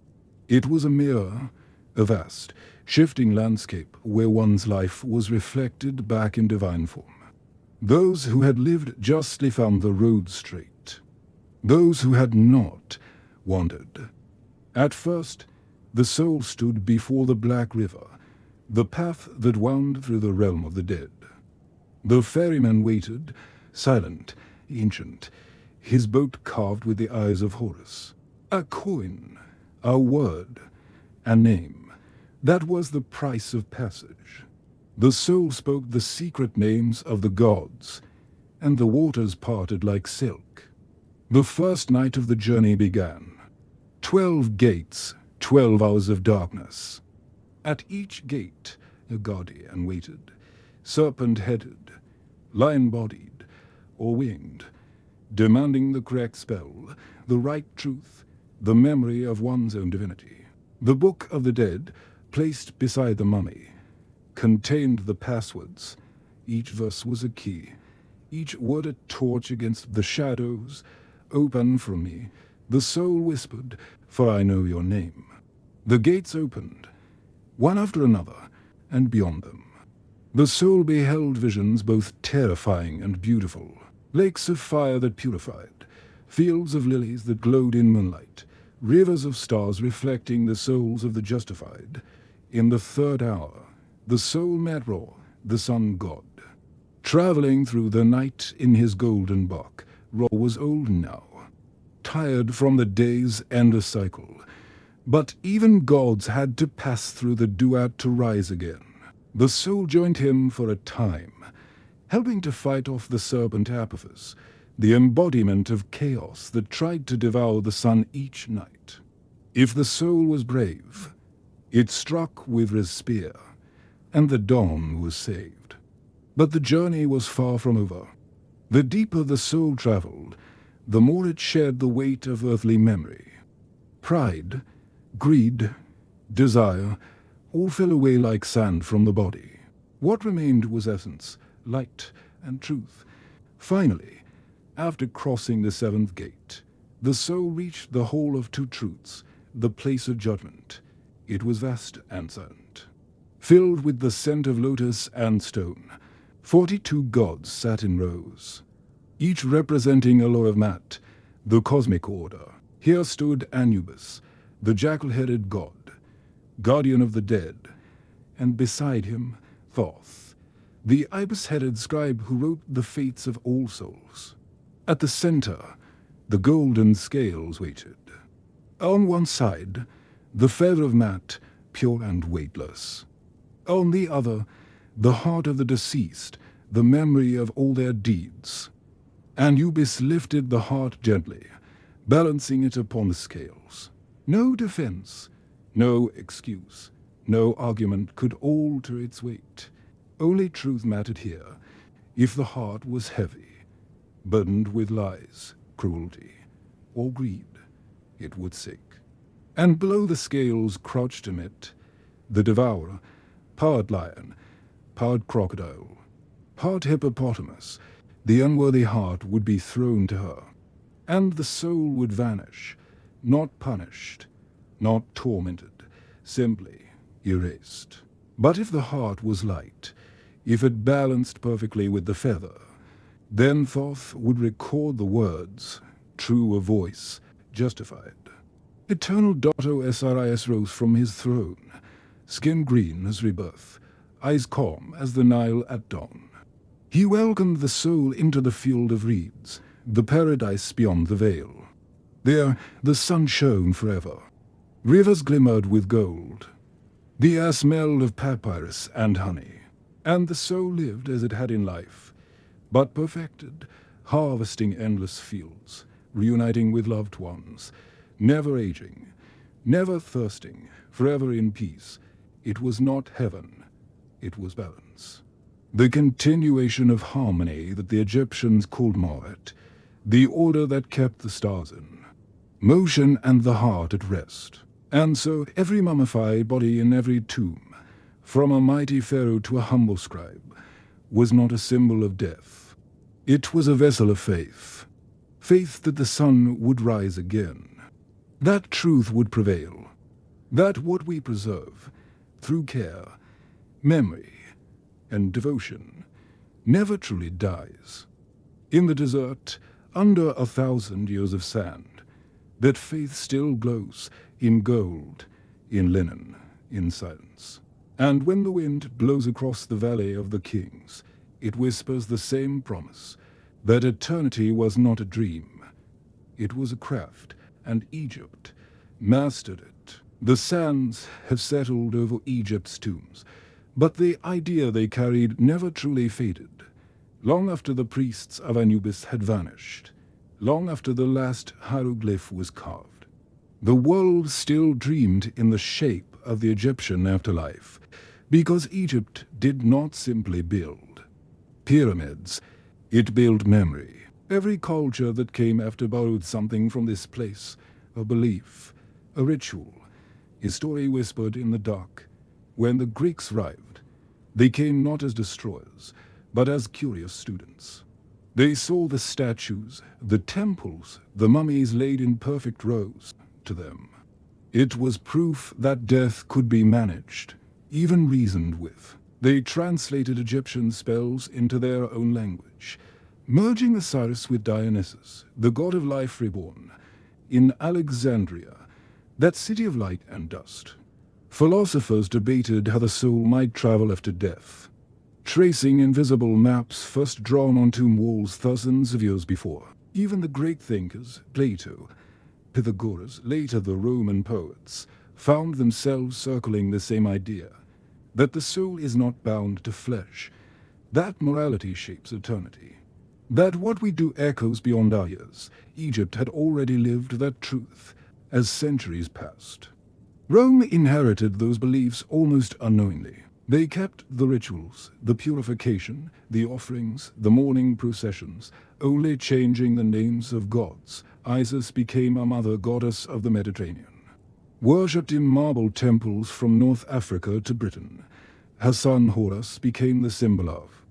It was a mirror, a vast, shifting landscape where one's life was reflected back in divine form. Those who had lived justly found the road straight. Those who had not wandered. At first, the soul stood before the black river, the path that wound through the realm of the dead. The ferryman waited, silent, ancient, his boat carved with the eyes of Horus. A coin, a word, a name. That was the price of passage. The soul spoke the secret names of the gods, and the waters parted like silk. The first night of the journey began. 12 gates, 12 hours of darkness. At each gate, a guardian waited, serpent-headed, lion-bodied, or winged, demanding the correct spell, the right truth, the memory of one's own divinity. The Book of the Dead, placed beside the mummy, contained the passwords. Each verse was a key, each word a torch against the shadows. Open from me, the soul whispered, for I know your name. The gates opened, one after another, and beyond them. The soul beheld visions both terrifying and beautiful. Lakes of fire that purified, fields of lilies that glowed in moonlight, rivers of stars reflecting the souls of the justified. In the third hour, the soul met Ra, the sun god. Traveling through the night in his golden bark, Ra was old now, tired from the day's endless cycle. But even gods had to pass through the duat to rise again. The soul joined him for a time, helping to fight off the serpent Apophis, the embodiment of chaos that tried to devour the sun each night. If the soul was brave, it struck with his spear, and the dawn was saved. But the journey was far from over. The deeper the soul traveled, the more it shared the weight of earthly memory. Pride, greed, desire, all fell away like sand from the body. What remained was essence, light, and truth. Finally, after crossing the seventh gate, the soul reached the Hall of Two Truths, the place of judgment. It was vast and silent, filled with the scent of lotus and stone. 42 gods sat in rows, each representing a law of Mat, the cosmic order. Here stood Anubis, the jackal-headed god, guardian of the dead, and beside him, Thoth, the ibis-headed scribe who wrote the fates of all souls. At the center, the golden scales waited. On one side, the feather of Mat, pure and weightless. On the other, the heart of the deceased, the memory of all their deeds. Anubis lifted the heart gently, balancing it upon the scales. No defense, no excuse, no argument could alter its weight. Only truth mattered here, if the heart was heavy, burdened with lies, cruelty, or greed, it would sink. And below the scales crouched Amit, the devourer, part lion, part crocodile, part hippopotamus. The unworthy heart would be thrown to her, and the soul would vanish, not punished, not tormented, simply erased. But if the heart was light, if it balanced perfectly with the feather, then Thoth would record the words, true of voice, justified. Eternal Dotto Sris rose from his throne, skin green as rebirth, eyes calm as the Nile at dawn. He welcomed the soul into the field of reeds, the paradise beyond the veil. There the sun shone forever. Rivers glimmered with gold. The air smelled of papyrus and honey, and the soul lived as it had in life, but perfected, harvesting endless fields, reuniting with loved ones, never aging, never thirsting, forever in peace. It was not heaven, it was balance. The continuation of harmony that the Egyptians called Ma'at, the order that kept the stars in, motion and the heart at rest. And so every mummified body in every tomb, from a mighty pharaoh to a humble scribe, was not a symbol of death. It was a vessel of faith, faith that the sun would rise again, that truth would prevail, that what we preserve, through care, memory, and devotion, never truly dies. In the desert, under 1,000 years of sand, that faith still glows in gold, in linen, in silence. And when the wind blows across the valley of the kings, it whispers the same promise, that eternity was not a dream. It was a craft, and Egypt mastered it. The sands have settled over Egypt's tombs, but the idea they carried never truly faded. Long after the priests of Anubis had vanished, long after the last hieroglyph was carved, the world still dreamed in the shape of the Egyptian afterlife, because Egypt did not simply build pyramids, it built memory. Every culture that came after borrowed something from this place, a belief, a ritual, a story whispered in the dark. When the Greeks arrived, they came not as destroyers, but as curious students. They saw the statues, the temples, the mummies laid in perfect rows. To them, it was proof that death could be managed, even reasoned with. They translated Egyptian spells into their own language, merging Osiris with Dionysus, the god of life reborn, in Alexandria, that city of light and dust. Philosophers debated how the soul might travel after death, tracing invisible maps first drawn on tomb walls thousands of years before. Even the great thinkers, Plato, Pythagoras, later the Roman poets, found themselves circling the same idea, that the soul is not bound to flesh, that morality shapes eternity, that what we do echoes beyond our years. Egypt had already lived that truth as centuries passed. Rome inherited those beliefs almost unknowingly. They kept the rituals, the purification, the offerings, the mourning processions, only changing the names of gods. Isis became a mother goddess of the Mediterranean, worshipped in marble temples from North Africa to Britain. Her son Horus became the symbol of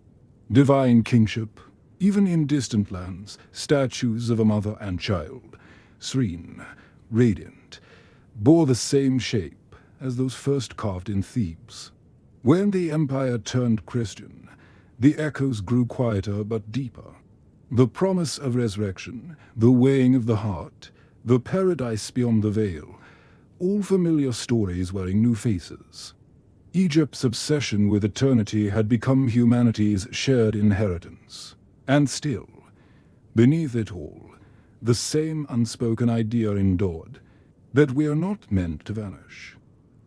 divine kingship. Even in distant lands, statues of a mother and child, serene, radiant, bore the same shape as those first carved in Thebes. When the empire turned Christian, the echoes grew quieter but deeper. The promise of resurrection, the weighing of the heart, the paradise beyond the veil, all familiar stories wearing new faces. Egypt's obsession with eternity had become humanity's shared inheritance. And still, beneath it all, the same unspoken idea endured, that we are not meant to vanish.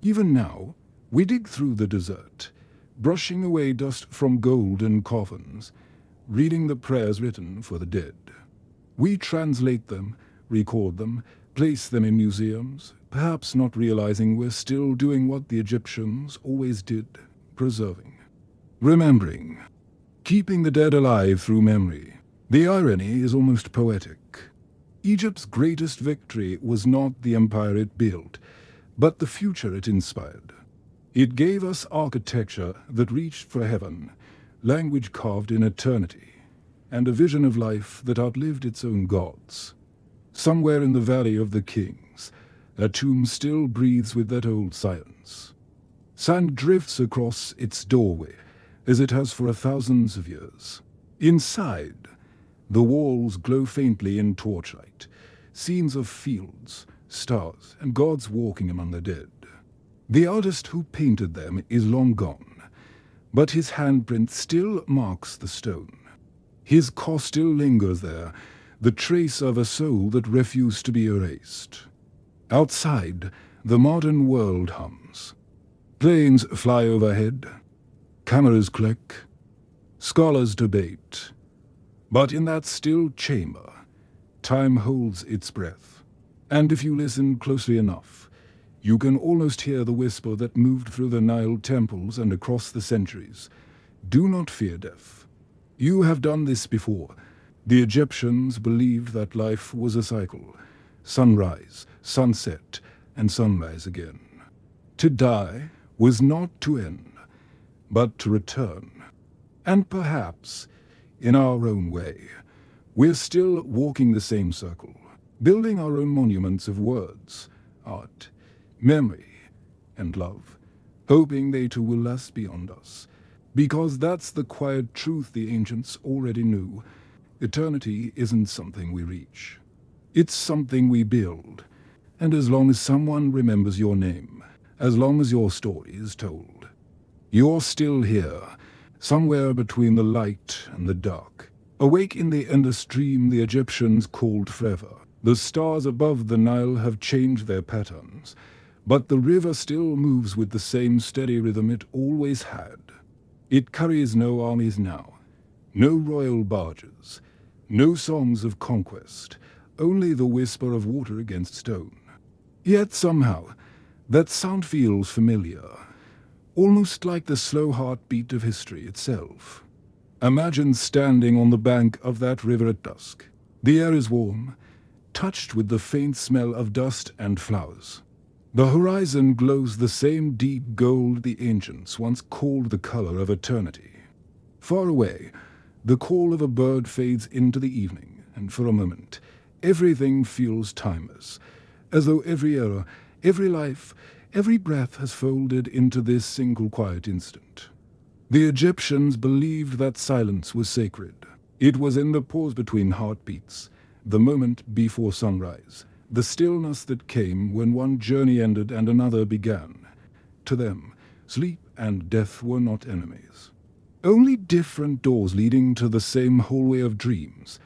Even now, we dig through the desert, brushing away dust from golden coffins, reading the prayers written for the dead. We translate them, record them, place them in museums, perhaps not realizing we're still doing what the Egyptians always did, preserving, remembering, keeping the dead alive through memory. The irony is almost poetic. Egypt's greatest victory was not the empire it built, but the future it inspired. It gave us architecture that reached for heaven, language carved in eternity, and a vision of life that outlived its own gods. Somewhere in the Valley of the Kings, a tomb still breathes with that old silence. Sand drifts across its doorway, as it has for thousands of years. Inside, the walls glow faintly in torchlight, scenes of fields, stars, and gods walking among the dead. The artist who painted them is long gone, but his handprint still marks the stone. His cause still lingers there, the trace of a soul that refused to be erased. Outside, the modern world hums. Planes fly overhead, cameras click, scholars debate. But in that still chamber, time holds its breath. And if you listen closely enough, you can almost hear the whisper that moved through the Nile temples and across the centuries. Do not fear death. You have done this before. The Egyptians believed that life was a cycle. Sunrise, sunset, and sunrise again. To die was not to end, but to return. And perhaps, in our own way, we're still walking the same circle, building our own monuments of words, art, memory, and love, hoping they too will last beyond us. Because that's the quiet truth the ancients already knew. Eternity isn't something we reach. It's something we build. And as long as someone remembers your name, as long as your story is told, you're still here, somewhere between the light and the dark. Awake in the endless dream the Egyptians called forever. The stars above the Nile have changed their patterns, but the river still moves with the same steady rhythm it always had. It carries no armies now, no royal barges, no songs of conquest, only the whisper of water against stone. Yet somehow, that sound feels familiar, almost like the slow heartbeat of history itself. Imagine standing on the bank of that river at dusk. The air is warm, touched with the faint smell of dust and flowers. The horizon glows the same deep gold the ancients once called the color of eternity. Far away, the call of a bird fades into the evening, and for a moment, everything feels timeless, as though every era, every life, every breath has folded into this single quiet instant. The Egyptians believed that silence was sacred. It was in the pause between heartbeats, the moment before sunrise, the stillness that came when one journey ended and another began. To them, sleep and death were not enemies. Only different doors leading to the same hallway of dreams.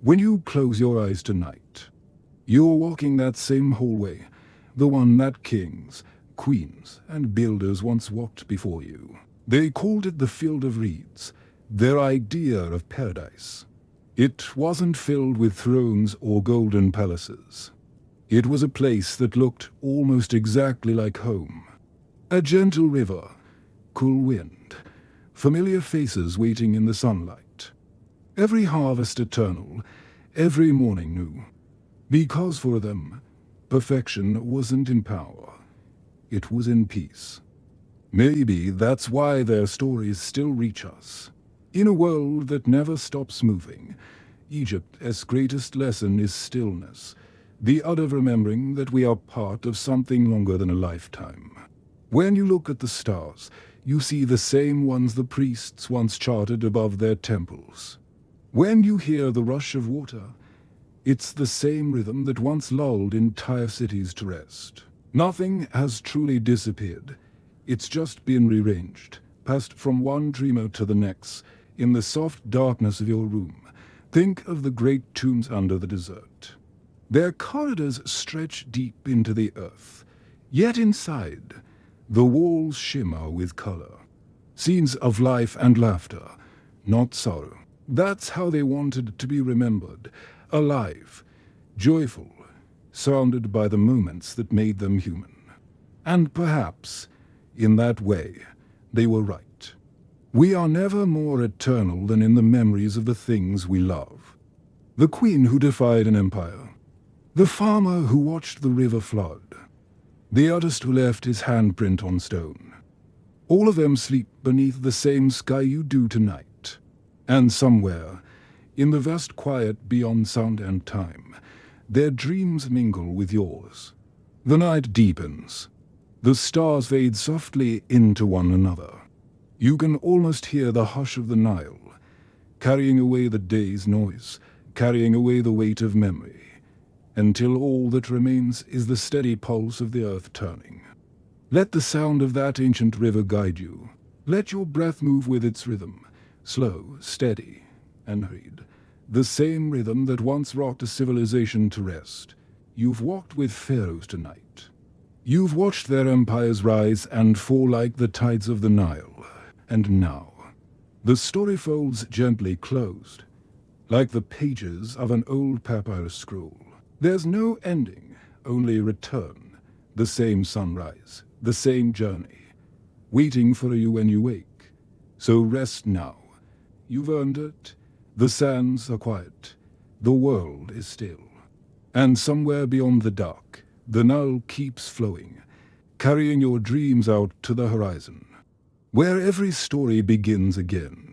When you close your eyes tonight, you're walking that same hallway, the one that kings, queens, and builders once walked before you. They called it the Field of Reeds, their idea of paradise. It wasn't filled with thrones or golden palaces. It was a place that looked almost exactly like home. A gentle river, cool wind, familiar faces waiting in the sunlight. Every harvest eternal, every morning new. Because for them, perfection wasn't in power. It was in peace. Maybe that's why their stories still reach us. In a world that never stops moving, Egypt's greatest lesson is stillness, the utter remembering that we are part of something longer than a lifetime. When you look at the stars, you see the same ones the priests once charted above their temples. When you hear the rush of water, it's the same rhythm that once lulled entire cities to rest. Nothing has truly disappeared. It's just been rearranged, passed from one dreamer to the next, in the soft darkness of your room. Think of the great tombs under the desert. Their corridors stretch deep into the earth, yet inside, the walls shimmer with color. Scenes of life and laughter, not sorrow. That's how they wanted to be remembered, alive, joyful, surrounded by the moments that made them human. And perhaps, in that way, they were right. We are never more eternal than in the memories of the things we love. The queen who defied an empire, the farmer who watched the river flood, the artist who left his handprint on stone. All of them sleep beneath the same sky you do tonight. And somewhere, in the vast quiet beyond sound and time, their dreams mingle with yours. The night deepens. The stars fade softly into one another. You can almost hear the hush of the Nile, carrying away the day's noise, carrying away the weight of memory, until all that remains is the steady pulse of the earth turning. Let the sound of that ancient river guide you. Let your breath move with its rhythm, slow, steady, and hurried. The same rhythm that once rocked a civilization to rest. You've walked with pharaohs tonight. You've watched their empires rise and fall like the tides of the Nile. And now, the story folds gently closed, like the pages of an old papyrus scroll. There's no ending, only return. The same sunrise, the same journey, waiting for you when you wake. So rest now. You've earned it. The sands are quiet. The world is still. And somewhere beyond the dark, the Nile keeps flowing, carrying your dreams out to the horizon, where every story begins again.